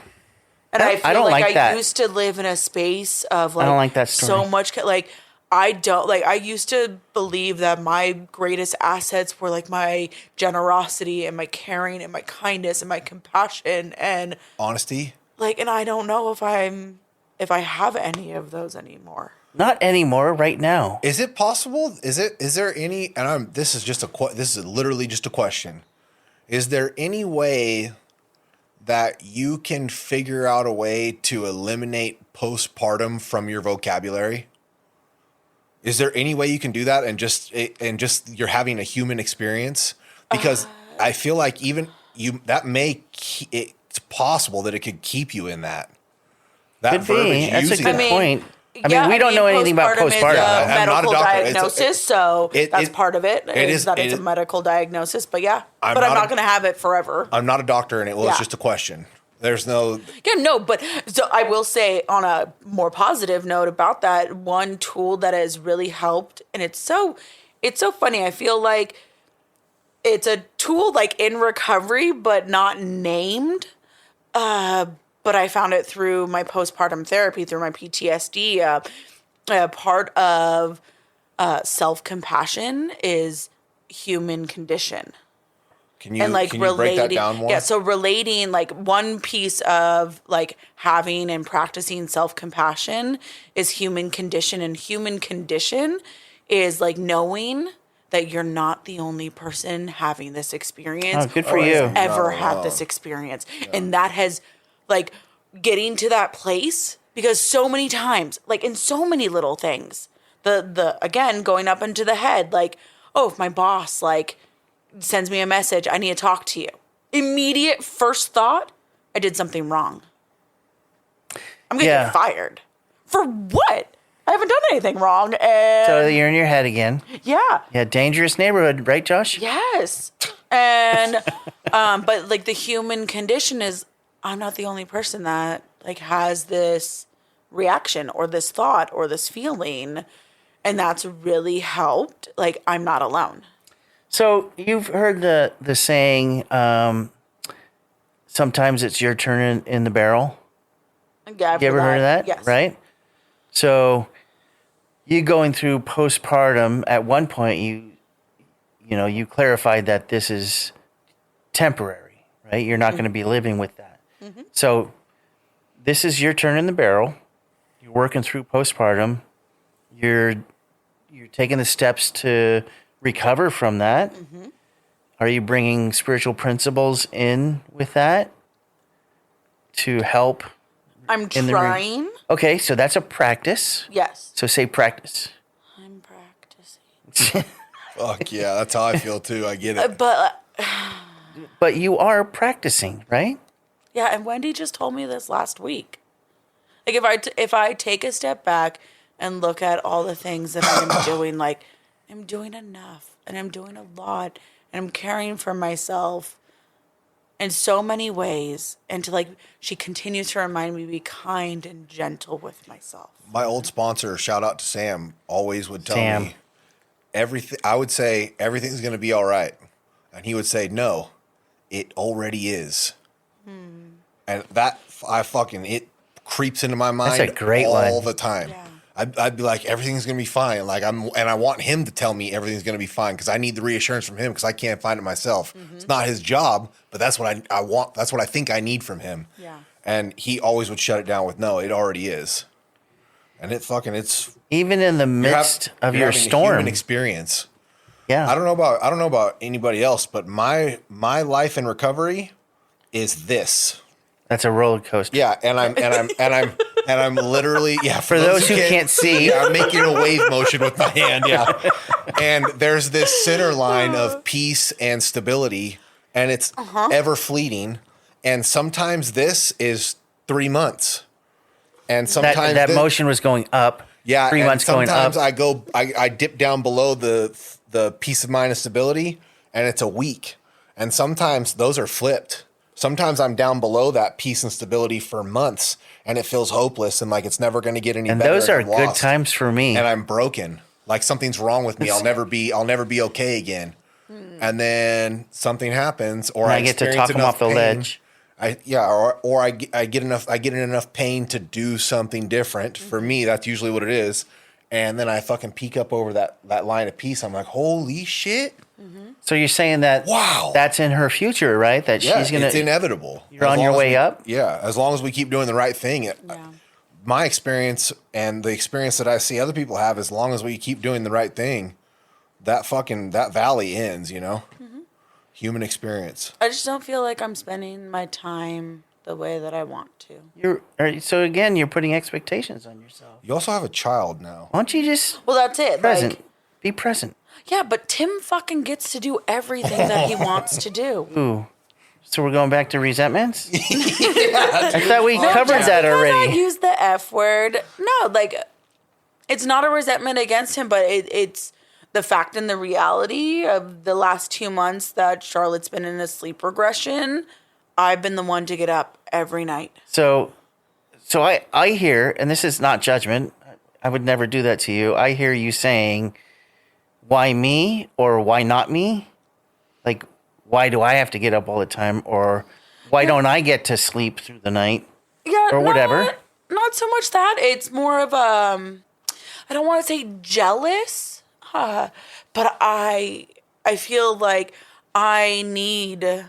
Speaker 3: And I feel
Speaker 1: don't
Speaker 3: like
Speaker 1: like
Speaker 3: I
Speaker 1: that.
Speaker 3: used to live in a space of like
Speaker 1: don't like that story.
Speaker 3: so much like I don't like I used to believe that my greatest assets were like my generosity and my caring and my kindness and my compassion and
Speaker 2: Honesty.
Speaker 3: like and I don't know if I have any of those anymore.
Speaker 1: Not anymore right now.
Speaker 2: Is it possible? Is there any? And this is literally just a question. Is there any way that you can figure out a way to eliminate postpartum from your vocabulary? Is there any way you can do that and just you're having a human experience? Because I feel like even you that it's possible that it could keep you in that. That
Speaker 1: Could be.
Speaker 2: verbiage
Speaker 1: That's a
Speaker 2: using
Speaker 1: good
Speaker 2: that.
Speaker 1: point. I mean,
Speaker 3: Yeah,
Speaker 1: we don't know anything about
Speaker 3: postpartum is
Speaker 1: postpartum.
Speaker 3: a
Speaker 2: I'm not a
Speaker 3: medical
Speaker 2: doctor. It's a-
Speaker 3: diagnosis, so that's
Speaker 2: it-
Speaker 3: part of it.
Speaker 2: it is-
Speaker 3: That
Speaker 2: it
Speaker 3: it's
Speaker 2: is-
Speaker 3: a medical diagnosis, but yeah,
Speaker 2: I'm
Speaker 3: but I'm
Speaker 2: not
Speaker 3: not
Speaker 2: a-
Speaker 3: going to have it forever.
Speaker 2: I'm not a doctor, and it was
Speaker 3: Yeah.
Speaker 2: just a question. There's no.
Speaker 3: Yeah, no, but so I will say on a more positive note about that, one tool that has really helped, and it's so funny. I feel like it's a tool like in recovery, but not named. But I found it through my postpartum therapy, through my PTSD. Part of self-compassion is human condition.
Speaker 2: Can you
Speaker 3: And like
Speaker 2: can you
Speaker 3: relating,
Speaker 2: break that down more?
Speaker 3: yeah. So relating, like one piece of like having and practicing self-compassion is human condition, and human condition is like knowing that you're not the only person having this experience.
Speaker 1: Oh, good for
Speaker 3: or has
Speaker 1: you.
Speaker 3: ever had this experience, and that has like getting to that place because so many times, like in so many little things, the again going up into the head, like, oh, if my boss like sends me a message, I need to talk to you. Immediate first thought, I did something wrong. I'm going to get fired. For what? I haven't done anything wrong. And
Speaker 1: So you're in your head again.
Speaker 3: yeah.
Speaker 1: Yeah, dangerous neighborhood, right, Josh?
Speaker 3: Yes. And but like the human condition is I'm not the only person that like has this reaction or this thought or this feeling, and that's really helped. Like I'm not alone.
Speaker 1: So you've heard the saying, sometimes it's your turn in the barrel.
Speaker 3: Yeah,
Speaker 1: You ever heard of that?
Speaker 3: Yes.
Speaker 1: Right? So you going through postpartum, at one point you clarified that this is temporary, right? You're not going to be living with that. Mm-hmm. So this is your turn in the barrel. You're working through postpartum. You're taking the steps to recover from that. Mm-hmm. Are you bringing spiritual principles in with that to help?
Speaker 3: I'm trying.
Speaker 1: Okay, so that's a practice.
Speaker 3: Yes.
Speaker 1: So say practice.
Speaker 3: I'm practicing.
Speaker 2: Fuck yeah, that's how I feel too. I get it.
Speaker 1: But you are practicing, right?
Speaker 3: Yeah, and Wendy just told me this last week. Like if I take a step back and look at all the things that I'm doing, like I'm doing enough and I'm doing a lot and I'm caring for myself in so many ways. And she continues to remind me to be kind and gentle with myself.
Speaker 2: My old sponsor, shout out to Sam, always would tell
Speaker 1: Sam.
Speaker 2: me everything. I would say everything's going to be all right, and he would say, "No, it already is." And that it creeps into my mind.
Speaker 1: That's a great
Speaker 2: all
Speaker 1: line.
Speaker 2: the time.
Speaker 3: Yeah.
Speaker 2: I'd be like, everything's gonna be fine. I want him to tell me everything's gonna be fine because I need the reassurance from him because I can't find it myself. Mm-hmm. It's not his job, but that's what I want. That's what I think I need from him.
Speaker 3: Yeah.
Speaker 2: And he always would shut it down with, "No, it already is." And it's
Speaker 1: Even in the midst of your
Speaker 2: having a
Speaker 1: storm
Speaker 2: human experience.
Speaker 1: Yeah.
Speaker 2: I don't know about anybody else, but my life in recovery is this.
Speaker 1: That's a roller coaster.
Speaker 2: Yeah, and I'm literally
Speaker 1: For those who can't see,
Speaker 2: yeah, I'm making a wave motion with my hand. Yeah, and there's this center line of peace and stability, and it's ever fleeting. And sometimes this is 3 months, and sometimes
Speaker 1: that motion was going up.
Speaker 2: Yeah,
Speaker 1: 3 months going up.
Speaker 2: Sometimes I dip down below the peace of mind and stability, and it's a week. And sometimes those are flipped. Sometimes I'm down below that peace and stability for months, and it feels hopeless and like it's never going to get any
Speaker 1: and
Speaker 2: better.
Speaker 1: those are
Speaker 2: I'm
Speaker 1: good
Speaker 2: lost.
Speaker 1: times for me.
Speaker 2: And I'm broken. Like something's wrong with me. I'll never be okay again. And then something happens, or
Speaker 1: I get to talk him off the ledge.
Speaker 2: I get in enough pain to do something different. For me, that's usually what it is. And then I fucking peek up over that line of peace. I'm like, holy shit.
Speaker 1: So you're saying that that's in her future, right? That she's gonna.
Speaker 2: It's inevitable.
Speaker 1: You're on your way up.
Speaker 2: Yeah, as long as we keep doing the right thing. My experience and the experience that I see other people have, as long as we keep doing the right thing, that valley ends. Human experience.
Speaker 3: I just don't feel like I'm spending my time the way that I want to.
Speaker 1: So again, you're putting expectations on yourself.
Speaker 2: You also have a child now.
Speaker 1: Why don't you just
Speaker 3: Well, that's it.
Speaker 1: present? Be present.
Speaker 3: Yeah, but Tim fucking gets to do everything that he wants to do.
Speaker 1: Ooh. So we're going back to resentments? I thought we covered that already.
Speaker 3: I used the F word. No, it's not a resentment against him, but it's the fact and the reality of the last 2 months that Charlotte's been in a sleep regression. I've been the one to get up every night.
Speaker 1: So I hear, and this is not judgment, I would never do that to you. I hear you saying, why me or why not me? Like, why do I have to get up all the time? Or why don't I get to sleep through the night?
Speaker 3: Yeah,
Speaker 1: or whatever.
Speaker 3: Not so much that. It's more of I don't want to say jealous, but I feel like I need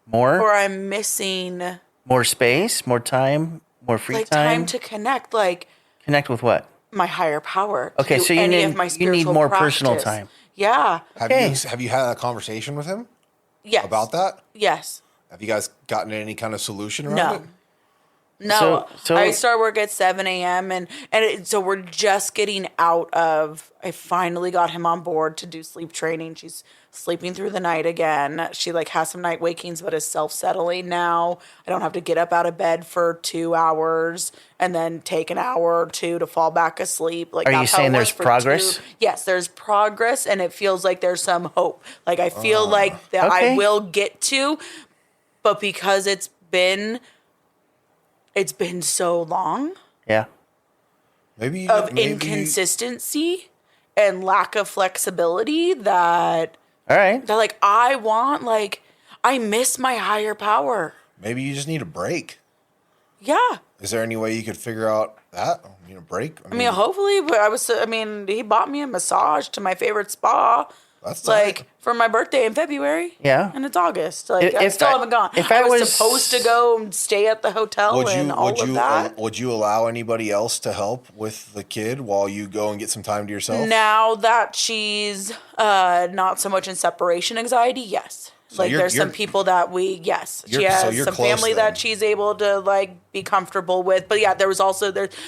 Speaker 1: more,
Speaker 3: or I'm missing
Speaker 1: more space, more time, more free
Speaker 3: time to connect.
Speaker 1: Connect with what?
Speaker 3: My higher power.
Speaker 1: Okay, so you need more personal time.
Speaker 3: Yeah.
Speaker 2: Have you had a conversation with him?
Speaker 3: Yes.
Speaker 2: About that?
Speaker 3: Yes.
Speaker 2: Have you guys gotten any kind of solution around
Speaker 3: No.
Speaker 2: it?
Speaker 3: No,
Speaker 1: So
Speaker 3: I start work at 7 a.m. So we're just getting out of. I finally got him on board to do sleep training. She's sleeping through the night again. She like has some night wakings, but is self settling now. I don't have to get up out of bed for 2 hours and then take an hour or two to fall back asleep. Like,
Speaker 1: Are you
Speaker 3: that's how it
Speaker 1: saying
Speaker 3: was
Speaker 1: there's
Speaker 3: for
Speaker 1: progress?
Speaker 3: 2. Yes, there's progress, and it feels like there's some hope. Like I feel like that I
Speaker 1: Okay.
Speaker 3: will get to, but because it's been so long
Speaker 1: yeah.
Speaker 2: Maybe
Speaker 3: of
Speaker 2: maybe
Speaker 3: inconsistency and lack of flexibility that
Speaker 1: All right.
Speaker 3: like I miss my higher power.
Speaker 2: maybe you just need a break.
Speaker 3: Yeah.
Speaker 2: Is there any way you could figure out that? You know, break?
Speaker 3: I mean, hopefully, but he bought me a massage to my favorite spa.
Speaker 2: That's
Speaker 3: Like
Speaker 2: tight.
Speaker 3: for my birthday in February.
Speaker 1: Yeah.
Speaker 3: And it's August. Like I
Speaker 1: If
Speaker 3: still
Speaker 1: I-
Speaker 3: haven't gone.
Speaker 1: if
Speaker 3: I
Speaker 1: I
Speaker 3: was
Speaker 1: was-
Speaker 3: supposed to go and stay at the hotel and all of that.
Speaker 2: Would you allow anybody else to help with the kid while you go and get some time to yourself?
Speaker 3: Now that she's not so much in separation anxiety, yes.
Speaker 2: So
Speaker 3: Like
Speaker 2: you're-
Speaker 3: there's some
Speaker 2: you're-
Speaker 3: people that she
Speaker 2: so
Speaker 3: has
Speaker 2: you're
Speaker 3: some
Speaker 2: close
Speaker 3: family
Speaker 2: then.
Speaker 3: that she's able to like be comfortable with. But yeah, there's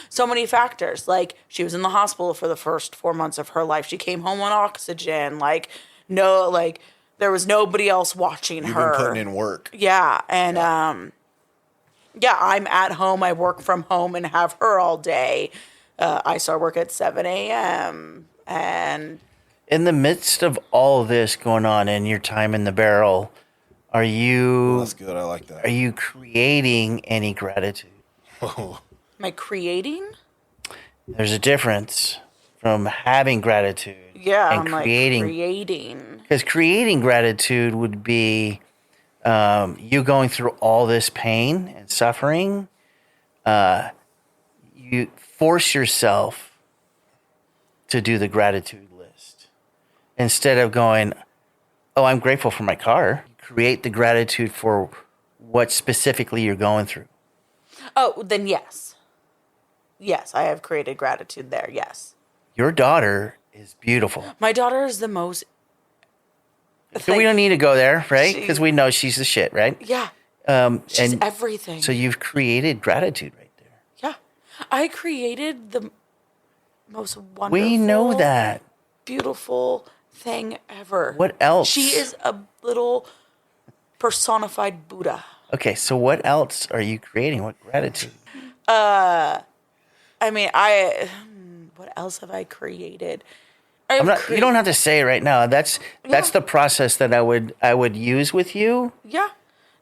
Speaker 3: so many factors. Like she was in the hospital for the first 4 months of her life. She came home on oxygen. Like there was nobody else watching
Speaker 2: You've
Speaker 3: her.
Speaker 2: been putting in work.
Speaker 3: Yeah, and I'm at home. I work from home and have her all day. I start work at 7 a.m. and
Speaker 1: In the midst of all this going on in your time in the barrel, are you
Speaker 2: That's good. I like that.
Speaker 1: are you creating any gratitude?
Speaker 3: am I creating?
Speaker 1: There's a difference from having gratitude
Speaker 3: Yeah,
Speaker 1: and
Speaker 3: I'm like creating.
Speaker 1: Because creating gratitude would be you going through all this pain and suffering. You force yourself to do the gratitude list instead of going, "Oh, I'm grateful for my car." Create the gratitude for what specifically you're going through.
Speaker 3: Oh, then yes. Yes, I have created gratitude there. Yes.
Speaker 1: Your daughter is beautiful.
Speaker 3: My daughter is the most.
Speaker 1: So we don't need to go there, right?
Speaker 3: She-
Speaker 1: Because we know she's the shit, right?
Speaker 3: Yeah. She's
Speaker 1: And
Speaker 3: everything.
Speaker 1: so you've created gratitude right there.
Speaker 3: Yeah. I created the most wonderful.
Speaker 1: We know that.
Speaker 3: Beautiful thing ever.
Speaker 1: What else?
Speaker 3: She is a little personified Buddha.
Speaker 1: Okay, so what else are you creating? What gratitude?
Speaker 3: I mean, what else have I created?
Speaker 1: I'm not, you don't have to say it right now. That's the process that I would use with you.
Speaker 3: Yeah.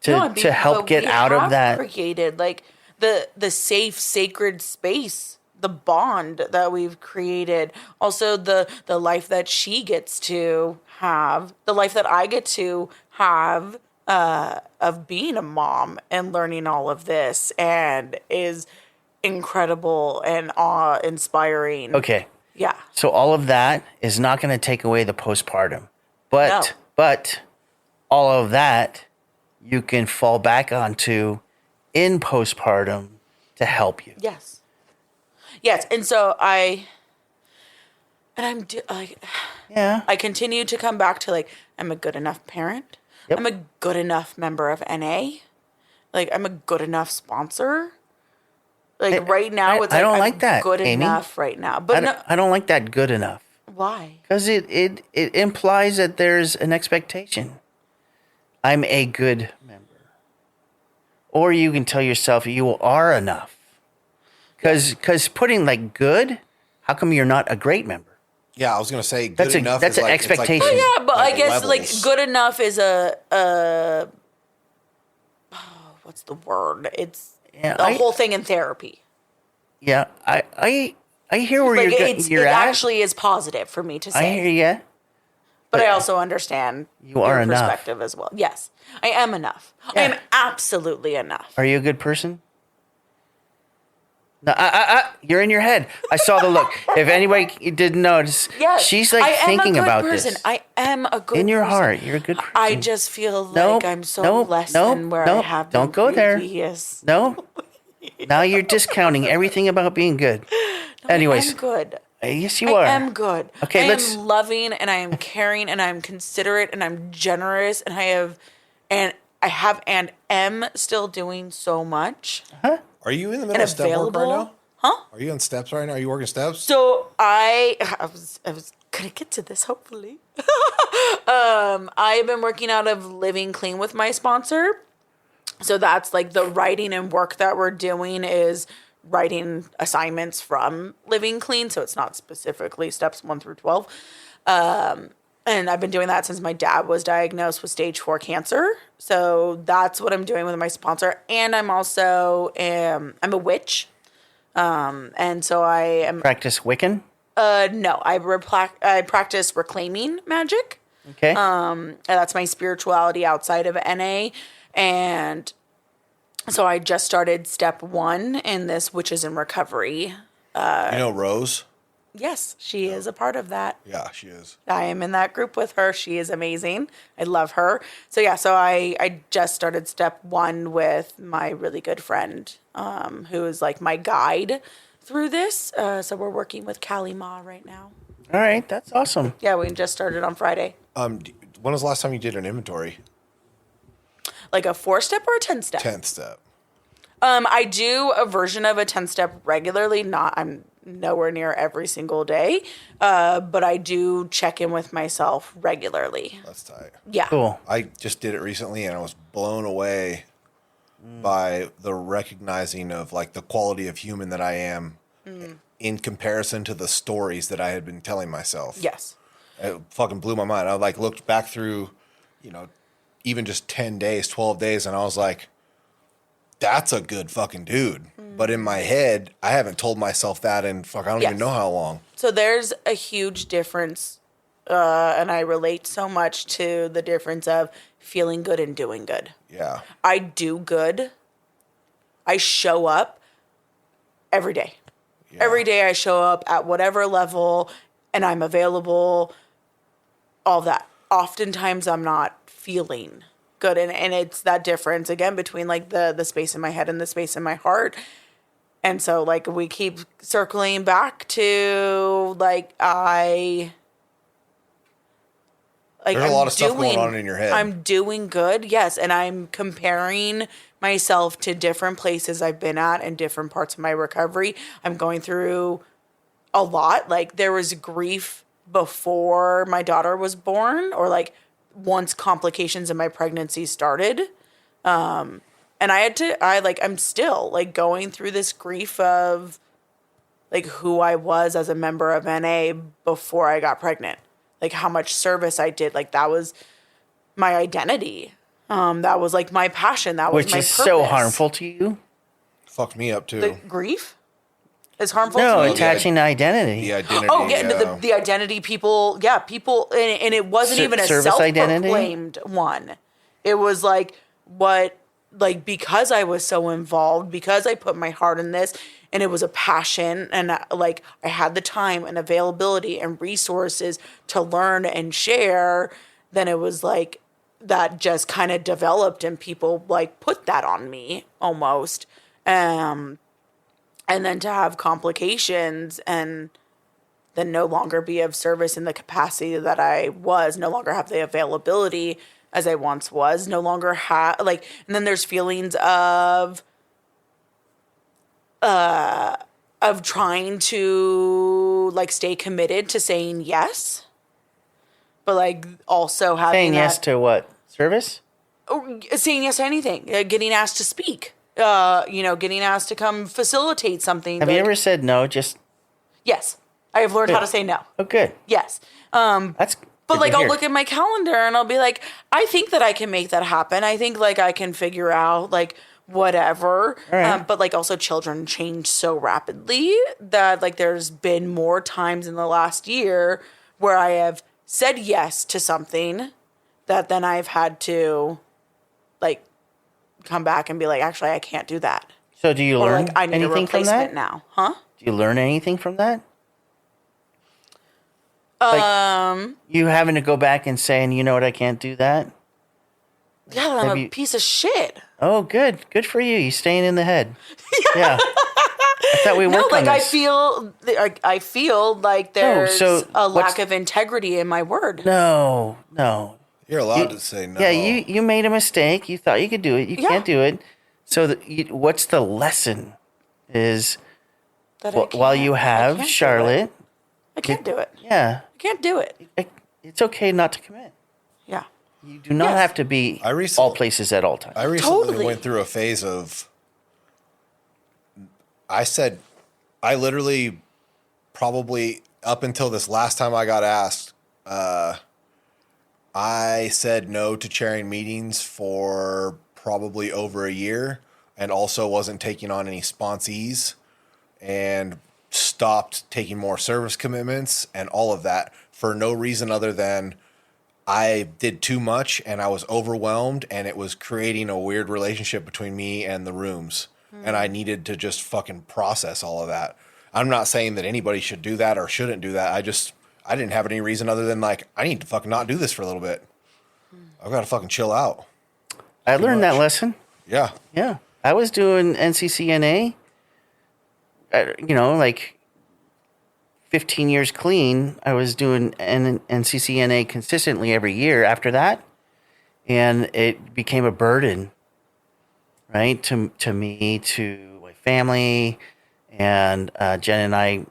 Speaker 1: To help
Speaker 3: but
Speaker 1: get
Speaker 3: we
Speaker 1: out of
Speaker 3: have
Speaker 1: that.
Speaker 3: created like the safe, sacred space, the bond that we've created. Also the life that she gets to have, the life that I get to have, of being a mom and learning all of this and is incredible and awe-inspiring.
Speaker 1: Okay.
Speaker 3: Yeah.
Speaker 1: So all of that is not going to take away the postpartum. But
Speaker 3: No.
Speaker 1: but all of that you can fall back onto in postpartum to help you.
Speaker 3: Yes. Yes. And so like,
Speaker 1: Yeah.
Speaker 3: I continue to come back to like, I'm a good enough parent.
Speaker 1: Yep.
Speaker 3: I'm a good enough member of NA. Like, I'm a good enough sponsor. Like right now, it's
Speaker 1: I don't
Speaker 3: I'm
Speaker 1: like that,
Speaker 3: good
Speaker 1: Amy.
Speaker 3: enough right now. But no,
Speaker 1: I don't like that good enough.
Speaker 3: why?
Speaker 1: Because it implies that there's an expectation. I'm a good member. Or you can tell yourself you are enough. Because putting like good, how come you're not a great member?
Speaker 2: Yeah, I was gonna say good
Speaker 1: That's a-
Speaker 2: enough.
Speaker 1: that's
Speaker 2: is
Speaker 1: an
Speaker 2: like, it's like
Speaker 1: expectation.
Speaker 2: there's,
Speaker 3: Yeah, but I guess
Speaker 2: levels.
Speaker 3: like good enough is what's the word? It's
Speaker 1: Yeah,
Speaker 3: the whole thing in therapy.
Speaker 1: Yeah, I hear where
Speaker 3: Like
Speaker 1: you're
Speaker 3: it
Speaker 1: at.
Speaker 3: actually is positive for me to
Speaker 1: I
Speaker 3: say.
Speaker 1: hear you.
Speaker 3: But I also understand
Speaker 1: You are
Speaker 3: your
Speaker 1: enough.
Speaker 3: perspective as well. Yes, I am enough. I
Speaker 1: Yeah.
Speaker 3: am absolutely enough.
Speaker 1: Are you a good person? No, you're in your head. I saw the look. If anybody didn't notice,
Speaker 3: Yes,
Speaker 1: she's like
Speaker 3: I am
Speaker 1: thinking
Speaker 3: a good
Speaker 1: about
Speaker 3: person.
Speaker 1: this.
Speaker 3: I am a good
Speaker 1: In your
Speaker 3: person.
Speaker 1: heart, you're a good person.
Speaker 3: I just feel like
Speaker 1: Nope,
Speaker 3: I'm so
Speaker 1: nope,
Speaker 3: less
Speaker 1: nope,
Speaker 3: than where
Speaker 1: nope.
Speaker 3: I have
Speaker 1: Don't
Speaker 3: been
Speaker 1: go there.
Speaker 3: previous.
Speaker 1: No. Now you're discounting everything about being good. Anyways,
Speaker 3: I'm good.
Speaker 1: yes, you are.
Speaker 3: I am good.
Speaker 1: Okay,
Speaker 3: I
Speaker 1: let's-
Speaker 3: am loving and I am caring and I'm considerate and I'm generous and I have and am still doing so much.
Speaker 2: Are Are you in the middle
Speaker 3: and
Speaker 2: of step work right
Speaker 3: available.
Speaker 2: now?
Speaker 3: Huh?
Speaker 2: Are you on steps right now? Are you working steps?
Speaker 3: So I was gonna get to this hopefully. I've been working out of Living Clean with my sponsor. So that's like the writing and work that we're doing is writing assignments from Living Clean. So it's not specifically steps 1 through 12. And I've been doing that since my dad was diagnosed with stage 4 cancer. So that's what I'm doing with my sponsor. And I'm also, I'm a witch. And so I am,
Speaker 1: Practice Wiccan?
Speaker 3: no, I practice reclaiming magic.
Speaker 1: Okay.
Speaker 3: And that's my spirituality outside of NA. And so I just started step 1 in this, Witches in Recovery.
Speaker 2: You know Rose?
Speaker 3: Yes, she is a part of that.
Speaker 2: Yeah, she is.
Speaker 3: I am in that group with her. She is amazing. I love her. So yeah, so I just started step 1 with my really good friend, who is like my guide through this. So we're working with Callie Ma right now.
Speaker 1: All right. That's awesome.
Speaker 3: Yeah, we just started on Friday.
Speaker 2: When was the last time you did an inventory?
Speaker 3: Like a 4-step or a 10-step?
Speaker 2: 10th step.
Speaker 3: I do a version of a 10-step regularly. I'm nowhere near every single day, but I do check in with myself regularly.
Speaker 2: That's tight.
Speaker 3: Yeah.
Speaker 1: Cool.
Speaker 2: I just did it recently and I was blown away by the recognizing of like the quality of human that I am in comparison to the stories that I had been telling myself.
Speaker 3: Yes.
Speaker 2: It fucking blew my mind. I like looked back through, even just 10 days, 12 days, and I was like, that's a good fucking dude. But in my head, I haven't told myself that in I don't even know how long.
Speaker 3: So there's a huge difference, and I relate so much to the difference of feeling good and doing good.
Speaker 2: Yeah.
Speaker 3: I do good. I show up every day.
Speaker 2: Yeah.
Speaker 3: Every day I show up at whatever level and I'm available, all that. Oftentimes I'm not feeling good. And it's that difference, again, between like the space in my head and the space in my heart. And so like we keep circling back to like there's
Speaker 2: a lot of stuff going on in your head.
Speaker 3: I'm doing good, yes, and I'm comparing myself to different places I've been at and different parts of my recovery. I'm going through a lot. Like there was grief before my daughter was born, or like once complications in my pregnancy started. And I'm still like going through this grief of like who I was as a member of NA before I got pregnant. Like how much service I did. Like that was my identity. That was like my passion. That was
Speaker 1: Which
Speaker 3: my
Speaker 1: is
Speaker 3: purpose.
Speaker 1: so harmful to you.
Speaker 2: Fucked me up too.
Speaker 3: The grief is harmful
Speaker 1: No,
Speaker 3: to me.
Speaker 1: attaching to identity.
Speaker 2: The identity.
Speaker 3: Oh yeah, the identity people, and it wasn't even a
Speaker 1: Service identity?
Speaker 3: self-proclaimed one. It was like because I was so involved, because I put my heart in this, and it was a passion, and I had the time and availability and resources to learn and share. Then it was like that just kind of developed, and people like put that on me almost. And then to have complications and then no longer be of service in the capacity that I was, no longer have the availability as I once was, no longer have and then there's feelings of trying to like stay committed to saying yes, but like also having
Speaker 1: Saying yes to what? Service?
Speaker 3: saying yes to anything, getting asked to speak. Getting asked to come facilitate something.
Speaker 1: Have you ever said no? Just
Speaker 3: yes, I have learned how to say no.
Speaker 1: oh, good.
Speaker 3: Yes,
Speaker 1: That's.
Speaker 3: but
Speaker 1: good
Speaker 3: like
Speaker 1: to
Speaker 3: I'll
Speaker 1: hear.
Speaker 3: look at my calendar and I'll be like, I think that I can make that happen. I think like I can figure out like whatever.
Speaker 1: All right.
Speaker 3: But like also children change so rapidly that like there's been more times in the last year where I have said yes to something that then I've had to like come back and be like, actually, I can't do that.
Speaker 1: So do you
Speaker 3: Or
Speaker 1: learn
Speaker 3: like, I need a
Speaker 1: anything from
Speaker 3: replacement
Speaker 1: that?
Speaker 3: now. Huh?
Speaker 1: Do you learn anything from that? You having to go back and saying, you know what, I can't do that?
Speaker 3: Yeah, I'm
Speaker 1: Have
Speaker 3: a
Speaker 1: you-
Speaker 3: piece of shit.
Speaker 1: Oh, good. Good for you. You staying in the head. Yeah. I thought we
Speaker 3: No,
Speaker 1: worked
Speaker 3: like
Speaker 1: on
Speaker 3: I
Speaker 1: this.
Speaker 3: feel like there's
Speaker 1: so
Speaker 3: a
Speaker 1: what's-
Speaker 3: lack of integrity in my word.
Speaker 1: No.
Speaker 2: You're allowed to say no.
Speaker 1: Yeah, you made a mistake. You thought you could do it. You
Speaker 3: Yeah.
Speaker 1: can't do it. So what's the lesson is
Speaker 3: That
Speaker 1: while you
Speaker 3: I
Speaker 1: have
Speaker 3: can't do
Speaker 1: Charlotte,
Speaker 3: I can't do it.
Speaker 1: yeah,
Speaker 3: I can't do it.
Speaker 1: it's okay not to commit.
Speaker 3: Yeah.
Speaker 1: You do not
Speaker 3: Yes.
Speaker 1: have to be
Speaker 2: I recently-
Speaker 1: all places at all times.
Speaker 2: I recently
Speaker 3: Totally.
Speaker 2: went through a phase of. I literally, probably up until this last time I got asked, I said no to chairing meetings for probably over a year, and also wasn't taking on any sponsees, and stopped taking more service commitments and all of that for no reason other than I did too much and I was overwhelmed, and it was creating a weird relationship between me and the rooms. And I needed to just fucking process all of that. I'm not saying that anybody should do that or shouldn't do that. I didn't have any reason other than like, I need to fucking not do this for a little bit. I've got to fucking chill out.
Speaker 1: I learned that
Speaker 2: much.
Speaker 1: lesson.
Speaker 2: Yeah.
Speaker 1: Yeah. I was doing NCCNA, like 15 years clean. I was doing NCCNA consistently every year after that. And it became a burden, right? To me, to my family. And Jen and I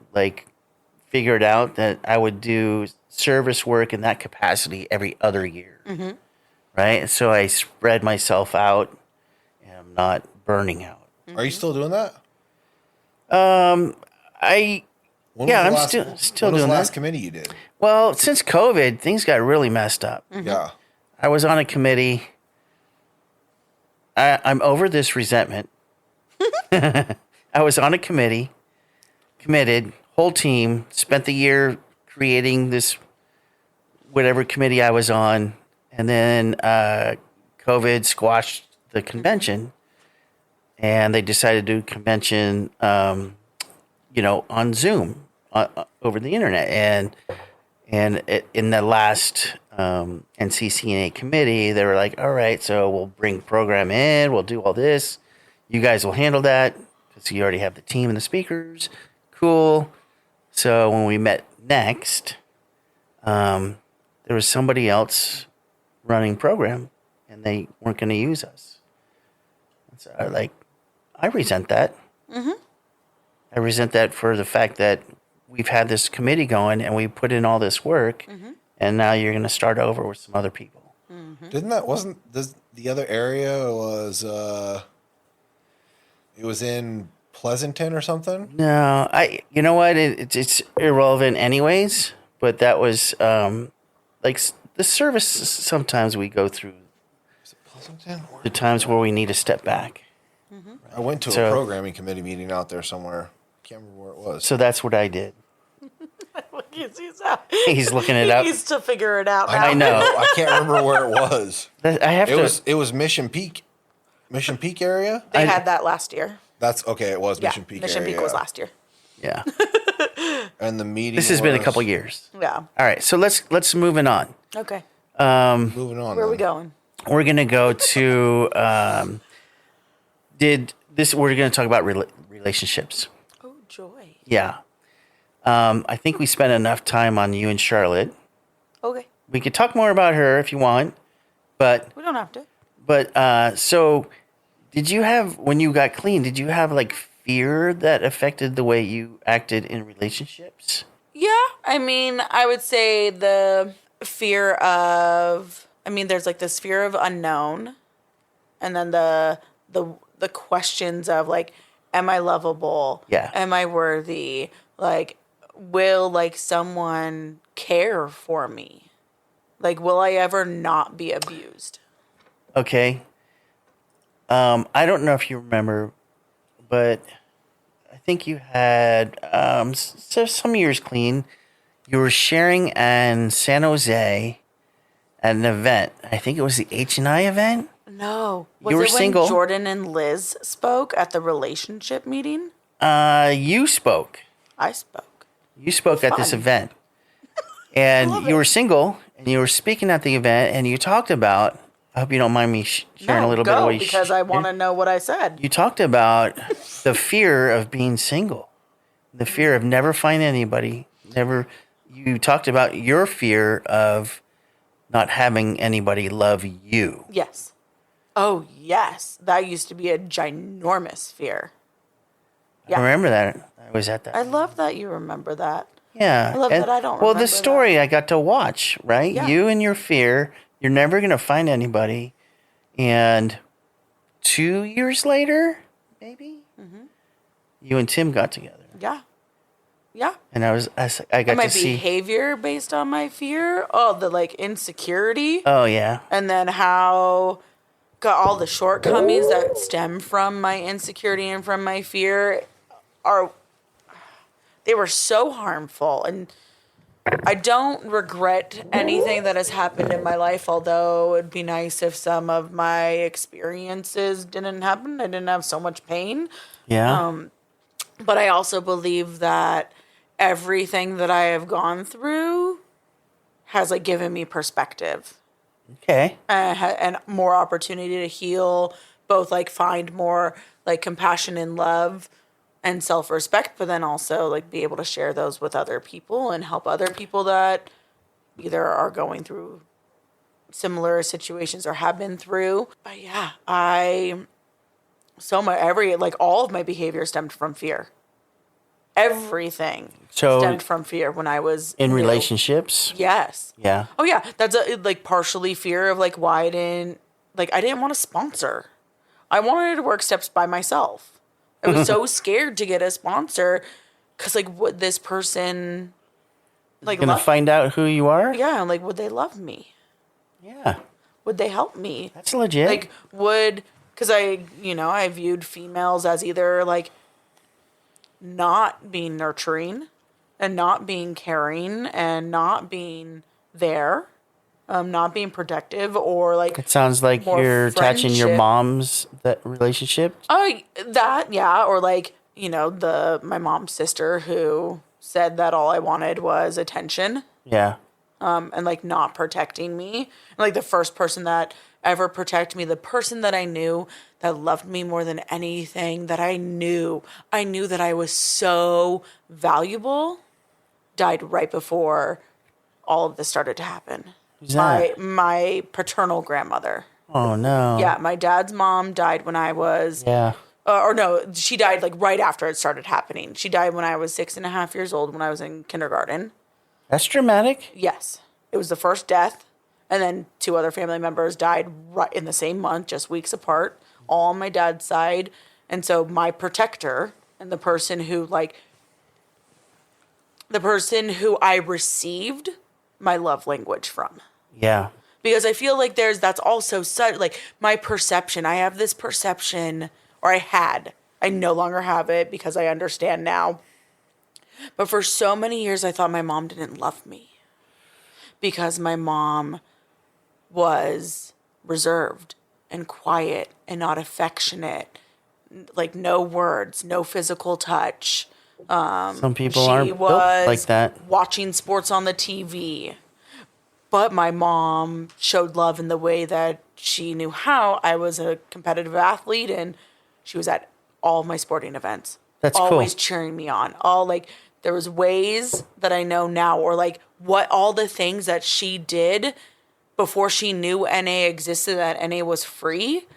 Speaker 1: figured out that I would do service work in that capacity every other year. Mm-hmm. Right. So I spread myself out and I'm not burning out.
Speaker 2: Are you still doing that?
Speaker 1: I'm
Speaker 2: When was
Speaker 1: still
Speaker 2: when was
Speaker 1: doing
Speaker 2: the last
Speaker 1: that.
Speaker 2: committee you did?
Speaker 1: Well, since COVID, things got really messed up.
Speaker 2: Yeah.
Speaker 1: I was on a committee. I'm over this resentment. I was on a committee, committed, whole team, spent the year creating this whatever committee I was on, and then COVID squashed the convention, and they decided to do a convention, on Zoom, over the internet, and in the last NCCNA committee, they were like, all right, so we'll bring program in, we'll do all this. You guys will handle that because you already have the team and the speakers. Cool. So when we met next, there was somebody else running program, and they weren't going to use us. And so I resent that. Mm-hmm. I resent that for the fact that we've had this committee going and we put in all this work, and now you're going to start over with some other people.
Speaker 2: Didn't that wasn't the other area was it was in Pleasanton or something?
Speaker 1: No, you know what? It's irrelevant anyways, but that was the service sometimes we go through
Speaker 2: Is it Pleasanton?
Speaker 1: the times where we need to step back.
Speaker 2: I went to
Speaker 1: So-
Speaker 2: a programming committee meeting out there somewhere. Can't remember where it was.
Speaker 1: So that's what I did. He's looking it
Speaker 3: He
Speaker 1: up.
Speaker 3: needs to figure it out now.
Speaker 1: I know.
Speaker 2: I can't remember where it was.
Speaker 1: I have to.
Speaker 2: It was Mission Peak area.
Speaker 3: They had that last year.
Speaker 2: That's okay. It was
Speaker 3: Yeah,
Speaker 2: Mission Peak.
Speaker 3: Mission
Speaker 2: area,
Speaker 3: Peak was
Speaker 2: yeah.
Speaker 3: last year.
Speaker 1: Yeah.
Speaker 2: And the meeting.
Speaker 1: This has been a
Speaker 2: was-
Speaker 1: couple years.
Speaker 3: Yeah.
Speaker 1: All right. So let's moving on.
Speaker 3: Okay.
Speaker 2: Moving on.
Speaker 3: Where are we
Speaker 2: then.
Speaker 3: going?
Speaker 1: We're gonna go to. We're gonna talk about relationships.
Speaker 3: Oh, joy.
Speaker 1: Yeah. I think we spent enough time on you and Charlotte.
Speaker 3: Okay.
Speaker 1: We could talk more about her if you want, but
Speaker 3: We don't have to.
Speaker 1: so did you have, when you got clean, did you have fear that affected the way you acted in relationships?
Speaker 3: Yeah. I mean, I would say the fear of, there's this fear of unknown, and then the questions of am I lovable?
Speaker 1: Yeah.
Speaker 3: Am I worthy? Will someone care for me? Will I ever not be abused?
Speaker 1: Okay. I don't know if you remember, but I think you had some years clean. You were sharing in San Jose at an event. I think it was the H&I event.
Speaker 3: No. Was
Speaker 1: You were
Speaker 3: it when
Speaker 1: single.
Speaker 3: Jordan and Liz spoke at the relationship meeting?
Speaker 1: You spoke.
Speaker 3: I spoke.
Speaker 1: You spoke at this
Speaker 3: Fun.
Speaker 1: event. And you were single, and you were speaking at the event, and you talked about, I hope you don't mind me sharing a little bit of what you
Speaker 3: because I want to know what I said.
Speaker 1: You talked about the fear of being single, the fear of never finding anybody, you talked about your fear of not having anybody love you.
Speaker 3: Yes. Oh, yes. That used to be a ginormous fear.
Speaker 1: I remember that. I was at that.
Speaker 3: I love that you remember that.
Speaker 1: Yeah.
Speaker 3: I love that I don't
Speaker 1: Well,
Speaker 3: remember
Speaker 1: the story I got to watch, right?
Speaker 3: Yeah.
Speaker 1: You and your fear, you're never going to find anybody. And 2 years later, maybe, you and Tim got together.
Speaker 3: Yeah. Yeah.
Speaker 1: And I got
Speaker 3: My
Speaker 1: to see.
Speaker 3: behavior based on my fear. Oh, the like insecurity.
Speaker 1: Oh, yeah.
Speaker 3: And then how got all the shortcomings that stem from my insecurity and from my fear they were so harmful. And I don't regret anything that has happened in my life, although it'd be nice if some of my experiences didn't happen. I didn't have so much pain.
Speaker 1: Yeah.
Speaker 3: But I also believe that everything that I have gone through has like given me perspective.
Speaker 1: Okay.
Speaker 3: And more opportunity to heal, both like find more like compassion and love and self-respect, but then also like be able to share those with other people and help other people that either are going through similar situations or have been through. But yeah, all of my behavior stemmed from fear. Everything stemmed from fear when I was
Speaker 1: in
Speaker 3: new.
Speaker 1: Relationships.
Speaker 3: Yes.
Speaker 1: Yeah.
Speaker 3: Oh yeah, that's like partially fear of like why I didn't want to sponsor. I wanted to work steps by myself. I was so scared to get a sponsor because like would this person like
Speaker 1: Gonna find out who you are?
Speaker 3: Yeah, like would they love me?
Speaker 1: Yeah.
Speaker 3: Would they help me?
Speaker 1: That's legit.
Speaker 3: Like because I viewed females as either like not being nurturing and not being caring and not being there, not being protective, or like
Speaker 1: it sounds like you're attaching your
Speaker 3: friendship.
Speaker 1: mom's that relationship.
Speaker 3: Or like, my mom's sister who said that all I wanted was attention.
Speaker 1: Yeah.
Speaker 3: And like not protecting me. And like the first person that ever protected me, the person that I knew that loved me more than anything, that I knew that I was so valuable, died right before all of this started to happen.
Speaker 1: Who's that?
Speaker 3: My paternal grandmother.
Speaker 1: Oh no.
Speaker 3: Yeah, my dad's mom died when I was she died like right after it started happening. She died when I was 6.5 years old, when I was in kindergarten.
Speaker 1: That's dramatic.
Speaker 3: Yes. It was the first death. And then 2 other family members died right in the same month, just weeks apart, all on my dad's side. And so my protector and the person who I received my love language from.
Speaker 1: Yeah.
Speaker 3: Because I feel like that's also such, like, my perception. I have this perception, or I no longer have it because I understand now. But for so many years, I thought my mom didn't love me because my mom was reserved and quiet and not affectionate, like no words, no physical touch.
Speaker 1: Some people aren't built like that.
Speaker 3: Watching sports on the TV. But my mom showed love in the way that she knew how. I was a competitive athlete, and she was at all my sporting events.
Speaker 1: That's
Speaker 3: always
Speaker 1: cool.
Speaker 3: cheering me on. There was ways that I know now, or like what all the things that she did before she knew NA existed, that NA was free.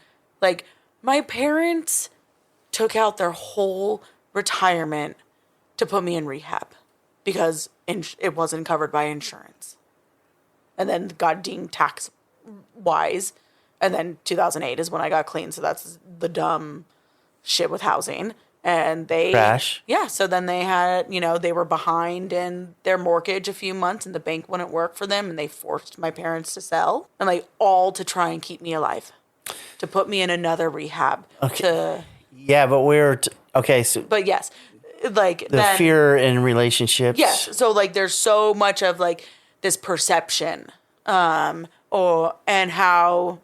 Speaker 3: Like, my parents took out their whole retirement to put me in rehab because it wasn't covered by insurance. And then got deemed tax wise. And then 2008 is when I got clean. So that's the dumb shit with housing. And they
Speaker 1: crash.
Speaker 3: Yeah. So then they had, they were behind in their mortgage a few months, and the bank wouldn't work for them. And they forced my parents to sell, and like all to try and keep me alive, to put me in another rehab.
Speaker 1: Okay. Yeah, but okay. So,
Speaker 3: but yes, like
Speaker 1: the fear in relationships.
Speaker 3: Yes. So like there's so much of like this perception, and how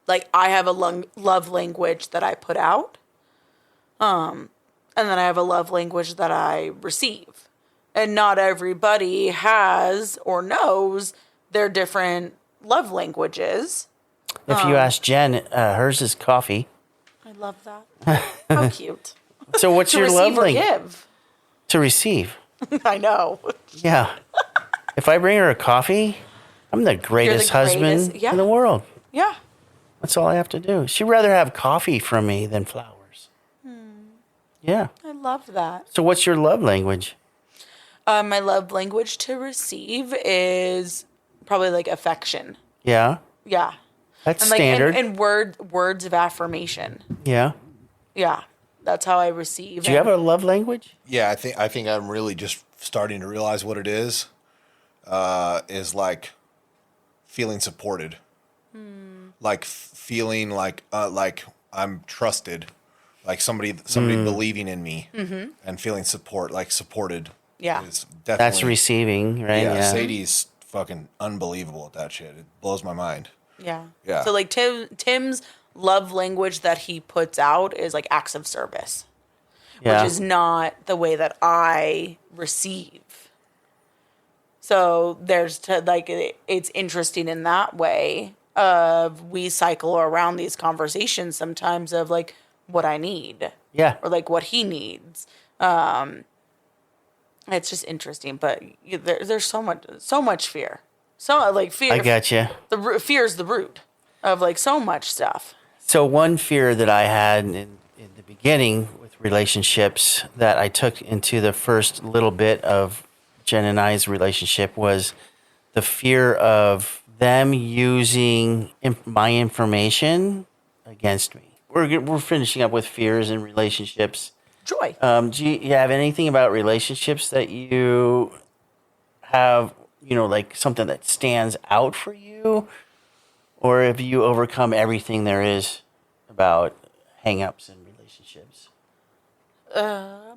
Speaker 3: like I have a love language that I put out. And then I have a love language that I receive. And not everybody has or knows their different love languages.
Speaker 1: If you ask Jen, hers is coffee.
Speaker 3: I love that. How cute.
Speaker 1: So what's your love language?
Speaker 3: Give.
Speaker 1: To receive.
Speaker 3: I know.
Speaker 1: Yeah. If I bring her a coffee, I'm the greatest husband in the world.
Speaker 3: Yeah.
Speaker 1: That's all I have to do. She'd rather have coffee from me than flowers. Yeah.
Speaker 3: I love that.
Speaker 1: So what's your love language?
Speaker 3: My love language to receive is probably like affection.
Speaker 1: Yeah.
Speaker 3: Yeah.
Speaker 1: That's
Speaker 3: And like
Speaker 1: standard.
Speaker 3: and words of affirmation.
Speaker 1: Yeah.
Speaker 3: Yeah. That's how I receive.
Speaker 1: Do you have a love language?
Speaker 2: Yeah, I think I'm really just starting to realize what it is like feeling supported, like feeling like I'm trusted, like somebody believing in me and feeling supported.
Speaker 3: Yeah.
Speaker 2: Is definitely,
Speaker 1: That's receiving, right?
Speaker 2: yeah,
Speaker 1: Yeah.
Speaker 2: Sadie's fucking unbelievable at that shit. It blows my mind.
Speaker 3: Yeah.
Speaker 2: Yeah.
Speaker 3: So like Tim's love language that he puts out is like acts of service,
Speaker 1: Yeah.
Speaker 3: which is not the way that I receive. So it's interesting in that way of we cycle around these conversations sometimes of like what I need
Speaker 1: Yeah.
Speaker 3: or like what he needs. It's just interesting, but there's so much fear. So like fear.
Speaker 1: I got you.
Speaker 3: Fear is the root of like so much stuff.
Speaker 1: So one fear that I had in the beginning with relationships that I took into the first little bit of Jen and I's relationship was the fear of them using my information against me. We're finishing up with fears in relationships.
Speaker 3: Joy.
Speaker 1: Do you have anything about relationships that you have, like something that stands out for you? Or have you overcome everything there is about hang-ups in relationships?
Speaker 3: I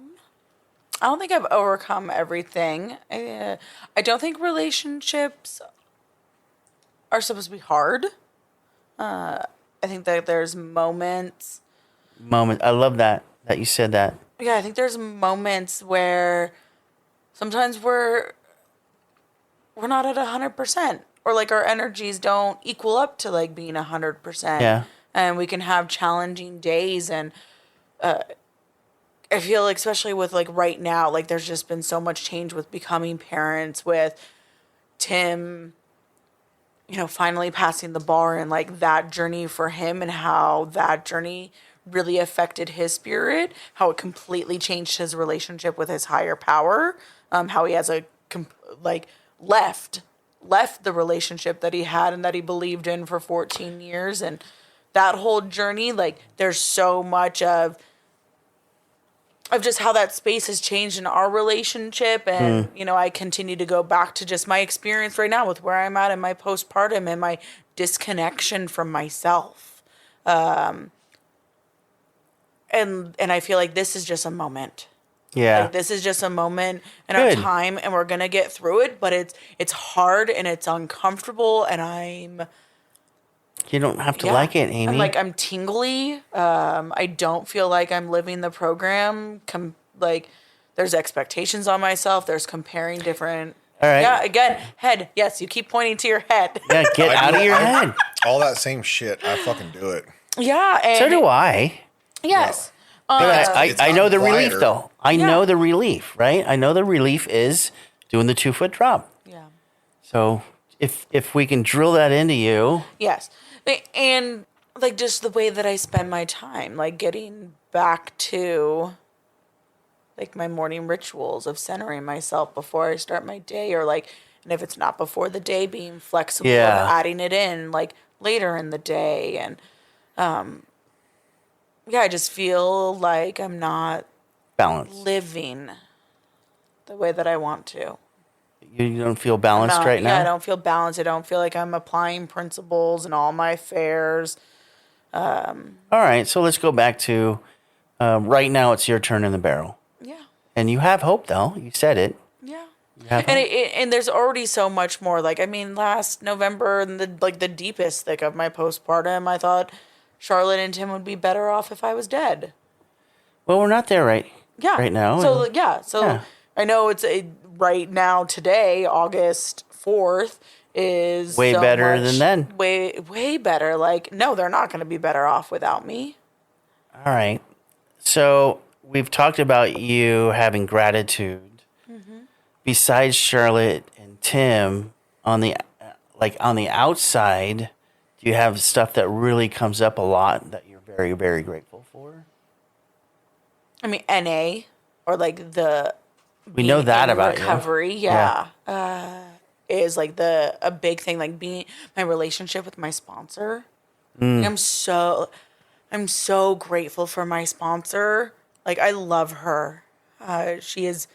Speaker 3: don't think I've overcome everything. I don't think relationships are supposed to be hard. I think that there's moments.
Speaker 1: I love that you said that.
Speaker 3: Yeah, I think there's moments where sometimes we're not at 100%, or like our energies don't equal up to like being 100%.
Speaker 1: Yeah.
Speaker 3: And we can have challenging days, and I feel like especially with like right now, like there's just been so much change with becoming parents, with Tim, finally passing the bar, and like that journey for him and how that journey really affected his spirit, how it completely changed his relationship with his higher power, how he has left the relationship that he had and that he believed in for 14 years. And that whole journey, like there's so much of just how that space has changed in our relationship. And, I continue to go back to just my experience right now with where I'm at in my postpartum and my disconnection from myself. And I feel like this is just a moment.
Speaker 1: Yeah.
Speaker 3: Like this is just a moment in
Speaker 1: Good.
Speaker 3: our time, and we're gonna get through it. But it's hard and it's uncomfortable, and
Speaker 1: You don't have to like it, Amy.
Speaker 3: I'm tingly. I don't feel like I'm living the program. There's expectations on myself. There's comparing different.
Speaker 1: All right.
Speaker 3: Yeah. Again, head. Yes, you keep pointing to your head.
Speaker 1: Yeah, get out of your head.
Speaker 2: All that same shit. I fucking do it.
Speaker 3: Yeah. And
Speaker 1: So do I.
Speaker 3: Yes.
Speaker 1: I know the relief,
Speaker 2: quieter.
Speaker 1: though. I know the relief, right? I know the relief is doing the 2-foot drop.
Speaker 3: Yeah.
Speaker 1: So if we can drill that into you,
Speaker 3: Yes. And like just the way that I spend my time, like getting back to like my morning rituals of centering myself before I start my day, or like, and if it's not before the day, being flexible
Speaker 1: Yeah.
Speaker 3: and adding it in like later in the day. And I just feel like I'm not
Speaker 1: balance.
Speaker 3: living the way that I want to.
Speaker 1: You don't feel balanced right now?
Speaker 3: Yeah, I don't feel balanced. I don't feel like I'm applying principles in all my affairs.
Speaker 1: All right, so let's go back to right now it's your turn in the barrel.
Speaker 3: Yeah.
Speaker 1: And you have hope, though. You said it.
Speaker 3: Yeah.
Speaker 1: You have
Speaker 3: And
Speaker 1: hope.
Speaker 3: and there's already so much more. Like, I mean, last November, in the deepest thick of my postpartum, I thought Charlotte and Tim would be better off if I was dead.
Speaker 1: Well, we're not there right now.
Speaker 3: So
Speaker 1: And-
Speaker 3: So I know it's right now today, August 4th, is
Speaker 1: Way
Speaker 3: so
Speaker 1: better
Speaker 3: much-
Speaker 1: than then.
Speaker 3: Way better. Like, no, they're not going to be better off without me.
Speaker 1: All right. So we've talked about you having gratitude. Besides Charlotte and Tim, on the outside, Do you have stuff that really comes up a lot that you're very, very grateful for?
Speaker 3: I mean, NA or like the
Speaker 1: We know
Speaker 3: being
Speaker 1: that
Speaker 3: in
Speaker 1: about
Speaker 3: recovery,
Speaker 1: you. Yeah.
Speaker 3: is like a big thing. Like being my relationship with my sponsor.
Speaker 1: Mm.
Speaker 3: Like, I'm so grateful for my sponsor. Like I love her. She's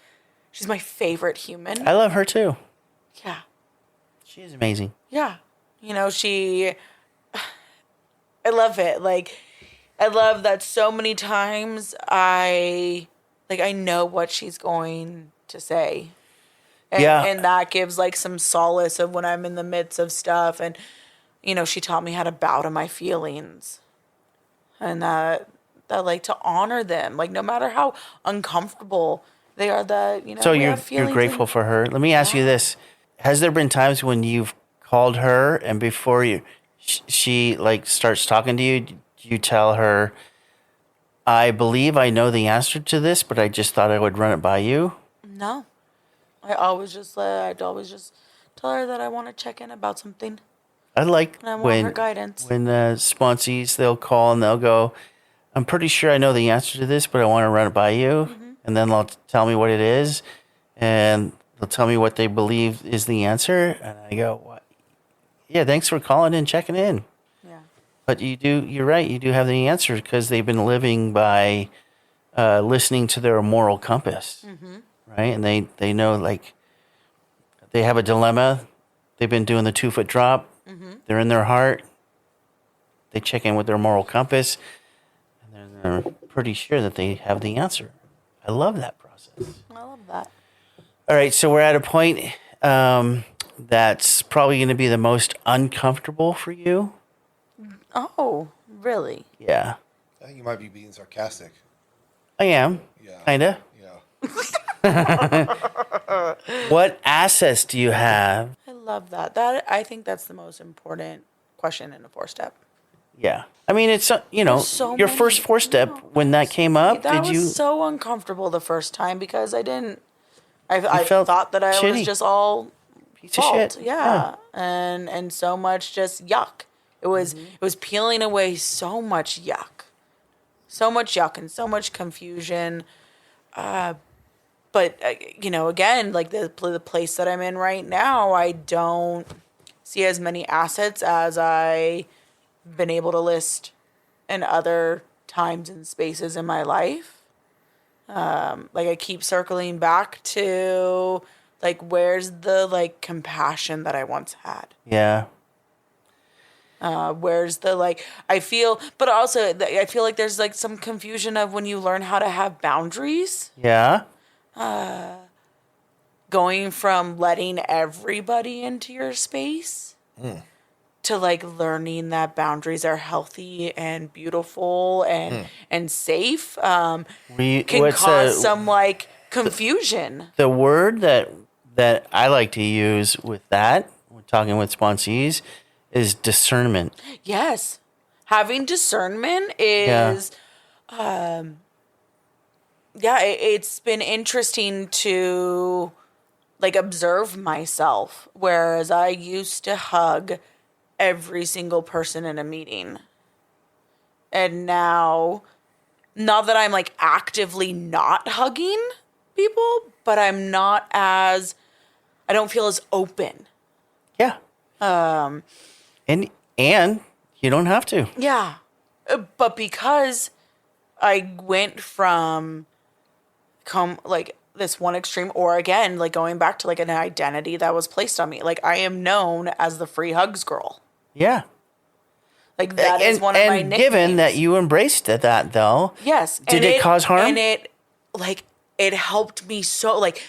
Speaker 3: my favorite human.
Speaker 1: I love her too.
Speaker 3: Yeah,
Speaker 1: She is amazing.
Speaker 3: yeah. You know, I love it. Like I love that so many times I know what she's going to say.
Speaker 1: Yeah.
Speaker 3: And that gives like some solace of when I'm in the midst of stuff. And, you know, she taught me how to bow to my feelings and that like to honor them. Like no matter how uncomfortable they are, that, you know,
Speaker 1: So
Speaker 3: we have
Speaker 1: you're
Speaker 3: feelings.
Speaker 1: grateful for her. Let me ask you this. Has there been times when you've called her and before she like starts talking to you, you tell her, I believe I know the answer to this, but I just thought I would run it by you?
Speaker 3: No. I'd always just tell her that I want to check in about something.
Speaker 1: I like
Speaker 3: And I want her guidance.
Speaker 1: when sponsees, they'll call and they'll go, I'm pretty sure I know the answer to this, but I want to run it by you.
Speaker 3: Mm-hmm.
Speaker 1: And then they'll tell me what it is. And they'll tell me what they believe is the answer. And I go, what? Yeah, thanks for calling and checking in.
Speaker 3: Yeah.
Speaker 1: But you're right. You do have the answer because they've been living by listening to their moral compass.
Speaker 3: Mm-hmm.
Speaker 1: Right. And they know, like, they have a dilemma. They've been doing the 2-foot drop.
Speaker 3: Mm-hmm.
Speaker 1: They're in their heart. They check in with their moral compass. And then they're pretty sure that they have the answer. I love that process.
Speaker 3: I love that.
Speaker 1: All right. So we're at a point that's probably going to be the most uncomfortable for you.
Speaker 3: Oh, really?
Speaker 1: Yeah.
Speaker 2: I think you might be being sarcastic.
Speaker 1: I am.
Speaker 2: Yeah.
Speaker 1: Kind of.
Speaker 2: Yeah.
Speaker 1: What assets do you have?
Speaker 3: I love that. I think that's the most important question in a 4-step.
Speaker 1: Yeah. I mean, it's,
Speaker 3: There's so
Speaker 1: your
Speaker 3: many-
Speaker 1: first 4-step, when that came up,
Speaker 3: That
Speaker 1: did
Speaker 3: was
Speaker 1: you?
Speaker 3: so uncomfortable the first time because I
Speaker 1: felt
Speaker 3: thought that I was
Speaker 1: shitty.
Speaker 3: just all
Speaker 1: Piece of
Speaker 3: fault.
Speaker 1: shit.
Speaker 3: Yeah. And so much just yuck. It was
Speaker 1: Mm-hmm.
Speaker 3: it was peeling away so much yuck. So much yuck and so much confusion. But again, like the place that I'm in right now, I don't see as many assets as I've been able to list in other times and spaces in my life. Like I keep circling back to like where's the like compassion that I once had.
Speaker 1: Yeah.
Speaker 3: Where's the like I feel, but also I feel like there's like some confusion of when you learn how to have boundaries.
Speaker 1: Yeah.
Speaker 3: Going from letting everybody into your space to like learning that boundaries are healthy and beautiful and safe can
Speaker 1: What's
Speaker 3: cause some like confusion.
Speaker 1: the word that I like to use with that, when talking with sponsees, is discernment.
Speaker 3: Yes. Having discernment is it's been interesting to like observe myself, whereas I used to hug every single person in a meeting. And now, not that I'm like actively not hugging people, but I don't feel as open.
Speaker 1: Yeah. And you don't have to.
Speaker 3: Yeah. But because I went from like this one extreme, or again, like going back to like an identity that was placed on me. Like I am known as the free hugs girl.
Speaker 1: Yeah.
Speaker 3: Like that is one of my
Speaker 1: And
Speaker 3: nicknames.
Speaker 1: given that you embraced that, though,
Speaker 3: yes,
Speaker 1: did it cause harm?
Speaker 3: And it helped me so. Like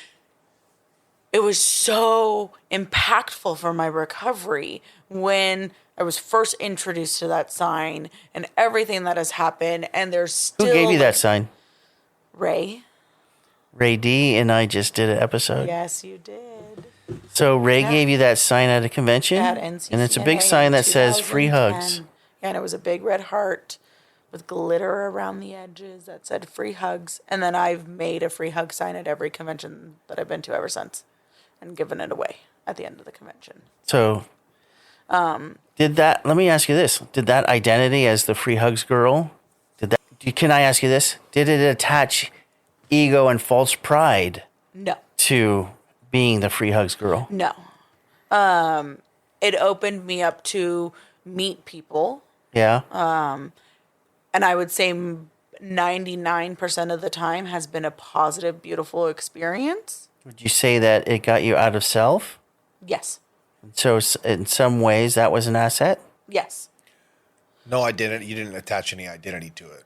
Speaker 3: it was so impactful for my recovery when I was first introduced to that sign and everything that has happened. And there's still
Speaker 1: Who gave you that sign?
Speaker 3: Ray.
Speaker 1: Ray D and I just did an episode.
Speaker 3: Yes, you did.
Speaker 1: So Ray gave you that sign at a convention,
Speaker 3: At NCCNA
Speaker 1: and it's a big sign that says "Free
Speaker 3: 2010.
Speaker 1: Hugs."
Speaker 3: Yeah, and it was a big red heart with glitter around the edges that said "Free Hugs." And then I've made a free hug sign at every convention that I've been to ever since, and given it away at the end of the convention.
Speaker 1: So Let me ask you this. Did that identity as the free hugs girl, can I ask you this? Did it attach ego and false pride
Speaker 3: No.
Speaker 1: to being the free hugs girl?
Speaker 3: No. It opened me up to meet people.
Speaker 1: Yeah.
Speaker 3: And I would say 99% of the time has been a positive, beautiful experience.
Speaker 1: Would you say that it got you out of self?
Speaker 3: Yes.
Speaker 1: So in some ways that was an asset?
Speaker 3: Yes.
Speaker 2: No, I didn't. You didn't attach any identity to it.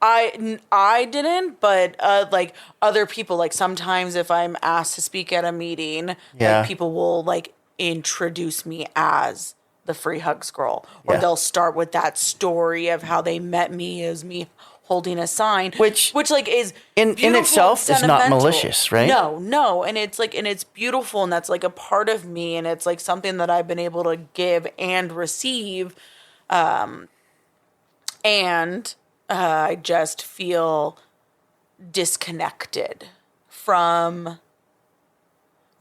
Speaker 3: I didn't, but like other people, like sometimes if I'm asked to speak at a meeting,
Speaker 1: Yeah.
Speaker 3: like people will like introduce me as the free hugs girl, or
Speaker 1: Yeah.
Speaker 3: they'll start with that story of how they met me as me holding a sign,
Speaker 1: Which
Speaker 3: like is
Speaker 1: in
Speaker 3: beautiful
Speaker 1: itself
Speaker 3: and
Speaker 1: is not
Speaker 3: sentimental.
Speaker 1: malicious, right?
Speaker 3: No, and it's like, and it's beautiful, and that's like a part of me, and it's like something that I've been able to give and receive, and I just feel disconnected from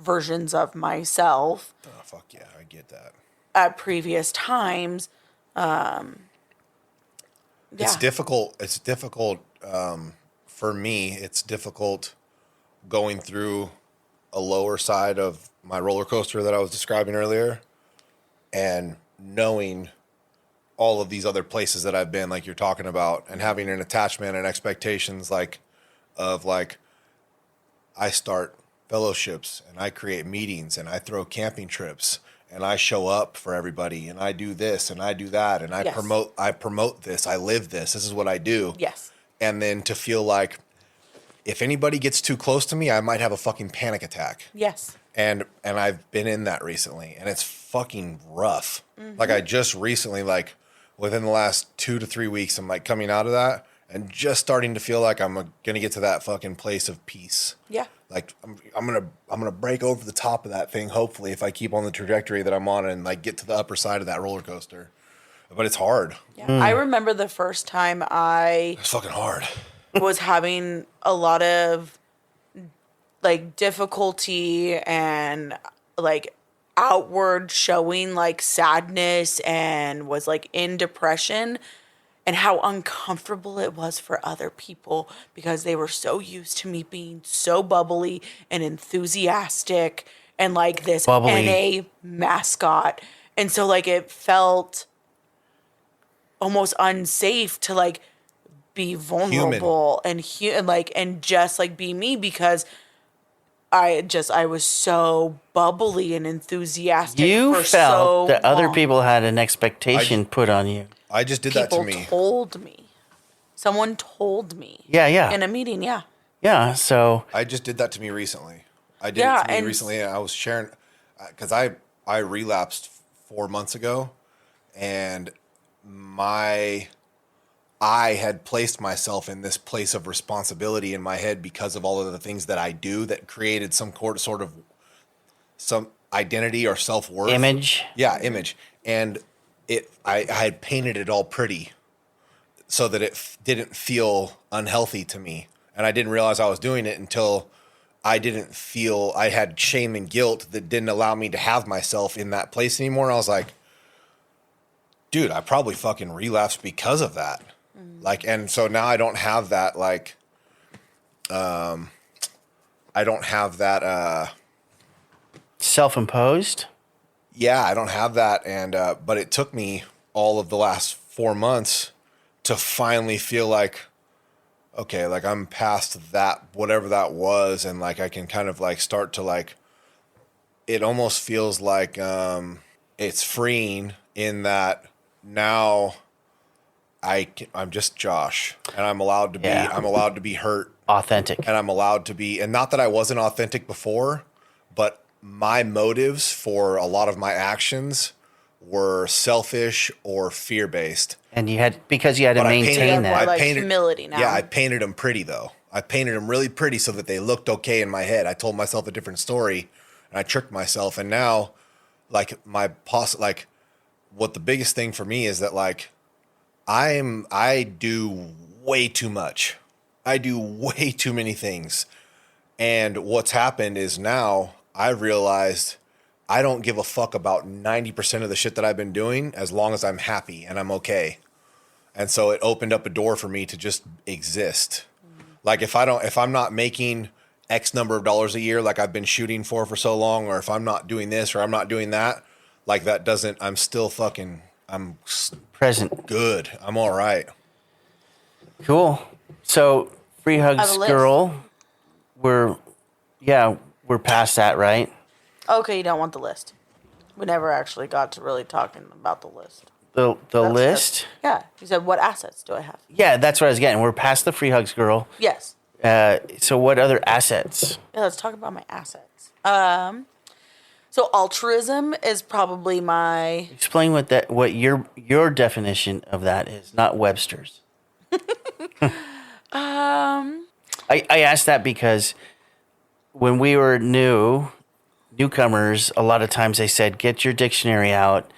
Speaker 3: versions of myself
Speaker 2: Oh, fuck yeah, I get that.
Speaker 3: at previous times.
Speaker 2: It's difficult. It's difficult for me. It's difficult going through a lower side of my roller coaster that I was describing earlier, and knowing all of these other places that I've been, like you're talking about, and having an attachment and expectations of I start fellowships and I create meetings and I throw camping trips and I show up for everybody and I do this and I do that and
Speaker 3: Yes.
Speaker 2: I promote this, I live this. This is what I do.
Speaker 3: Yes.
Speaker 2: And then to feel like if anybody gets too close to me, I might have a fucking panic attack.
Speaker 3: Yes.
Speaker 2: And I've been in that recently, and it's fucking rough. Like I just recently, like within the last 2 to 3 weeks, I'm like coming out of that and just starting to feel like I'm gonna get to that fucking place of peace.
Speaker 3: Yeah.
Speaker 2: Like I'm gonna break over the top of that thing. Hopefully, if I keep on the trajectory that I'm on and like get to the upper side of that roller coaster. But it's hard.
Speaker 3: Yeah. I remember the first time I
Speaker 2: It's fucking hard.
Speaker 3: was having a lot of like difficulty and like outward showing like sadness and was like in depression, and how uncomfortable it was for other people because they were so used to me being so bubbly and enthusiastic and like this
Speaker 1: Bubbly.
Speaker 3: NA mascot. And so like it felt almost unsafe to like be vulnerable and just like be me, because I was so bubbly and enthusiastic.
Speaker 1: You
Speaker 3: for
Speaker 1: felt
Speaker 3: so
Speaker 1: that other
Speaker 3: long.
Speaker 1: people had an expectation put on you.
Speaker 2: I just did that to
Speaker 3: People
Speaker 2: me.
Speaker 3: told me. Someone told me.
Speaker 1: Yeah.
Speaker 3: In a meeting, yeah.
Speaker 1: Yeah, so
Speaker 2: I just did that to me recently. I did
Speaker 3: Yeah,
Speaker 2: it to me
Speaker 3: and-
Speaker 2: recently, and I was sharing because I relapsed 4 months ago, and I had placed myself in this place of responsibility in my head because of all of the things that I do that created some sort of some identity or self-worth.
Speaker 1: image.
Speaker 2: Yeah, image. And I had painted it all pretty so that it didn't feel unhealthy to me. And I didn't realize I was doing it until I didn't feel, I had shame and guilt that didn't allow me to have myself in that place anymore. And I was like, dude, I probably fucking relapsed because of that. Like, and so now I don't have that, like, I don't have that,
Speaker 1: Self-imposed.
Speaker 2: yeah, I don't have that. And, but it took me all of the last 4 months to finally feel like, okay, like I'm past that, whatever that was. And like, I can kind of like start to like, it almost feels like, it's freeing in that now I'm just Josh, and I'm allowed to be,
Speaker 1: Yeah.
Speaker 2: I'm allowed to be hurt,
Speaker 1: Authentic.
Speaker 2: and I'm allowed to be, and not that I wasn't authentic before, but my motives for a lot of my actions were selfish or fear-based.
Speaker 1: And you had, because you had to
Speaker 2: But I painted
Speaker 1: maintain
Speaker 2: them-
Speaker 1: that.
Speaker 3: More like humility now.
Speaker 2: Yeah, I painted them pretty though. I painted them really pretty so that they looked okay in my head. I told myself a different story, and I tricked myself. And now, like like what the biggest thing for me is that like I do way too much. I do way too many things. And what's happened is now I realized I don't give a fuck about 90% of the shit that I've been doing as long as I'm happy and I'm okay. And so it opened up a door for me to just exist. Like if I'm not making X number of dollars a year like I've been shooting for so long, or if I'm not doing this or I'm not doing that, like that doesn't, I'm still fucking, I'm
Speaker 1: Present.
Speaker 2: good. I'm all right.
Speaker 1: Cool. So free
Speaker 3: have
Speaker 1: hugs
Speaker 3: a list.
Speaker 1: girl, we're past that, right?
Speaker 3: Okay, you don't want the list. We never actually got to really talking about the list.
Speaker 1: The
Speaker 3: That's
Speaker 1: list?
Speaker 3: Yeah. You said, what assets do I have?
Speaker 1: Yeah, that's what I was getting. We're past the free hugs girl.
Speaker 3: Yes.
Speaker 1: So what other assets?
Speaker 3: Yeah, let's talk about my assets. So altruism is probably my...
Speaker 1: Explain what your definition of that is, not Webster's. I asked that because when we were newcomers, a lot of times they said, get your dictionary out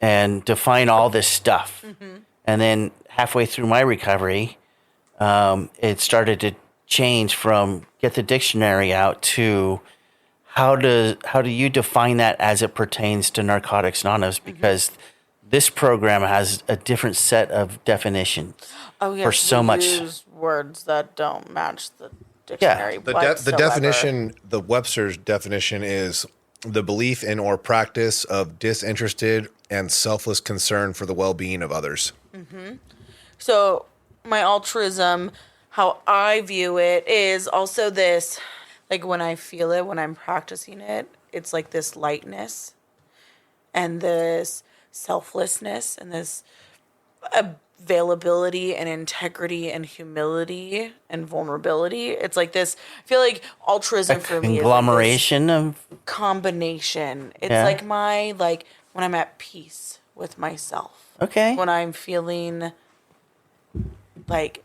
Speaker 1: and define all this stuff. Mm-hmm. And then halfway through my recovery, it started to change from get the dictionary out to how do you define that as it pertains to Narcotics Anonymous? Because this program has a different set of definitions for so much.
Speaker 3: Use words that don't match the dictionary.
Speaker 2: The definition, the Webster's definition is the belief in or practice of disinterested and selfless concern for the well-being of others.
Speaker 3: Mm-hmm. So my altruism, how I view it, is also this, like when I feel it, when I'm practicing it, it's like this lightness and this selflessness and this availability and integrity and humility and vulnerability. It's like this, I feel like altruism for me is
Speaker 1: conglomeration of
Speaker 3: combination. It's like my, like when I'm at peace with myself.
Speaker 1: Okay.
Speaker 3: When I'm feeling like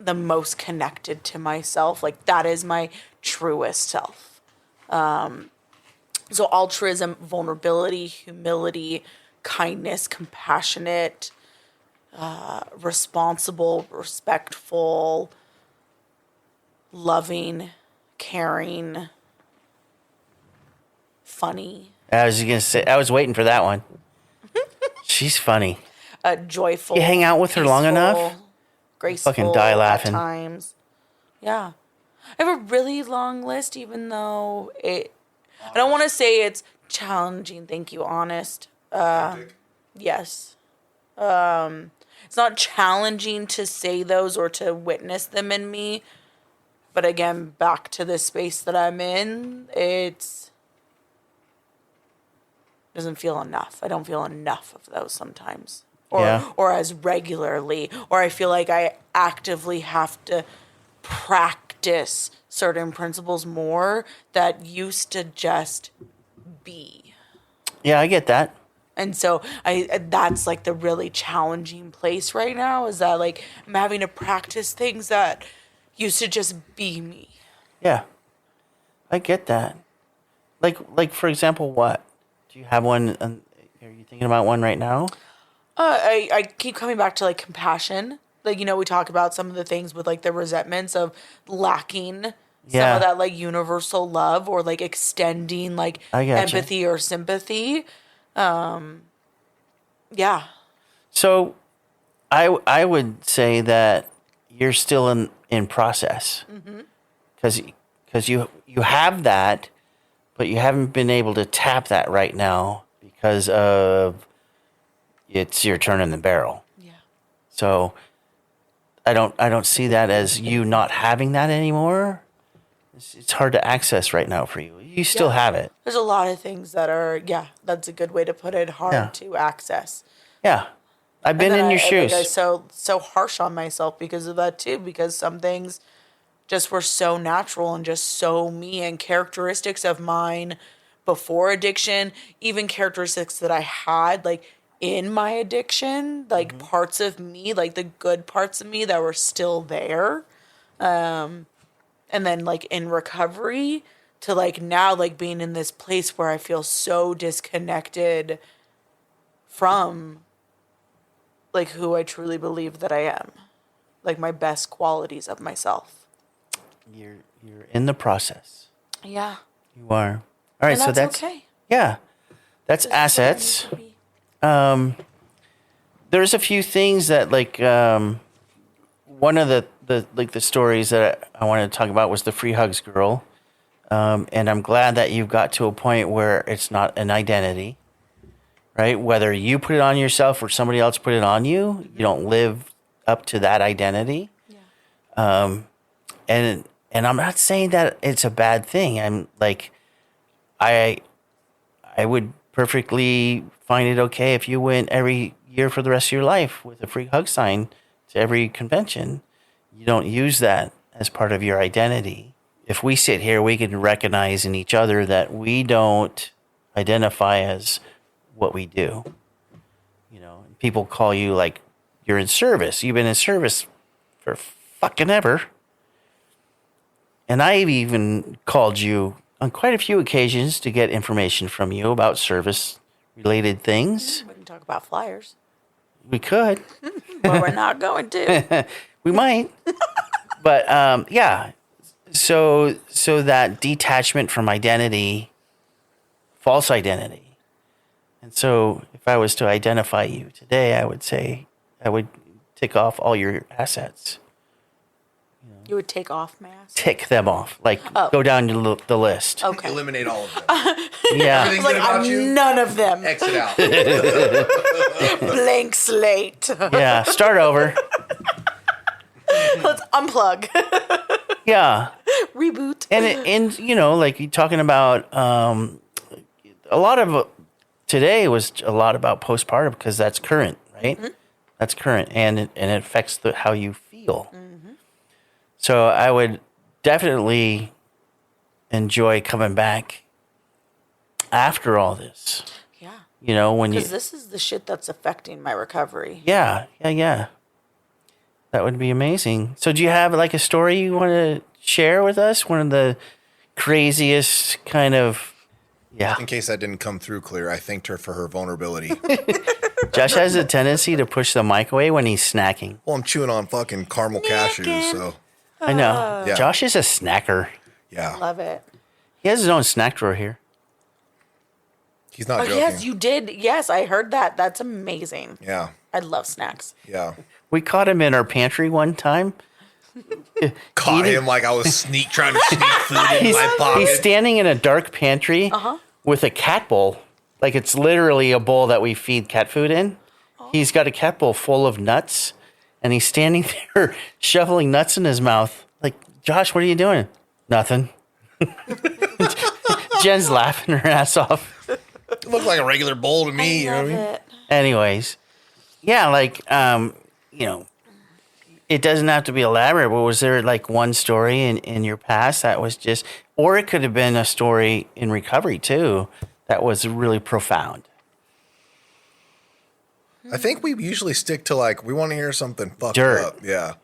Speaker 3: the most connected to myself, like that is my truest self. So altruism, vulnerability, humility, kindness, compassionate, responsible, respectful, loving, caring, funny.
Speaker 1: I was gonna say, I was waiting for that one. She's funny.
Speaker 3: Joyful.
Speaker 1: You hang out with her long enough,
Speaker 3: graceful,
Speaker 1: fucking die laughing.
Speaker 3: at times. Yeah. I have a really long list, even though I don't want to say it's challenging. Thank you, honest. Yes. It's not challenging to say those or to witness them in me. But again, back to the space that I'm in, doesn't feel enough. I don't feel enough of those sometimes. Or as regularly. Or I feel like I actively have to practice certain principles more that used to just be.
Speaker 1: Yeah, I get that.
Speaker 3: And so that's like the really challenging place right now, is that like I'm having to practice things that used to just be me.
Speaker 1: Yeah, I get that. Like for example, what? Do you have one? Are you thinking about one right now?
Speaker 3: I keep coming back to like compassion. Like, we talk about some of the things with like the resentments of lacking some of that like universal love or like extending like empathy or sympathy. Yeah.
Speaker 1: So I would say that you're still in process. Because you have that, but you haven't been able to tap that right now because of it's your turn in the barrel.
Speaker 3: Yeah.
Speaker 1: So I don't see that as you not having that anymore. It's hard to access right now for you. You still have it.
Speaker 3: There's a lot of things that are, that's a good way to put it, hard to access.
Speaker 1: Yeah. I've been in your shoes.
Speaker 3: I so harsh on myself because of that too, because some things just were so natural and just so me, and characteristics of mine before addiction, even characteristics that I had like in my addiction, like parts of me, like the good parts of me that were still there. And then like in recovery to like now like being in this place where I feel so disconnected from like who I truly believe that I am, like my best qualities of myself.
Speaker 1: You're in the process.
Speaker 3: Yeah.
Speaker 1: You are. All right,
Speaker 3: And
Speaker 1: so
Speaker 3: that's okay.
Speaker 1: Yeah, that's assets. There's a few things that like one of the stories that I wanted to talk about was the free hugs girl. And I'm glad that you've got to a point where it's not an identity, right? Whether you put it on yourself or somebody else put it on you, you don't live up to that identity. Yeah. And I'm not saying that it's a bad thing. I'm like, I would perfectly find it okay if you went every year for the rest of your life with a free hug sign to every convention. You don't use that as part of your identity. If we sit here, we can recognize in each other that we don't identify as what we do. You know, people call you like you're in service. You've been in service for fucking ever. And I've even called you on quite a few occasions to get information from you about service-related things.
Speaker 3: We can talk about flyers.
Speaker 1: We could.
Speaker 3: But we're not going to.
Speaker 1: We might. But, yeah. So that detachment from identity, false identity. And so if I was to identify you today, I would say I would tick off all your assets.
Speaker 3: You would take off masks?
Speaker 1: Tick them off. Like, go down the list.
Speaker 3: Okay.
Speaker 2: Eliminate all of them.
Speaker 1: Yeah.
Speaker 2: Everything's
Speaker 3: Like,
Speaker 2: good about you.
Speaker 3: none of them.
Speaker 2: Exit out.
Speaker 3: Blank slate.
Speaker 1: Yeah. Start over.
Speaker 3: Let's unplug.
Speaker 1: Yeah.
Speaker 3: Reboot.
Speaker 1: And you know, like you're talking about a lot of today was a lot about postpartum because that's current, right? Mm-hmm. That's current, and it affects how you feel. Mm-hmm. So I would definitely enjoy coming back after all this.
Speaker 3: Yeah.
Speaker 1: You know, when you...
Speaker 3: Because this is the shit that's affecting my recovery.
Speaker 1: Yeah. That would be amazing. So do you have like a story you want to share with us? One of the craziest kind of... Yeah.
Speaker 2: In case that didn't come through clear, I thanked her for her vulnerability.
Speaker 1: Josh has a tendency to push the mic away when he's snacking.
Speaker 2: Well, I'm chewing on fucking caramel cashews, so...
Speaker 1: I know.
Speaker 2: Yeah.
Speaker 1: Josh is a snacker.
Speaker 2: Yeah.
Speaker 3: Love it.
Speaker 1: He has his own snack drawer here.
Speaker 2: He's not joking.
Speaker 3: Yes, you did. Yes, I heard that. That's amazing.
Speaker 2: Yeah.
Speaker 3: I love snacks.
Speaker 2: Yeah.
Speaker 1: We caught him in our pantry one time.
Speaker 2: Caught him like I was trying to sneak food in my pocket.
Speaker 1: He's standing in a dark pantry with a cat bowl. Like it's literally a bowl that we feed cat food in. Oh. He's got a cat bowl full of nuts. And he's standing there shoveling nuts in his mouth. Like, Josh, what are you doing? Nothing. Jen's laughing her ass off.
Speaker 2: It looked like a regular bowl to me. You know what I mean?
Speaker 1: Anyways, yeah, like, you know, it doesn't have to be elaborate, but was there like one story in your past that was just, or it could have been a story in recovery too, that was really profound?
Speaker 2: I think we usually stick to like, we want to hear something fucked
Speaker 1: Dirt.
Speaker 2: up. Yeah.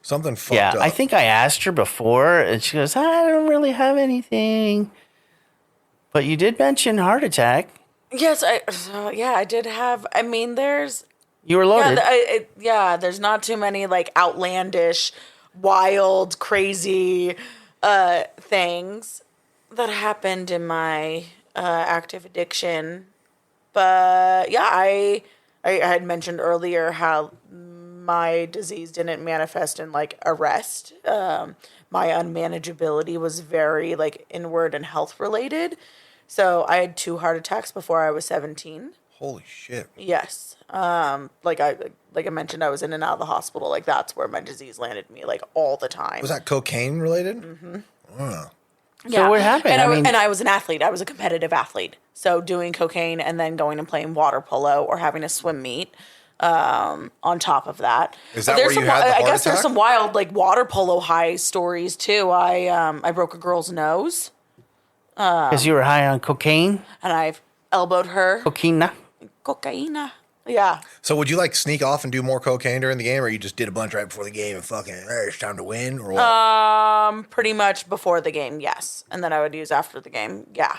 Speaker 2: Something fucked up.
Speaker 1: Yeah, I think I asked her before, and she goes, I don't really have anything. But you did mention heart attack.
Speaker 3: Yes, I did have, I mean, there's...
Speaker 1: You were loaded.
Speaker 3: There's not too many, like, outlandish, wild, crazy things that happened in my active addiction. But, yeah, I had mentioned earlier how my disease didn't manifest in like arrest. My unmanageability was very like inward and health related. So I had 2 heart attacks before I was 17.
Speaker 2: Holy shit.
Speaker 3: Yes. Like I mentioned, I was in and out of the hospital. Like that's where my disease landed me like all the time.
Speaker 2: Was that cocaine related?
Speaker 3: Mm-hmm.
Speaker 2: Oh.
Speaker 1: So what happened?
Speaker 3: And I was an athlete. I was a competitive athlete. So doing cocaine and then going and playing water polo or having a swim meet on top of that.
Speaker 2: Is that where you had the heart
Speaker 3: I guess
Speaker 2: attack?
Speaker 3: there's some wild like water polo high stories too. I broke a girl's nose.
Speaker 1: Because you were high on cocaine?
Speaker 3: And I've elbowed her.
Speaker 1: Cocaina?
Speaker 3: Cocaina. Yeah.
Speaker 2: So would you like sneak off and do more cocaine during the game, or you just did a bunch right before the game and fucking, hey, it's time to win, or what?
Speaker 3: Pretty much before the game, yes. And then I would use after the game, yeah.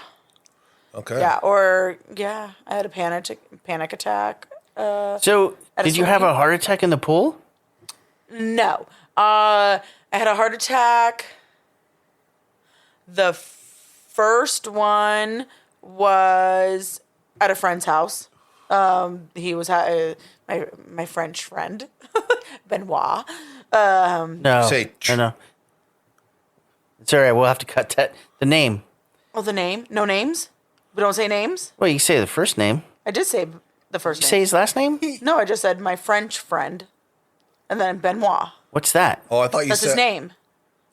Speaker 2: Okay.
Speaker 3: Yeah, or, yeah, I had a panic attack.
Speaker 1: So, did you have a heart attack in the pool?
Speaker 3: No. I had a heart attack. The first one was at a friend's house. He was my French friend, Benoit.
Speaker 1: No.
Speaker 2: Say
Speaker 1: no. It's all right. We'll have to cut that. The name.
Speaker 3: Oh, the name? No names? We don't say names?
Speaker 1: Well, you can say the first name.
Speaker 3: I did say the first
Speaker 1: You
Speaker 3: name.
Speaker 1: say his last name?
Speaker 3: No, I just said my French friend. And then Benoit.
Speaker 1: What's that?
Speaker 2: Oh, I thought you
Speaker 3: That's
Speaker 2: said
Speaker 3: his name.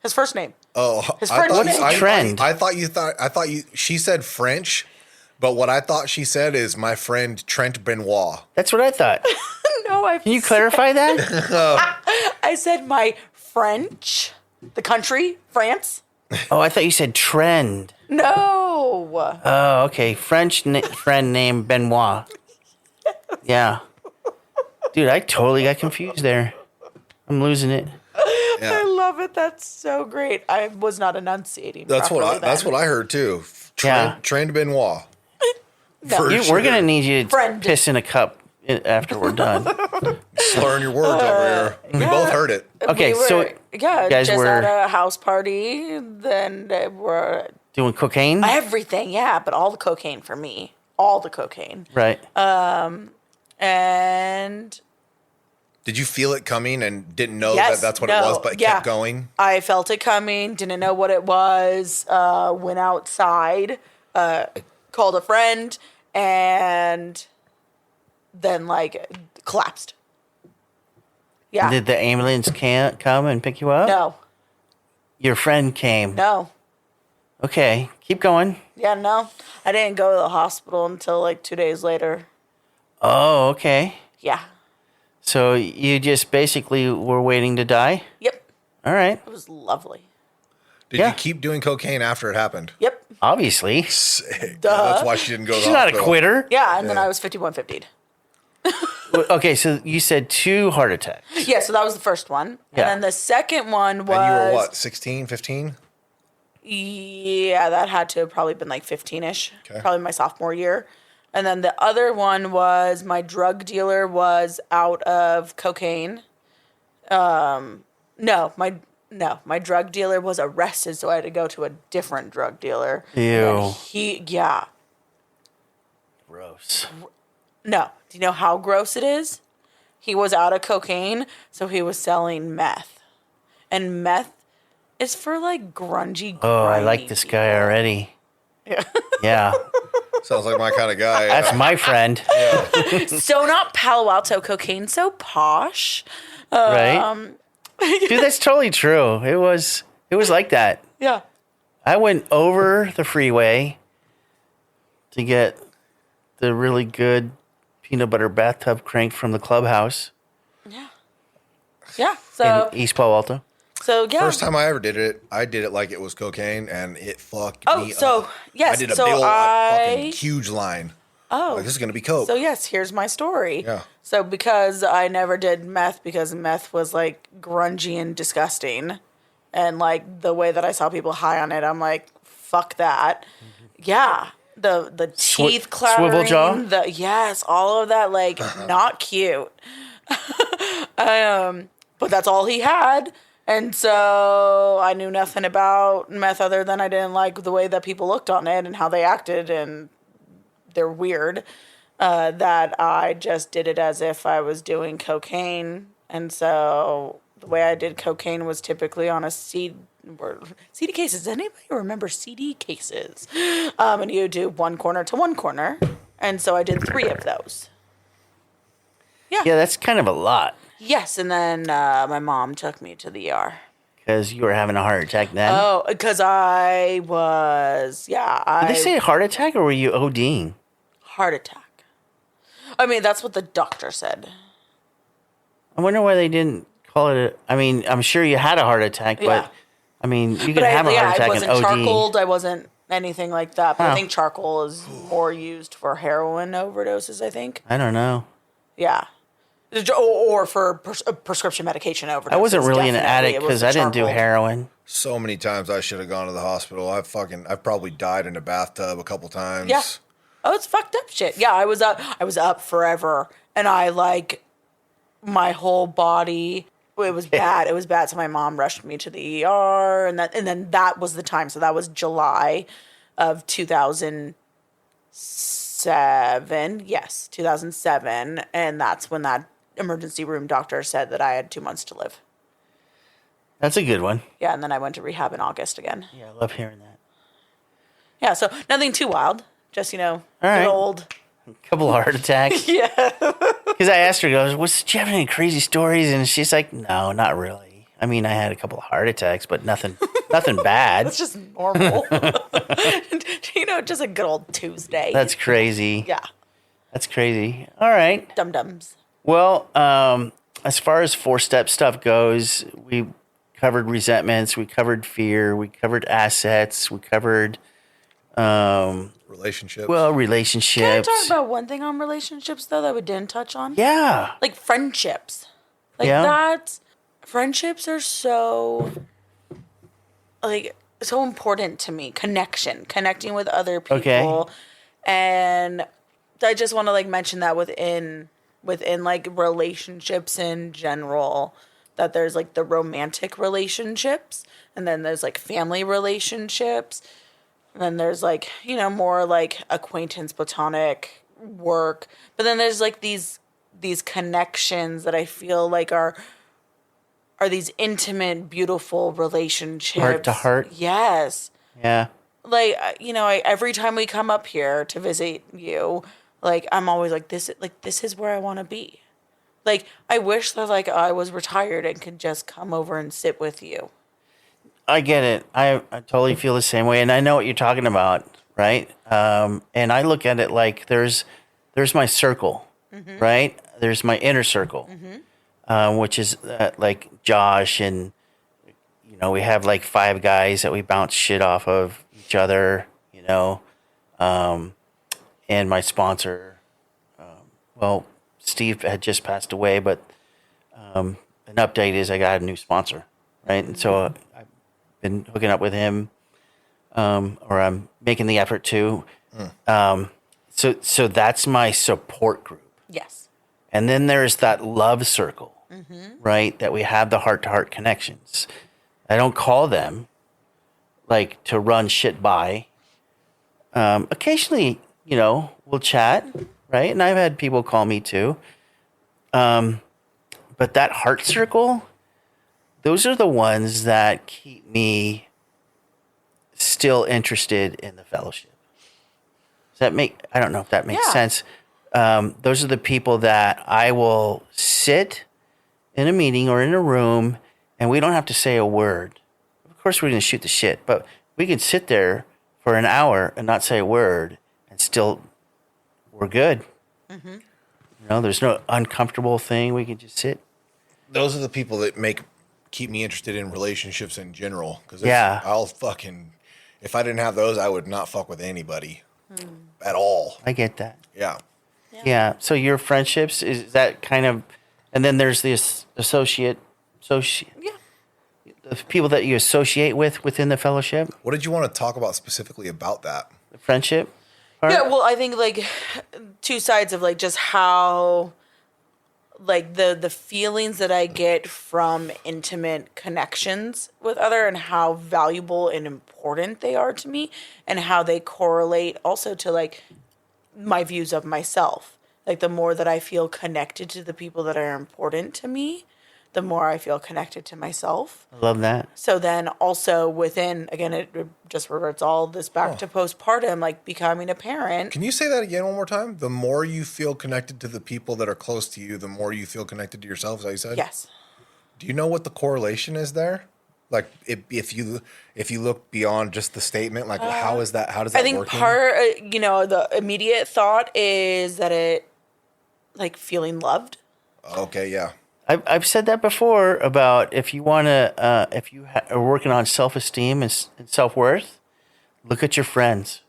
Speaker 3: His first name.
Speaker 2: Oh,
Speaker 3: His
Speaker 2: I
Speaker 3: French
Speaker 2: thought
Speaker 3: name.
Speaker 1: What's trend?
Speaker 2: I thought you. She said French, but what I thought she said is my friend Trent Benoit.
Speaker 1: That's what I thought.
Speaker 3: No,
Speaker 1: Can you clarify that?
Speaker 3: I said my French. The country, France.
Speaker 1: Oh, I thought you said trend.
Speaker 3: No.
Speaker 1: Oh, okay. French friend named Benoit. Yeah. Dude, I totally got confused there. I'm losing it.
Speaker 3: I love it. That's so great. I was not enunciating.
Speaker 2: That's what
Speaker 3: properly
Speaker 2: that's
Speaker 3: then.
Speaker 2: what I heard too.
Speaker 1: Yeah.
Speaker 2: Trent Benoit.
Speaker 3: No.
Speaker 2: For
Speaker 1: We're
Speaker 2: sure.
Speaker 1: going to need you to
Speaker 3: Friend.
Speaker 1: piss in a cup after we're done.
Speaker 2: Slurring your words over here. We both heard it.
Speaker 1: Okay,
Speaker 3: We were,
Speaker 1: so
Speaker 3: yeah,
Speaker 1: you guys
Speaker 3: just
Speaker 1: were-
Speaker 3: at a house party. Then we're
Speaker 1: Doing cocaine?
Speaker 3: everything, yeah, but all the cocaine for me, all the cocaine,
Speaker 1: Right.
Speaker 3: and
Speaker 2: Did you feel it coming and didn't know
Speaker 3: Yes,
Speaker 2: that that's what
Speaker 3: no,
Speaker 2: it was, but
Speaker 3: yeah.
Speaker 2: kept going?
Speaker 3: I felt it coming. Didn't know what it was. Went outside, called a friend, and then collapsed. Yeah.
Speaker 1: Did the ambulance come and pick you up?
Speaker 3: No.
Speaker 1: Your friend came.
Speaker 3: No.
Speaker 1: Okay, keep going.
Speaker 3: Yeah. No. I didn't go to the hospital until 2 days later.
Speaker 1: Oh, okay.
Speaker 3: Yeah.
Speaker 1: So you just basically were waiting to die?
Speaker 3: Yep.
Speaker 1: All right.
Speaker 3: It was lovely.
Speaker 2: Did
Speaker 1: Yeah.
Speaker 2: you keep doing cocaine after it happened?
Speaker 3: Yep.
Speaker 1: Obviously.
Speaker 2: Sick.
Speaker 3: Duh.
Speaker 2: That's why she didn't go to
Speaker 1: She's
Speaker 2: the
Speaker 1: not a
Speaker 2: hospital.
Speaker 1: quitter.
Speaker 3: Yeah. And then I was 5150'd.
Speaker 1: Okay, so you said 2 heart attacks.
Speaker 3: Yeah. So that was the first one.
Speaker 1: Yeah.
Speaker 3: And then the second one was.
Speaker 2: And you were what, 16, 15?
Speaker 3: Yeah, that had to have probably been 15-ish.
Speaker 2: Okay.
Speaker 3: Probably my sophomore year. And then the other one was my drug dealer was out of cocaine. My drug dealer was arrested, so I had to go to a different drug dealer.
Speaker 1: Ew.
Speaker 3: Yeah.
Speaker 1: Gross.
Speaker 3: No. Do you know how gross it is? He was out of cocaine, so he was selling meth. And meth is for grungy.
Speaker 1: Oh, I like
Speaker 3: grimy
Speaker 1: this
Speaker 3: people.
Speaker 1: guy already.
Speaker 3: Yeah.
Speaker 1: Yeah.
Speaker 2: Sounds like my kind of guy.
Speaker 1: That's my friend.
Speaker 3: So not Palo Alto cocaine, so posh.
Speaker 1: Right? Dude, that's totally true. It was like that.
Speaker 3: Yeah.
Speaker 1: I went over the freeway to get the really good peanut butter bathtub crank from the clubhouse
Speaker 3: Yeah. So
Speaker 1: in East Palo Alto.
Speaker 3: yeah.
Speaker 2: First time I ever did it, I did it like it was cocaine, and it fucked
Speaker 3: Oh,
Speaker 2: me
Speaker 3: so,
Speaker 2: up.
Speaker 3: yes,
Speaker 2: I did a
Speaker 3: so
Speaker 2: big old,
Speaker 3: I-
Speaker 2: fucking huge line.
Speaker 3: Oh.
Speaker 2: Like, this is going to be coke.
Speaker 3: So yes, here's my story.
Speaker 2: Yeah.
Speaker 3: So because I never did meth because meth was grungy and disgusting, and the way that I saw people high on it, I'm like, fuck that. Yeah. The teeth
Speaker 1: swivel
Speaker 3: clattering,
Speaker 1: jaw?
Speaker 3: yes, all of that, not cute. But that's all he had. And so I knew nothing about meth other than I didn't like the way that people looked on it and how they acted, and they're weird. That I just did it as if I was doing cocaine. And so the way I did cocaine was typically on a CD cases. Does anybody remember CD cases? And you do one corner to one corner. And so I did 3 of those.
Speaker 1: Yeah, that's kind of a lot
Speaker 3: Yes, and then my mom took me to the ER.
Speaker 1: because you were having a heart attack then.
Speaker 3: Oh, because I was,
Speaker 1: Did they say heart attack or were you ODing?
Speaker 3: heart attack. I mean, that's what the doctor said.
Speaker 1: I wonder why they didn't call it I'm sure you had a heart attack,
Speaker 3: Yeah.
Speaker 1: but I mean, you could
Speaker 3: But
Speaker 1: have a heart
Speaker 3: I
Speaker 1: attack
Speaker 3: wasn't
Speaker 1: and OD.
Speaker 3: charcoaled. I wasn't anything like that. But
Speaker 1: Huh.
Speaker 3: I think charcoal is more used for heroin overdoses, I think.
Speaker 1: I don't know.
Speaker 3: Yeah. Or for prescription medication overdoses.
Speaker 1: I wasn't really an
Speaker 3: definitely.
Speaker 1: addict
Speaker 3: It was
Speaker 1: because
Speaker 3: the
Speaker 1: I didn't do
Speaker 3: charcoal.
Speaker 1: heroin.
Speaker 2: So many times I should have gone to the hospital. I've probably died in a bathtub a couple times.
Speaker 3: Yeah. Oh, it's fucked up shit. Yeah, I was up forever, and my whole body. It was bad. It was bad. So my mom rushed me to the ER, and then that was the time. So that was July of 2000. Yes, 2007. And that's when that emergency room doctor said that I had 2 months to live.
Speaker 1: That's a good one.
Speaker 3: Yeah, and then I went to rehab in August again.
Speaker 1: Yeah, I love hearing that.
Speaker 3: Yeah, so nothing too wild. Just,
Speaker 1: All
Speaker 3: good
Speaker 1: right.
Speaker 3: old.
Speaker 1: A couple of heart attacks.
Speaker 3: Yeah.
Speaker 1: Because I asked her, do you have any crazy stories? And she's like, no, not really. I mean, I had a couple of heart attacks, but nothing bad.
Speaker 3: That's just normal. Just a good old Tuesday.
Speaker 1: That's crazy.
Speaker 3: Yeah.
Speaker 1: That's crazy. All right.
Speaker 3: Dum-dums.
Speaker 1: Well, as far as 4-step stuff goes, we covered resentments, we covered fear, we covered assets, we covered
Speaker 2: Relationships.
Speaker 1: relationships.
Speaker 3: Can I talk about one thing on relationships, though, that we didn't touch on?
Speaker 1: Yeah.
Speaker 3: Like friendships. Friendships are so, so important to me. Connecting with other people.
Speaker 1: Okay.
Speaker 3: And I just want to, mention that within relationships in general, that there's, the romantic relationships, and then there's, family relationships, and then there's, more, acquaintance, platonic, work. But then there's, these connections that I feel are these intimate, beautiful relationships.
Speaker 1: Heart to heart.
Speaker 3: Yes.
Speaker 1: Yeah.
Speaker 3: Every time we come up here to visit you, I'm always this is where I want to be. I wish that I was retired and could just come over and sit with you.
Speaker 1: I get it. I totally feel the same way, and I know what you're talking about, right? And I look at it like there's my circle, right? There's my inner circle, which is Josh, and we have 5 guys that we bounce shit off of each other, and my sponsor. Steve had just passed away, but an update is I got a new sponsor, right? And so I've been hooking up with him, or I'm making the effort to. So that's my support group.
Speaker 3: Yes.
Speaker 1: And then there's that love circle, right? That we have the heart-to-heart connections. I don't call them to run shit by. Occasionally, we'll chat, right? And I've had people call me too. But that heart circle, those are the ones that keep me still interested in the fellowship. I don't know if that makes sense. Those are the people that I will sit in a meeting or in a room, and we don't have to say a word. Of course, we're going to shoot the shit, but we can sit there for an hour and not say a word, and still we're good. There's no uncomfortable thing. We can just sit.
Speaker 2: Those are the people that keep me interested in relationships in general. Because if I didn't have those, I would not fuck with anybody at all.
Speaker 1: I get that.
Speaker 2: Yeah.
Speaker 1: So your friendships, is that kind of, and then there's this associate.
Speaker 3: Yeah.
Speaker 1: The people that you associate within the fellowship.
Speaker 2: What did you want to talk about specifically about that?
Speaker 1: The friendship part?
Speaker 3: Yeah, well, I think two sides of just how the feelings that I get from intimate connections with other, and how valuable and important they are to me, and how they correlate also to my views of myself. The more that I feel connected to the people that are important to me, the more I feel connected to myself.
Speaker 1: I love that.
Speaker 3: So then also within, again, it just reverts all this back to postpartum, becoming a parent.
Speaker 2: Can you say that again one more time? The more you feel connected to the people that are close to you, the more you feel connected to yourself, is that what you said?
Speaker 3: Yes.
Speaker 2: Do you know what the correlation is there? If you look beyond just the statement, how does that
Speaker 3: I think
Speaker 2: working?
Speaker 3: the immediate thought is that it, feeling loved.
Speaker 2: Okay, yeah.
Speaker 1: I've said that before about if you want to, if you are working on self-esteem and self-worth, look at your friends.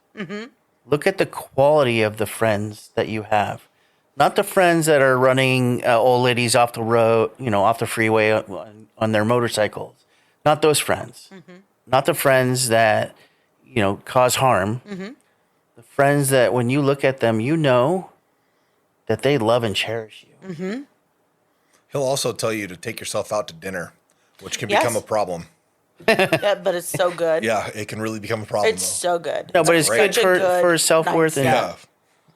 Speaker 1: Look at the quality of the friends that you have. Not the friends that are running old ladies off the road, off the freeway on their motorcycles. Not those friends. Not the friends that, cause harm. The friends that when you look at them, that they love and cherish you.
Speaker 2: He'll also tell you to take yourself out to dinner, which can
Speaker 3: Yes.
Speaker 2: become a problem.
Speaker 3: Yeah, but it's so good.
Speaker 2: Yeah, it can really become a problem.
Speaker 3: It's
Speaker 2: though.
Speaker 3: so good.
Speaker 1: No, but it's
Speaker 2: great.
Speaker 1: good for self-worth and
Speaker 3: nightstand.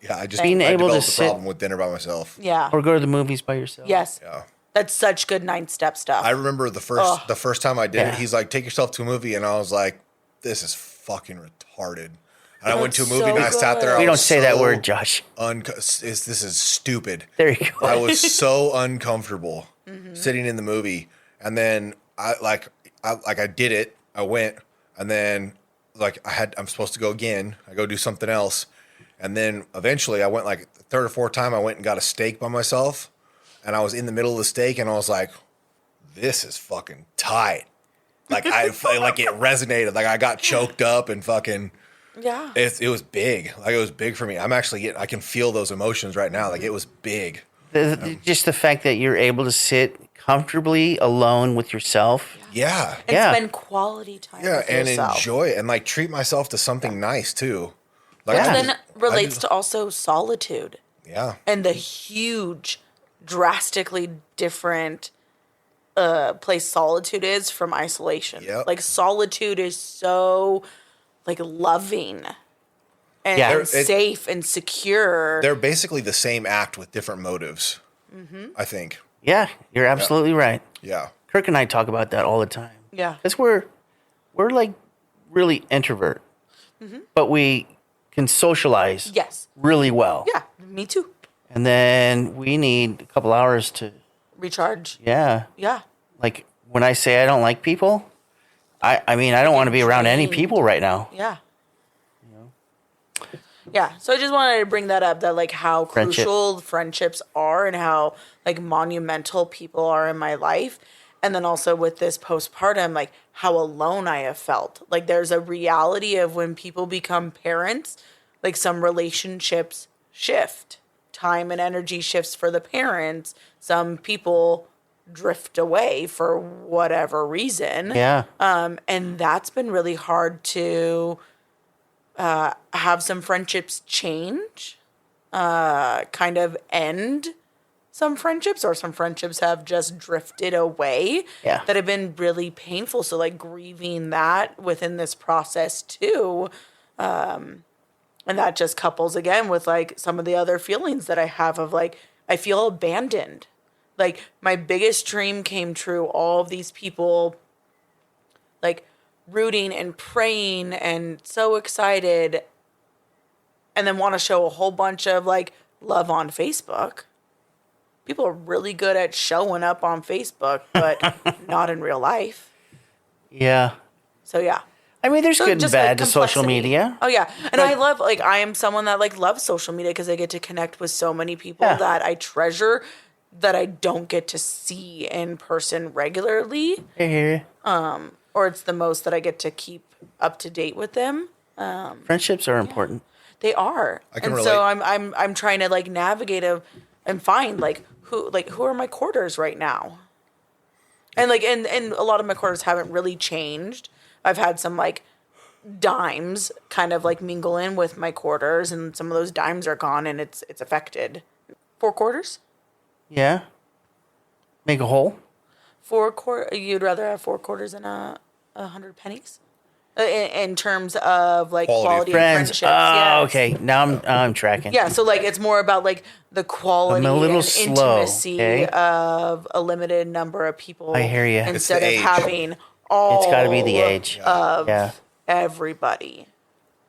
Speaker 2: Yeah, I just
Speaker 1: Being
Speaker 2: I
Speaker 1: able to
Speaker 2: developed a
Speaker 1: sit-
Speaker 2: problem with dinner by myself.
Speaker 3: Yeah.
Speaker 1: or go to the movies by yourself.
Speaker 3: Yes.
Speaker 2: Yeah.
Speaker 3: That's such good 9-step stuff.
Speaker 2: I remember the first time I did
Speaker 1: Yeah.
Speaker 2: it, he's like, "Take yourself to a movie," and I was like, "This is fucking retarded." And I went to a
Speaker 3: That's
Speaker 2: movie
Speaker 3: so
Speaker 2: and I sat there.
Speaker 3: good.
Speaker 2: I
Speaker 1: We don't
Speaker 2: was
Speaker 1: say that
Speaker 2: so
Speaker 1: word, Josh.
Speaker 2: this is stupid.
Speaker 1: There you go.
Speaker 2: I was so uncomfortable
Speaker 3: Mm-hmm.
Speaker 2: sitting in the movie, and then I did it. I went, and then I'm supposed to go again. I go do something else, and then eventually I went like the third or fourth time. I went and got a steak by myself, and I was in the middle of the steak, and I was like, "This is fucking tight." Like I like it resonated. Like I got choked up and fucking.
Speaker 3: Yeah.
Speaker 2: It was big. Like it was big for me. I can feel those emotions right now. Like it was big.
Speaker 1: Just the fact that you're able to sit comfortably alone with yourself.
Speaker 2: Yeah.
Speaker 3: And
Speaker 1: Yeah.
Speaker 3: spend quality time
Speaker 2: Yeah,
Speaker 3: with
Speaker 2: and
Speaker 3: yourself.
Speaker 2: enjoy it and like treat myself to something nice too. Like
Speaker 1: Yeah.
Speaker 2: I
Speaker 3: Then
Speaker 2: just-
Speaker 3: relates to also solitude
Speaker 2: yeah.
Speaker 3: and the huge, drastically different place solitude is from isolation.
Speaker 2: Yep.
Speaker 3: Like solitude is so like loving and,
Speaker 1: Yeah.
Speaker 3: and safe and secure.
Speaker 2: They're basically the same act with different motives.
Speaker 3: Mm-hmm.
Speaker 2: I think.
Speaker 1: Yeah, you're absolutely right.
Speaker 2: Yeah.
Speaker 1: Kirk and I talk about that all the time.
Speaker 3: Yeah.
Speaker 1: Because we're like really introvert, but we can socialize
Speaker 3: Yes.
Speaker 1: really well.
Speaker 3: Yeah. Me too.
Speaker 1: And then we need a couple hours to,
Speaker 3: Recharge.
Speaker 1: yeah.
Speaker 3: Yeah.
Speaker 1: Like when I say I don't like people, I mean, I don't want to be around any
Speaker 3: drained.
Speaker 1: people right now.
Speaker 3: Yeah. Yeah. So I just wanted to bring that up, that like how
Speaker 1: Friendship.
Speaker 3: crucial friendships are and how like monumental people are in my life. And then also with this postpartum, like how alone I have felt. Like there's a reality of when people become parents, like some relationships shift. Time and energy shifts for the parents. Some people drift away for whatever reason.
Speaker 1: Yeah.
Speaker 3: And that's been really hard to have some friendships change, kind of end some friendships, or some friendships have just drifted away
Speaker 1: Yeah.
Speaker 3: that have been really painful. So like grieving that within this process too. And that just couples again with like some of the other feelings that I have of like, I feel abandoned. Like my biggest dream came true. All of these people like rooting and praying and so excited, and then want to show a whole bunch of like love on Facebook. People are really good at showing up on Facebook, but not in real life.
Speaker 1: Yeah.
Speaker 3: So yeah.
Speaker 1: I mean, there's
Speaker 3: So
Speaker 1: good and
Speaker 3: just,
Speaker 1: bad
Speaker 3: like,
Speaker 1: to social
Speaker 3: complexity.
Speaker 1: media.
Speaker 3: Oh yeah, and I love, like, I am someone that like loves social media because I get to connect with so many people
Speaker 1: Yeah.
Speaker 3: that I treasure that I don't get to see in person regularly,
Speaker 1: I hear you.
Speaker 3: or it's the most that I get to keep up to date with them.
Speaker 1: Friendships are important.
Speaker 3: They are,
Speaker 2: I can
Speaker 3: and so
Speaker 2: relate.
Speaker 3: I'm trying to like navigate and find who are my quarters right now, and like and a lot of my quarters haven't really changed. I've had some like dimes kind of like mingle in with my quarters, and some of those dimes are gone, and it's affected. 4 quarters,
Speaker 1: Yeah. Make a hole.
Speaker 3: 4 quarter. You'd rather have 4 quarters than 100 pennies, in terms of like
Speaker 2: Quality of
Speaker 3: quality of
Speaker 1: Friends.
Speaker 3: friendships.
Speaker 1: Oh,
Speaker 3: yes.
Speaker 1: okay. Now I'm tracking.
Speaker 3: Yeah, so like it's more about like the quality
Speaker 1: I'm a little
Speaker 3: and
Speaker 1: slow,
Speaker 3: intimacy
Speaker 1: okay?
Speaker 3: of a limited number of people.
Speaker 1: I hear ya.
Speaker 2: It's the
Speaker 3: Instead of
Speaker 2: age.
Speaker 3: having all
Speaker 1: It's got to be the age.
Speaker 3: of
Speaker 1: Yeah.
Speaker 3: everybody.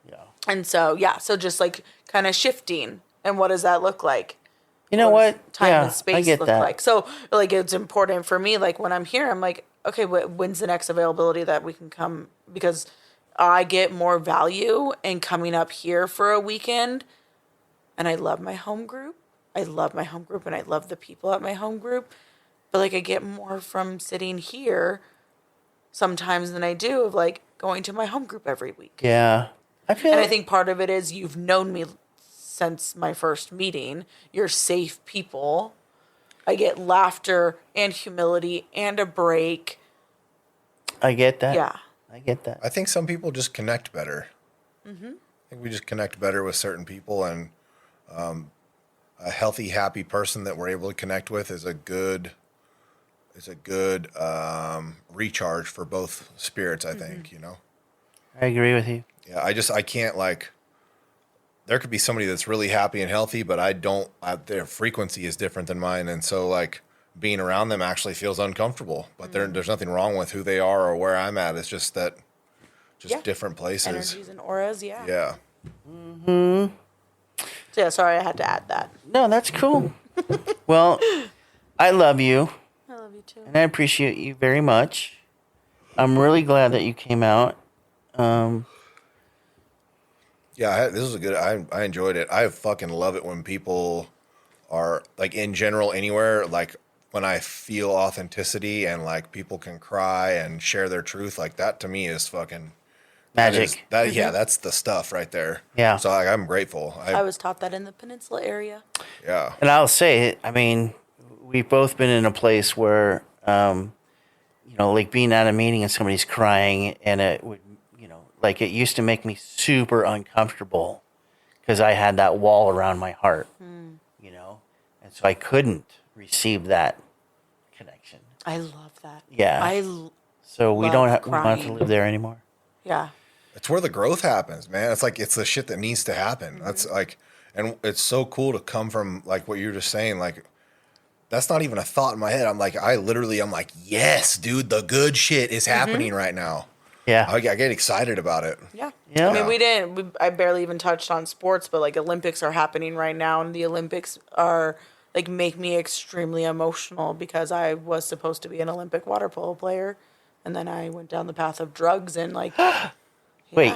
Speaker 1: Yeah.
Speaker 3: And so yeah, so just like kind of shifting, and what does that look like?
Speaker 1: You know
Speaker 3: What does
Speaker 1: what?
Speaker 3: time
Speaker 1: Yeah,
Speaker 3: and space
Speaker 1: I get
Speaker 3: look
Speaker 1: that.
Speaker 3: like? So like it's important for me, like when I'm here, I'm like, okay, when's the next availability that we can come? Because I get more value in coming up here for a weekend, and I love my home group. I love my home group, and I love the people at my home group. But like I get more from sitting here sometimes than I do of like going to my home group every week.
Speaker 1: Yeah. I feel
Speaker 3: And I think part of it is you've known me since my first meeting. You're safe people. I get laughter and humility and a break.
Speaker 1: I get that.
Speaker 3: Yeah.
Speaker 1: I get that.
Speaker 2: I think some people just connect better. Mm-hmm. I think we just connect better with certain people, and a healthy, happy person that we're able to connect with is a good is a good recharge for both spirits, I think, you know?
Speaker 1: I agree with you.
Speaker 2: Yeah, I can't, like, there could be somebody that's really happy and healthy, but their frequency is different than mine. And so, like, being around them actually feels uncomfortable. But there's nothing wrong with who they are or where I'm at. It's just that, different places.
Speaker 3: Energies and auras, yeah.
Speaker 2: Yeah.
Speaker 3: Mm-hmm. So, yeah, sorry, I had to add that.
Speaker 1: No, that's cool. Well, I love you.
Speaker 3: I love you too.
Speaker 1: And I appreciate you very much. I'm really glad that you came out.
Speaker 2: Yeah, this was a good. I enjoyed it. I fucking love it when people are, like, in general anywhere, like when I feel authenticity and like people can cry and share their truth, like that to me is fucking
Speaker 1: Magic.
Speaker 2: Yeah, that's the stuff right there.
Speaker 1: Yeah.
Speaker 2: So, like, I'm grateful.
Speaker 3: I was taught that in the Peninsula area.
Speaker 2: Yeah.
Speaker 1: And I'll say, I mean, we've both been in a place where, like being at a meeting and somebody's crying, and it would, like, it used to make me super uncomfortable because I had that wall around my heart, and so I couldn't receive that connection.
Speaker 3: I love that.
Speaker 1: Yeah. So we don't have to live there anymore.
Speaker 3: Yeah.
Speaker 2: It's where the growth happens, man. It's like, it's the shit that needs to happen. That's like, and it's so cool to come from, like, what you're just saying, like, that's not even a thought in my head. I'm like, I'm like, yes, dude, the good shit is happening right now.
Speaker 1: Yeah.
Speaker 2: I get excited about it.
Speaker 3: Yeah.
Speaker 1: Yeah.
Speaker 3: I mean, I barely even touched on sports, but like Olympics are happening right now, and the Olympics are like make me extremely emotional because I was supposed to be an Olympic water polo player, and then I went down the path of drugs and like.
Speaker 1: Wait,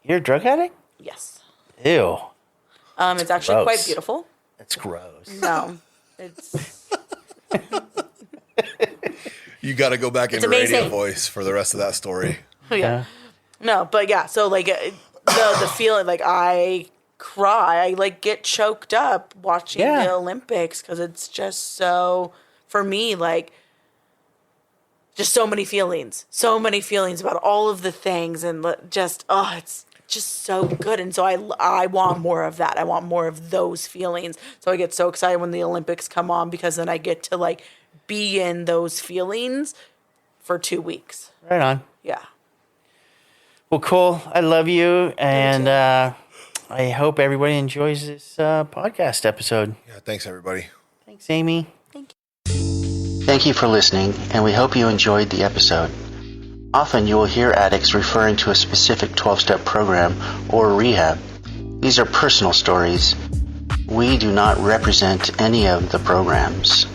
Speaker 1: you're a drug addict?
Speaker 3: Yes.
Speaker 1: Ew.
Speaker 3: It's actually
Speaker 1: gross.
Speaker 3: quite beautiful.
Speaker 1: That's gross.
Speaker 3: No, it's.
Speaker 2: You got to go back into radio voice for the rest of that story.
Speaker 3: Yeah. No, but yeah, so like the feeling, like I cry, I like get choked up watching the Olympics because it's just so, for me, like just so many feelings about all of the things, and just, it's just so good. And so I want more of that. I want more of those feelings. So I get so excited when the Olympics come on because then I get to like be in those feelings for 2 weeks.
Speaker 1: Right on.
Speaker 3: Yeah.
Speaker 1: Well, cool. I love you, and I hope everybody enjoys this podcast episode.
Speaker 2: Yeah, thanks, everybody.
Speaker 1: Thanks, Amy.
Speaker 3: Thank you.
Speaker 1: Thank you for listening, and we hope you enjoyed the episode. Often you will hear addicts referring to a specific 12-step program or rehab. These are personal stories. We do not represent any of the programs.